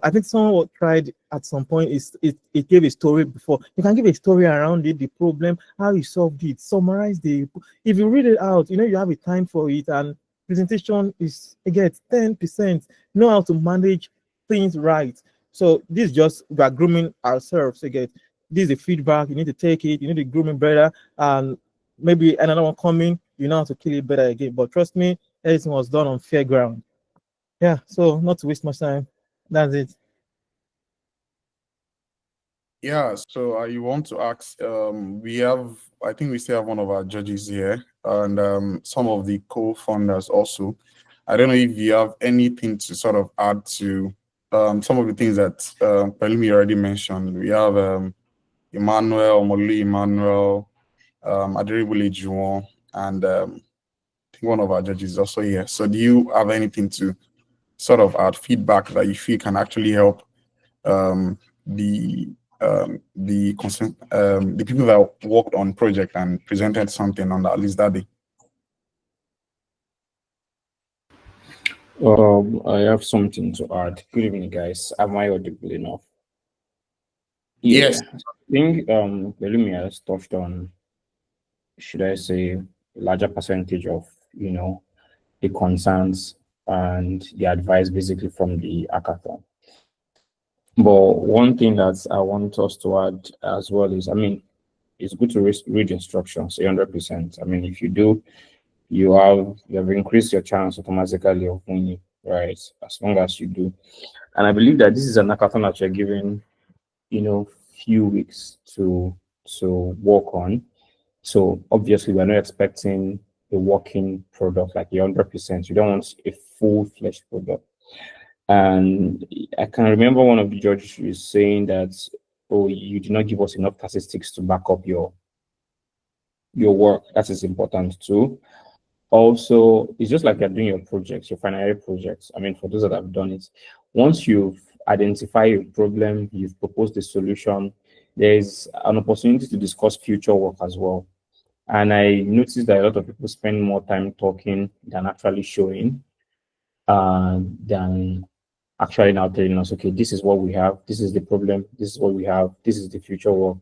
I think someone tried at some point, it gave a story before. You can give a story around it, the problem, how you solved it, summarize if you read it out, you have a time for it, and presentation is, again, 10%. Know how to manage things right. So this just, we are grooming ourselves again. This is the feedback, you need to take it, you need to groom it better, and maybe another one coming, you know how to kill it better again. But trust me, everything was done on fair ground. Yeah, so not to waste much time. That's it. Yeah, so you want to ask, I think we still have one of our judges here, and some of the co-founders also. I don't know if you have anything to sort of add to some of the things that Pelumi already mentioned. We have Emmanuel, Omoli Emmanuel, Aderibule Juwon, and I think one of our judges is also here. So do you have anything to sort of add, feedback that you feel can actually help the people that worked on project and presented something on at least that day? I have something to add. Good evening, guys. Am I audible enough? Yes. I think Belumi has touched on, should I say, a larger percentage of the concerns and the advice basically from the hackathon. But one thing that I want us to add as well is, it's good to read instructions 100%. If you do, you have increased your chance automatically of winning, right? As long as you do. And I believe that this is an hackathon that you're given, few weeks to work on. So obviously, we're not expecting a working product like 100%. You don't want a full-fledged product. And I can remember one of the judges was saying that, oh, you did not give us enough statistics to back up your work. That is important too. Also, it's just like you're doing your projects, your final year projects. I mean, for those that have done it, once you've identified a problem, you've proposed a solution, there's an opportunity to discuss future work as well. And I noticed that a lot of people spend more time talking than actually showing, than actually now telling us, okay, this is what we have, this is the problem, this is what we have, this is the future work,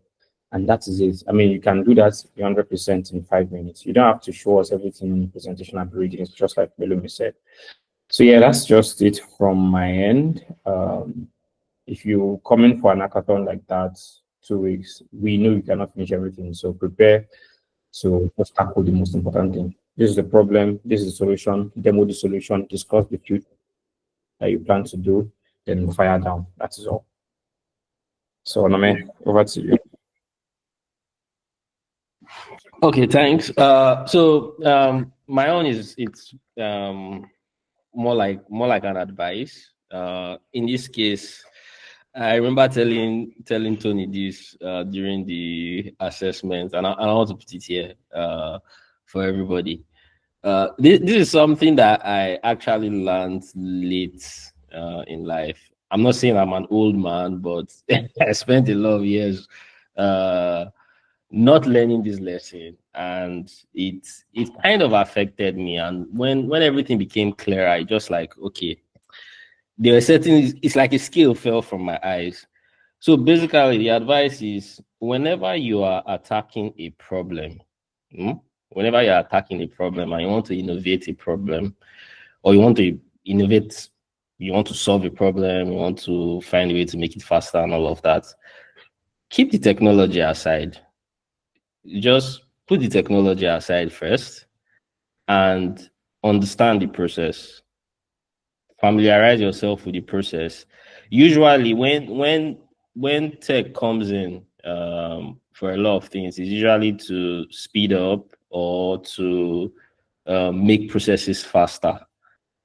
and that is it. I mean, you can do that 100% in 5 minutes. You don't have to show us everything in the presentation and reading. It's just like Belumi said. So yeah, that's just it from my end. If you come in for an hackathon like that, 2 weeks, we know you cannot finish everything. So prepare. So just tackle the most important thing. This is the problem. This is the solution. Demo the solution. Discuss the future that you plan to do. Then fire down. That is all. So Name, over to you. Okay, thanks. My own is more like an advice. In this case, I remember telling Tony this during the assessment, and I want to put it here for everybody. This is something that I actually learned late in life. I'm not saying I'm an old man, but I spent a lot of years not learning this lesson, and it kind of affected me. And when everything became clear, I just like, okay, there were certain, it's like a scale fell from my eyes. So basically, the advice is whenever you are attacking a problem, whenever you're attacking a problem and you want to innovate a problem, or you want to innovate, you want to solve a problem, you want to find a way to make it faster and all of that, keep the technology aside. Just put the technology aside first and understand the process. Familiarize yourself with the process. Usually when tech comes in for a lot of things, it's usually to speed up or to make processes faster.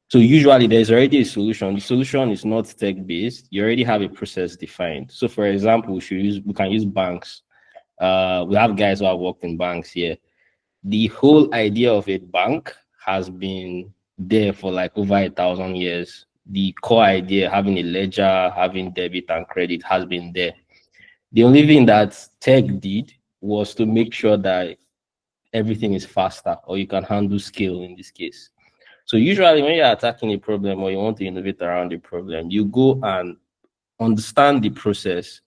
So usually there's already a solution. The solution is not tech-based. You already have a process defined. So for example, we can use banks. We have guys who have worked in banks here. The whole idea of a bank has been there for like over 1,000 years. The core idea, having a ledger, having debit and credit, has been there. The only thing that tech did was to make sure that everything is faster, or you can handle scale in this case. So usually when you're attacking a problem or you want to innovate around the problem, you go and understand the process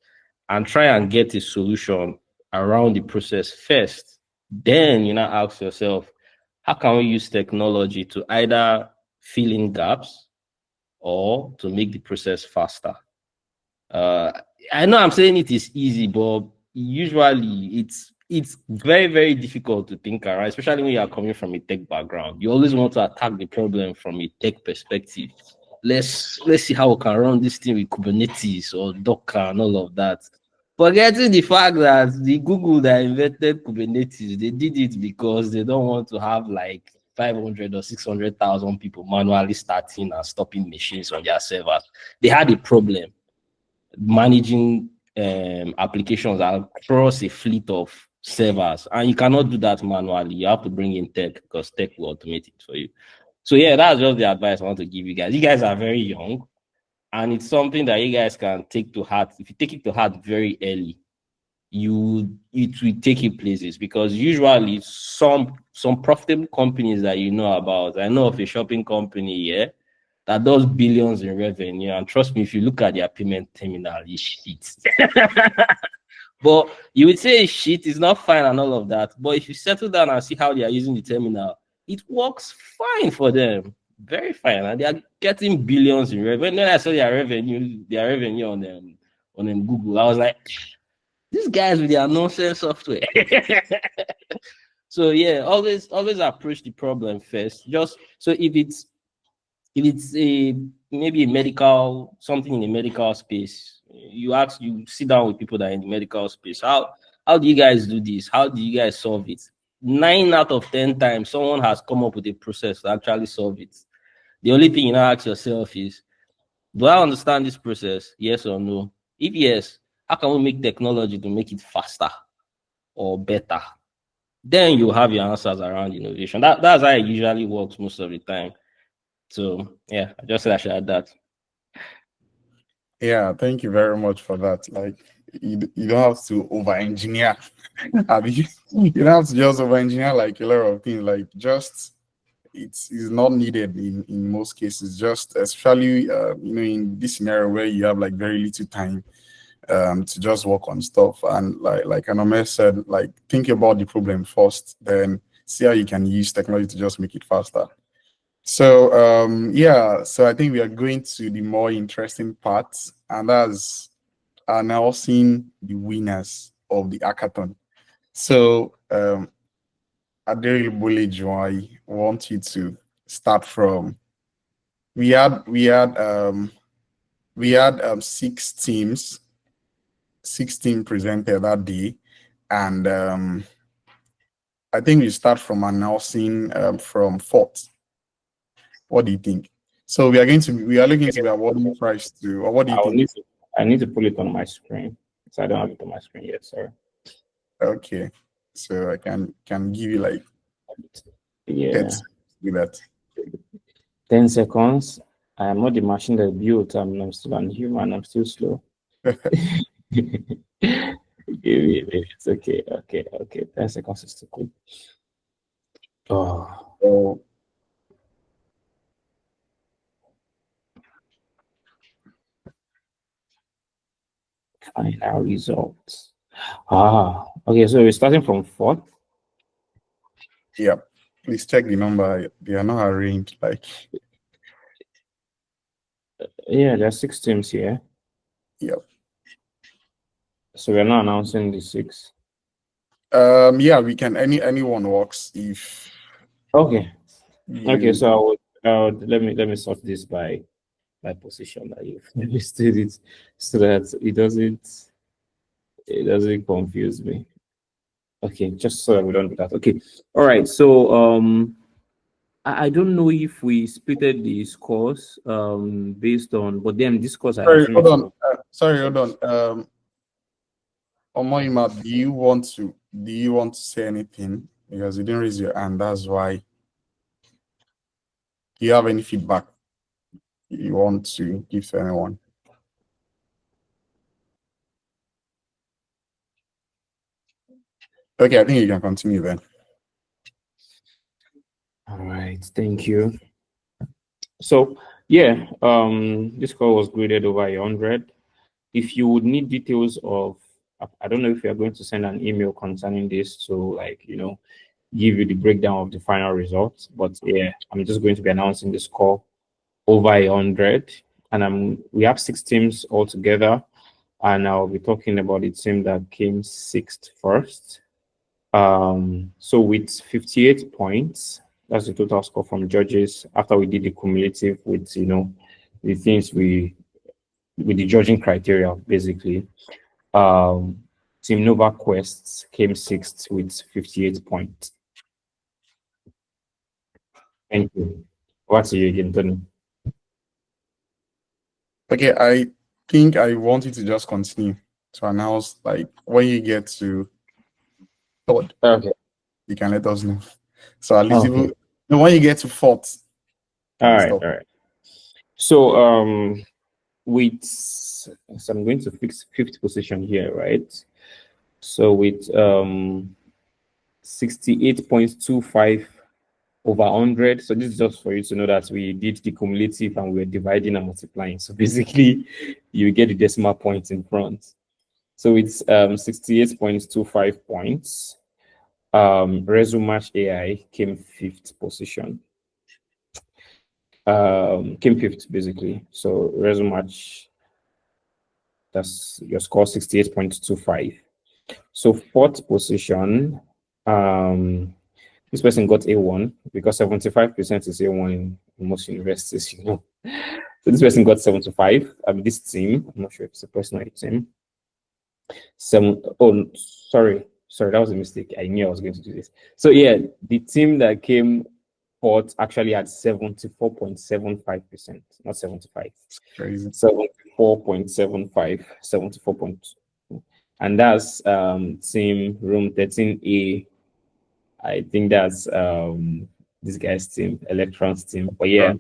and try and get a solution around the process first. Then you now ask yourself, how can we use technology to either fill in gaps or to make the process faster? I know I'm saying it is easy, but usually it's very, very difficult to think around, especially when you are coming from a tech background. You always want to attack the problem from a tech perspective. Let's see how we can run this thing with Kubernetes or Docker and all of that. Forgetting the fact that the Google that invented Kubernetes, they did it because they don't want to have like 500 or 600,000 people manually starting and stopping machines on their servers. They had a problem managing applications across a fleet of servers, and you cannot do that manually. You have to bring in tech because tech will automate it for you. So yeah, that's just the advice I want to give you guys. You guys are very young, and it's something that you guys can take to heart. If you take it to heart very early, it will take you places, because usually some profitable companies that you know about, I know of a shopping company here that does billions in revenue, and trust me, if you look at their payment terminal, it's shit. But you would say it's shit, it's not fine and all of that. But if you settle down and see how they are using the terminal, it works fine for them. Very fine. And they are getting billions in revenue. When I saw their revenue on Google, I was like, these guys with their nonsense software. So yeah, always approach the problem first. Just so if it's maybe a medical, something in the medical space, you sit down with people that are in the medical space. how do you guys do this? How do you guys solve it? 9 out of 10 times, someone has come up with a process to actually solve it. The only thing you now ask yourself is, do I understand this process? Yes or no? If yes, how can we make technology to make it faster or better? Then you have your answers around innovation. That's how it usually works most of the time. So yeah, I just said I should add that. Yeah, thank you very much for that. Like, you don't have to over engineer. I mean, you don't have to just over engineer like a lot of things. Like, just it's not needed in most cases. Just especially in this scenario where you have like very little time to just work on stuff, and like Anome said, like think about the problem first, then see how you can use technology to just make it faster. So yeah, so I think we are going to the more interesting part, and that's announcing the winners of the hackathon. So Aderi Bulej, I want you to start from. We had 16 presented that day, and I think we start from announcing from fourth. What do you think? So we are looking to be awarding prize to, or what do you think? I need to pull it on my screen. So I don't have it on my screen yet, sorry. Okay. So I can give you like with that. 10 seconds. I am not the machine that built. I'm still human. I'm still slow. It's okay. 10 seconds is still cool. Oh. Final results. Okay, so we're starting from 4th. Yeah, please check the number. They are not arranged like. Yeah, there are 6 teams here. Yep. So we're not announcing the 6. Yeah, we can. Anyone works if. Okay. Okay, so I would let me sort this by position that you've listed it, so that it doesn't confuse me. Okay, just so that we don't do that. Okay, all right. So I don't know if we splitted the scores based on, but then this course I Sorry, assume hold on. Sorry, hold on. Omoyima, do you want to say anything? Because you didn't raise your hand, that's why. Do you have any feedback you want to give to anyone? Okay, I think you can continue then. All right, thank you. So yeah, this call was graded over 100. If you would need details of, I don't know if you're going to send an email concerning this to, like, give you the breakdown of the final results, but yeah, I'm just going to be announcing the score over 100, and we have 6 teams altogether, and I'll be talking about the team that came 6th first. So with 58 points, that's the total score from judges after we did the cumulative with the things with the judging criteria basically. Team Nova Quests came 6th with 58 points. Thank you. What's you again, Tony? Okay, I think I want you to just continue to announce, like, when you get to third. Okay. You can let us know. So at least when you get to fourth. All right. So I'm going to fix 5th position here, right? So with 68.25 over 100. So this is just for you to know that we did the cumulative and we're dividing and multiplying. So basically, you get the decimal points in front. So it's 68.25 points. Resumatch AI came 5th position. Came 5th basically. So Resumatch, that's your score, 68.25. So 4th position, this person got A1 because 75% is A1 in most universities, So this person got 75. This team, I'm not sure if it's a person or a team. Sorry, that was a mistake. I knew I was going to do this. So yeah, the team that came fourth actually had 74.75%, not 75. Crazy. 74.75, 74 point. And that's team room 13A. I think that's this guy's team, Electron's team. But yeah,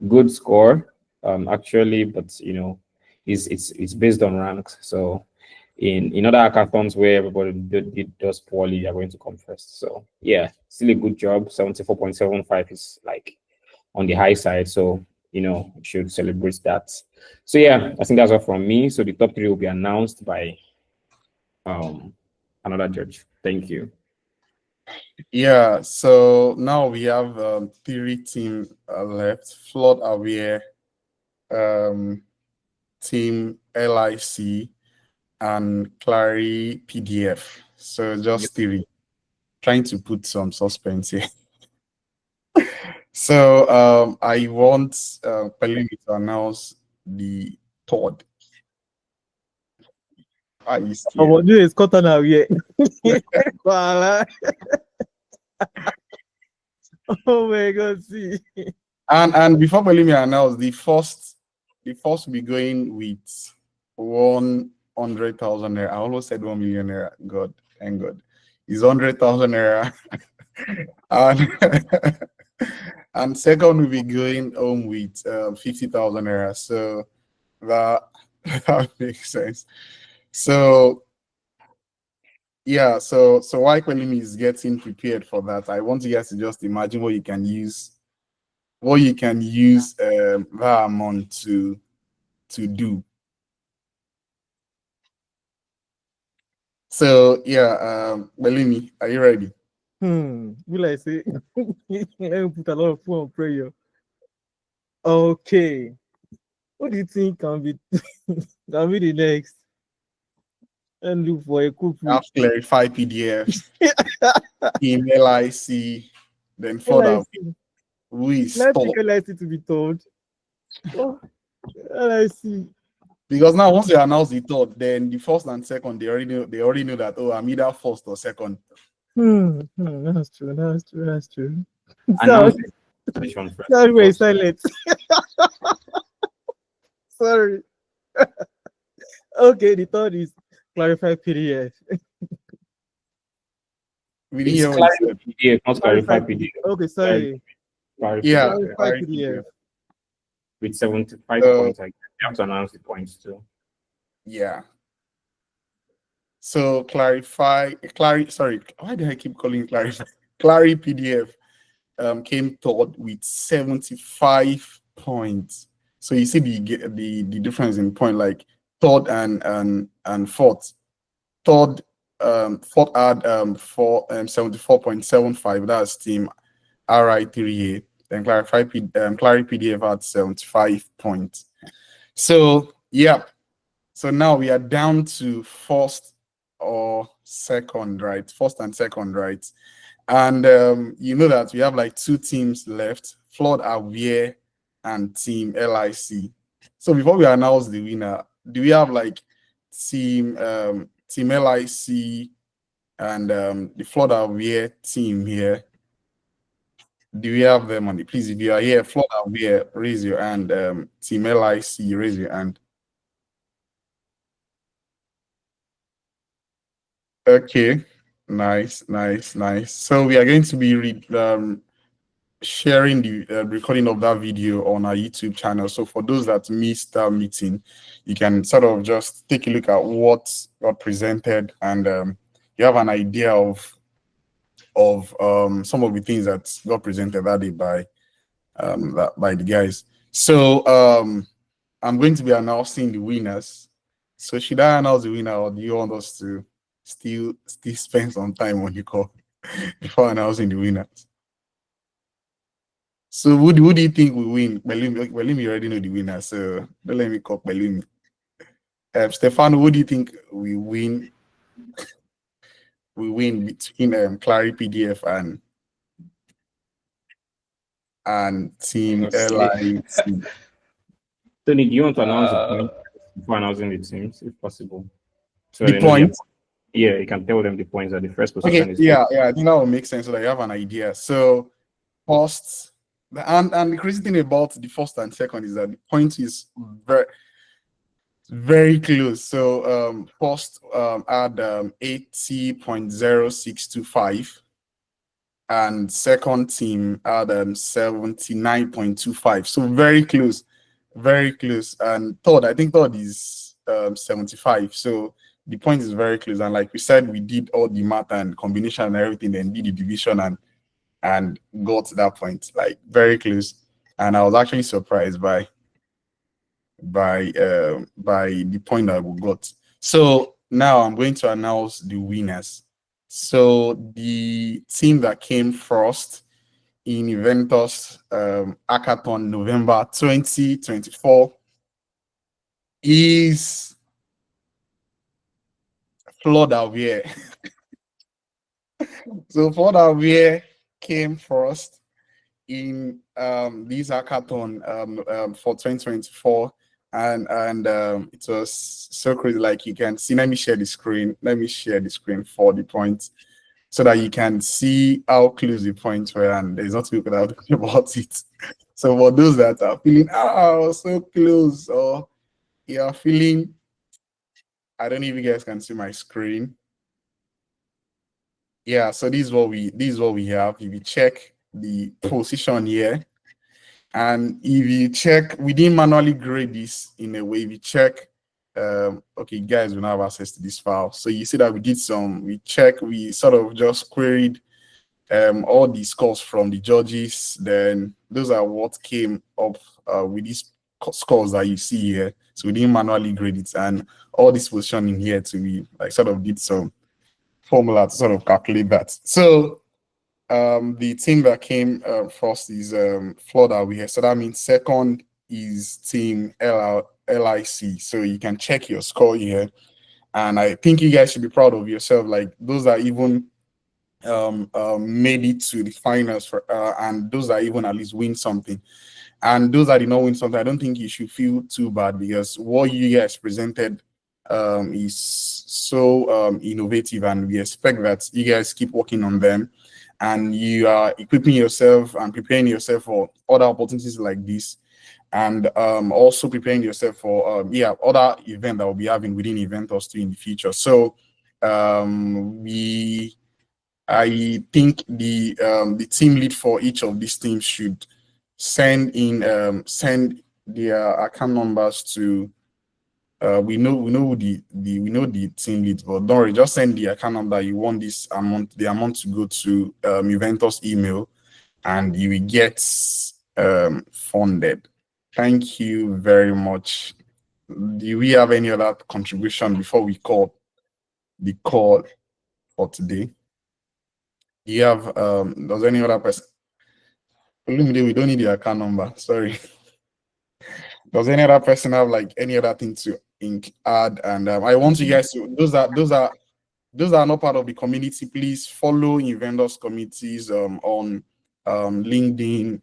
good score. Actually, but you know, it's based on ranks. So in other hackathons where everybody does poorly, you're going to come first. So yeah, still a good job. 74.75 is like on the high side. So you know, we should celebrate that. So yeah, I think that's all from me. So the top three will be announced by another judge. Thank you. Yeah, so now we have three teams left: Flood Aware, Team LIC, and Clary PDF. So just three. Trying to put some suspense here. So I want Pelumi to announce the third. I want to do is cut now, yeah. Voila. Oh my God, see. And before Pelumi announce the first will be going with 100,000 naira. I almost said 1 million naira. God, thank God. It's 100,000 naira. And second will be going home with 50,000 naira. So that makes sense. So yeah, so while Pelumi is getting prepared for that, I want you guys to just imagine what you can use that amount to do. So yeah, Pelumi, are you ready? Will I say? Let me put a lot of food on prayer. Okay. What do you think can be the next? And look for a cook. Have Clarify PDFs, in LIC, then further. Who is Let's top? take LIC to be told. Oh, LIC. Because now once you announce the third, then the first and second, they already know that, oh, I'm either first or second. That's true. Announce Sorry, wait, silent. Sorry. Okay, the third is Clarify PDF. We didn't hear what you said. PDF, not Clarify PDF. Okay, sorry. Clarify PDF. With 75 points, you have to announce the points too. Yeah. So sorry, why did I keep calling Clarify? Clary PDF came third with 75 points. So you see the difference in point, like third and fourth. Third fourth had 74.75. That's team RI3A. Then Clary PDF had 75 points. So yeah. So now we are down to first or second, right? First and second, right? And you know that we have like two teams left, Flood Aware and Team LIC. So before we announce the winner, do we have like Team LIC and the Flood Aware team here? Do we have them on the? Please, if you are here, Flood Aware, raise your hand. Team LIC, raise your hand. Okay, nice. So we are going to be sharing the recording of that video on our YouTube channel. So for those that missed that meeting, you can sort of just take a look at what got presented, and you have an idea of some of the things that got presented that day by the guys. So I'm going to be announcing the winners. So should I announce the winner, or do you want us to still spend some time on the call before announcing the winners? So who do you think will win? Belumi, you already know the winner, so don't let me call Belumi. Stefano, who do you think we win? We win between Clary PDF and Team LIC. Tony, do you want to announce the point before announcing the teams, if possible? So The they know point. yeah, you can tell them the points that the first Okay, position is yeah, I think that will make sense so that you have an idea. So first, and the crazy thing about the first and second is that the point is very close. So first had 80.0625 and second team had 79.25. So very close, very close. And third, I think third is 75. So the point is very close. And like we said, we did all the math and combination and everything, then did the division and got to that point, like very close. And I was actually surprised by the point that we got. So now I'm going to announce the winners. So the team that came first in Inventors Hackathon November 2024 is Florida. So Florida came first in this hackathon for 2024, and it was so crazy. Like you can see, let me share the screen. Let me share the screen for the points so that you can see how close the points were, and there's nothing we could have done about it. So for those that are feeling so close, or you are feeling, I don't know if you guys can see my screen. Yeah, so this is what we have. If you check the position here, and if you check, we didn't manually grade this in a way. If you check, okay, guys, we now have access to this file. So you see that we sort of just queried all the scores from the judges. Then those are what came up with these scores that you see here. So we didn't manually grade it, and all this positioning here to we like sort of did some formula to sort of calculate that. So the team that came first is Florida we have. So that means second is team LIC. So you can check your score here. And I think you guys should be proud of yourself. Like those that even made it to the finals for and those that even at least win something. And those that did not win something, I don't think you should feel too bad because what you guys presented is so innovative, and we expect that you guys keep working on them and you are equipping yourself and preparing yourself for other opportunities like this, and also preparing yourself for other events that we'll be having within Inventors too in the future. So I think the team lead for each of these teams should send their account numbers to we know the team lead, but don't worry, just send the account number you want the amount to go to Inventors email, and you will get funded. Thank you very much. Do we have any other contribution before we call the call for today? Do you have does any other person? We don't need the account number, sorry. Does any other person have like any other thing to add? And I want you guys to those are not part of the community. Please follow Inventors communities on LinkedIn.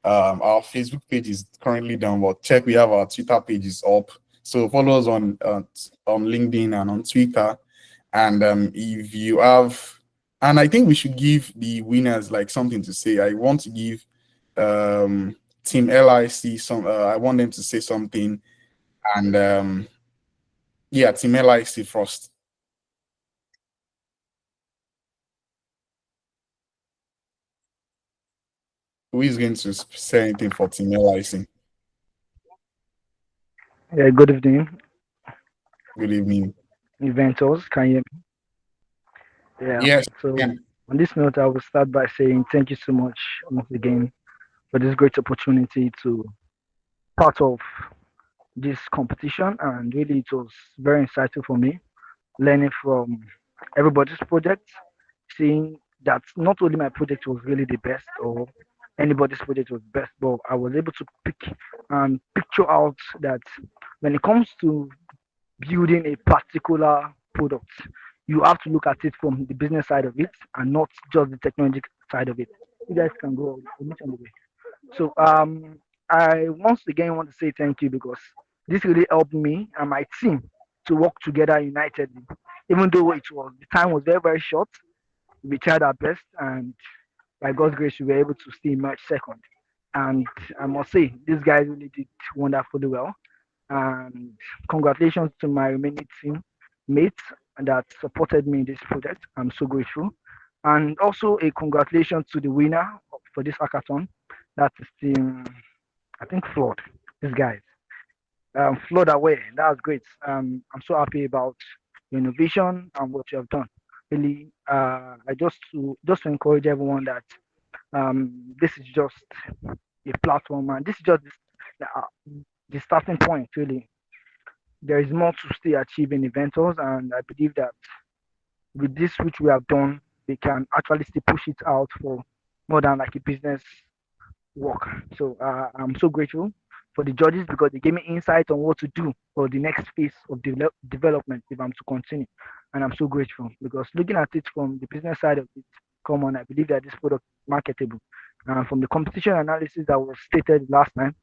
Our Facebook page is currently down, but check we have our Twitter pages up. So follow us on LinkedIn and on Twitter. And if you have, and I think we should give the winners like something to say. I want to give Team LIC some. I want them to say something, and yeah, Team LIC first. Who is going to say anything for Team LIC? Yeah, good evening. Good evening. Inventors, can you hear me? Yeah. Yes. So Yeah. on this note, I will start by saying thank you so much once again for this great opportunity to part of this competition, and really it was very insightful for me, learning from everybody's project, seeing that not only my project was really the best or anybody's project was best, but I was able to pick and picture out that when it comes to building a particular product, you have to look at it from the business side of it and not just the technology side of it. You guys can go on the way. So I once again want to say thank you because this really helped me and my team to work together unitedly. Even though the time was very, very short, we tried our best, and by God's grace, we were able to still emerge second. And I must say, these guys really did wonderfully well. And congratulations to my remaining team mates that supported me in this project. I'm so grateful. And also a congratulations to the winner for this hackathon. That is team, I think, Flood. These guys. Flood away. That was great. I'm so happy about the innovation and what you have done. Really, I just to encourage everyone that this is just a platform, and this is just uh, the starting point. Really, there is more to still achieve in Inventors, and I believe that with this which we have done, we can actually still push it out for more than like a business work. So I'm so grateful for the judges because they gave me insight on what to do for the next phase of development if I'm to continue. And I'm so grateful because looking at it from the business side of it, come on, I believe that this product is marketable. And from the competition analysis that was stated last time,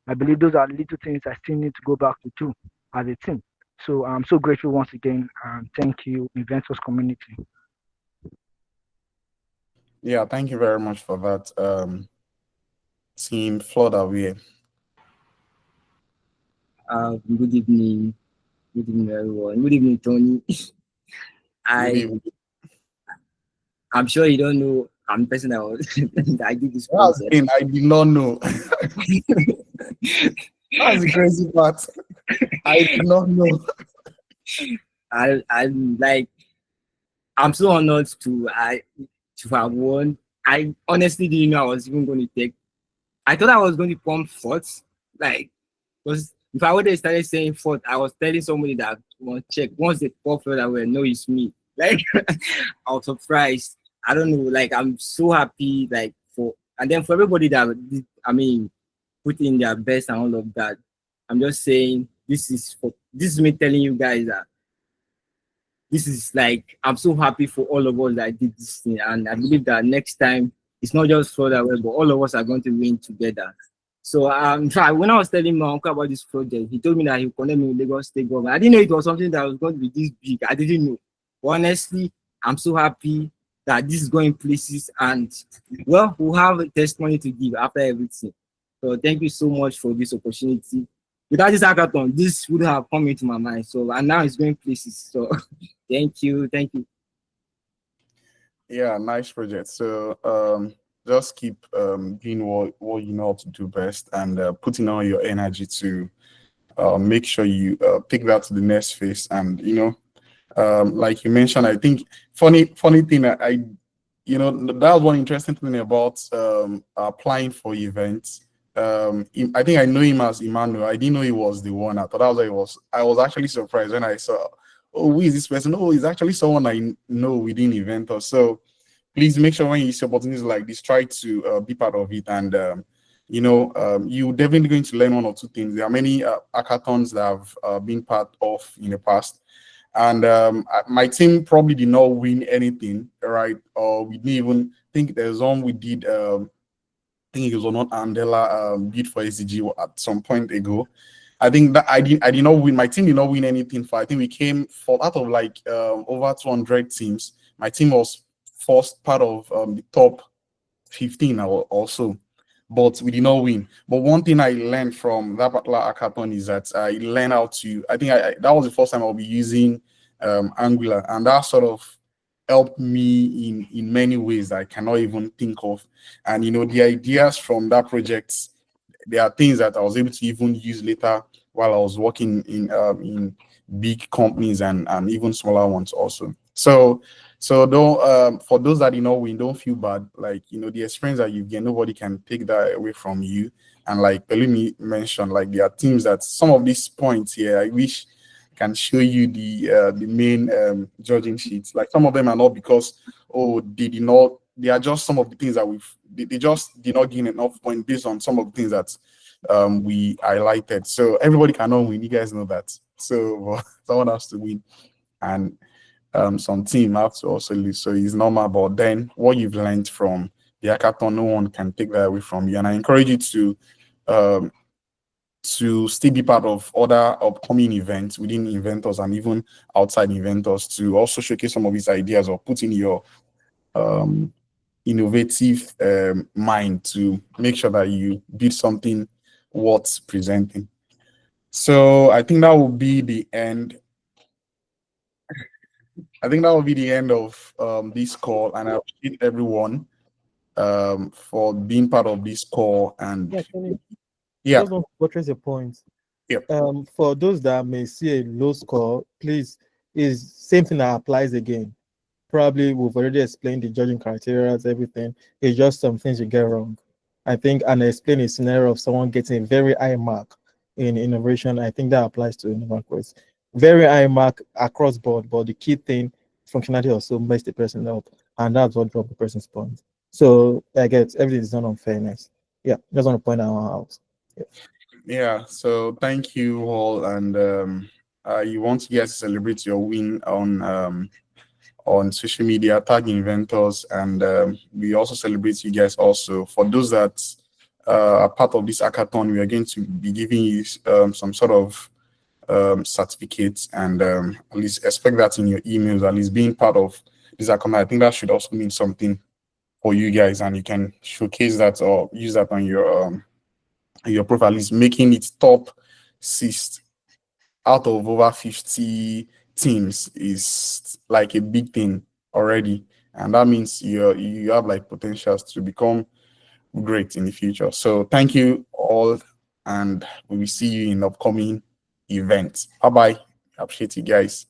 I believe those are little things I still need to go back to do as a team. So I'm so grateful once again, and thank you, Inventors community. Yeah, thank you very much for that. Team Flood away. Good evening. Good evening, everyone. Good evening, Tony. I'm sure you don't know I'm the person that was that I did this process. I did not know. That's the crazy part. I did not know. I'm so honored to have won. I honestly didn't know I was even going to take. I thought I was going to come fourth, because if I would have started saying fourth, I was telling somebody that check once they pop fell away, no, it's me. I was surprised. I don't know. I'm so happy. And then for everybody that put in their best and all of that. I'm just saying this is me telling you guys that this is I'm so happy for all of us that did this thing, and I believe that next time it's not just further away, but all of us are going to win together. So in fact, when I was telling my uncle about this project, he told me that he would connect me with Lagos State government. I didn't know it was something that was going to be this big. I didn't know. But honestly, I'm so happy that this is going places, and well, we'll have a testimony to give after everything. So thank you so much for this opportunity. Without this hackathon, this would have come into my mind. So and now it's going places. So thank you. Yeah, nice project. So just keep doing what you know how to do best, and putting all your energy to make sure you take that to the next phase. And like you mentioned, I think funny thing that that was one interesting thing about applying for events. I think I know him as Emmanuel. I didn't know he was the one. I thought that was I was actually surprised when I saw, oh, who is this person? Oh, he's actually someone I know within Inventors. So please make sure when you see opportunities like this, try to be part of it. And you're definitely going to learn one or two things. There are many hackathons that have been part of in the past. And my team probably did not win anything, right? Or we didn't even think there's one we did. I think it was not Andela bid for SDG at some point ago. I think that I did not win. My team did not win anything for. I think we came for out of over 200 teams. My team was first part of the top 15 or so, but we did not win. But one thing I learned from that particular hackathon is that I learned how to. I think that was the first time I'll be using Angular, and that sort of helped me in many ways that I cannot even think of. And the ideas from that project, there are things that I was able to even use later while I was working in big companies and even smaller ones also. So don't for those that win, don't feel bad. The experience that you get, nobody can take that away from you. And like Pelumi mentioned, there are teams that some of these points here, I wish can show you the main judging sheets. Some of them are not because they are just some of the things that they just did not gain enough point based on some of the things that we highlighted. So everybody cannot win, you guys know that. So someone has to win, and some team have to also lose. So it's normal, but then what you've learned from the hackathon, no one can take that away from you. And I encourage you to to still be part of other upcoming events within Inventors and even outside Inventors, to also showcase some of his ideas or put in your innovative mind to make sure that you build something worth presenting. So I think that will be the end. I think that will be the end of this call, and I appreciate everyone for being part of this call. And Yeah, Kenny, yeah, just want to buttress your point. Yep. For those that may see a low score, please, is same thing that applies again. Probably we've already explained the judging criteria, everything. It's just some things you get wrong. I think, and I explained a scenario of someone getting a very high mark in innovation. I think that applies to Innovaquest. Very high mark across board, but the key thing, functionality also messed the person up, and that's what dropped the person's point. So I get everything is done on fairness. Yeah, just want to point that one out. Yeah. Yeah, so thank you all, and you want you guys to celebrate your win on social media, tag Inventors, and we also celebrate you guys also. For those that are part of this hackathon, we are going to be giving you some sort of certificates, and at least expect that in your emails, at least being part of this hackathon. I think that should also mean something for you guys, and you can showcase that or use that on your profile, is making it top 6 out of over 50 teams is like a big thing already, and that means you have like potentials to become great in the future. So thank you all, and we will see you in upcoming events. Bye bye. Appreciate you guys.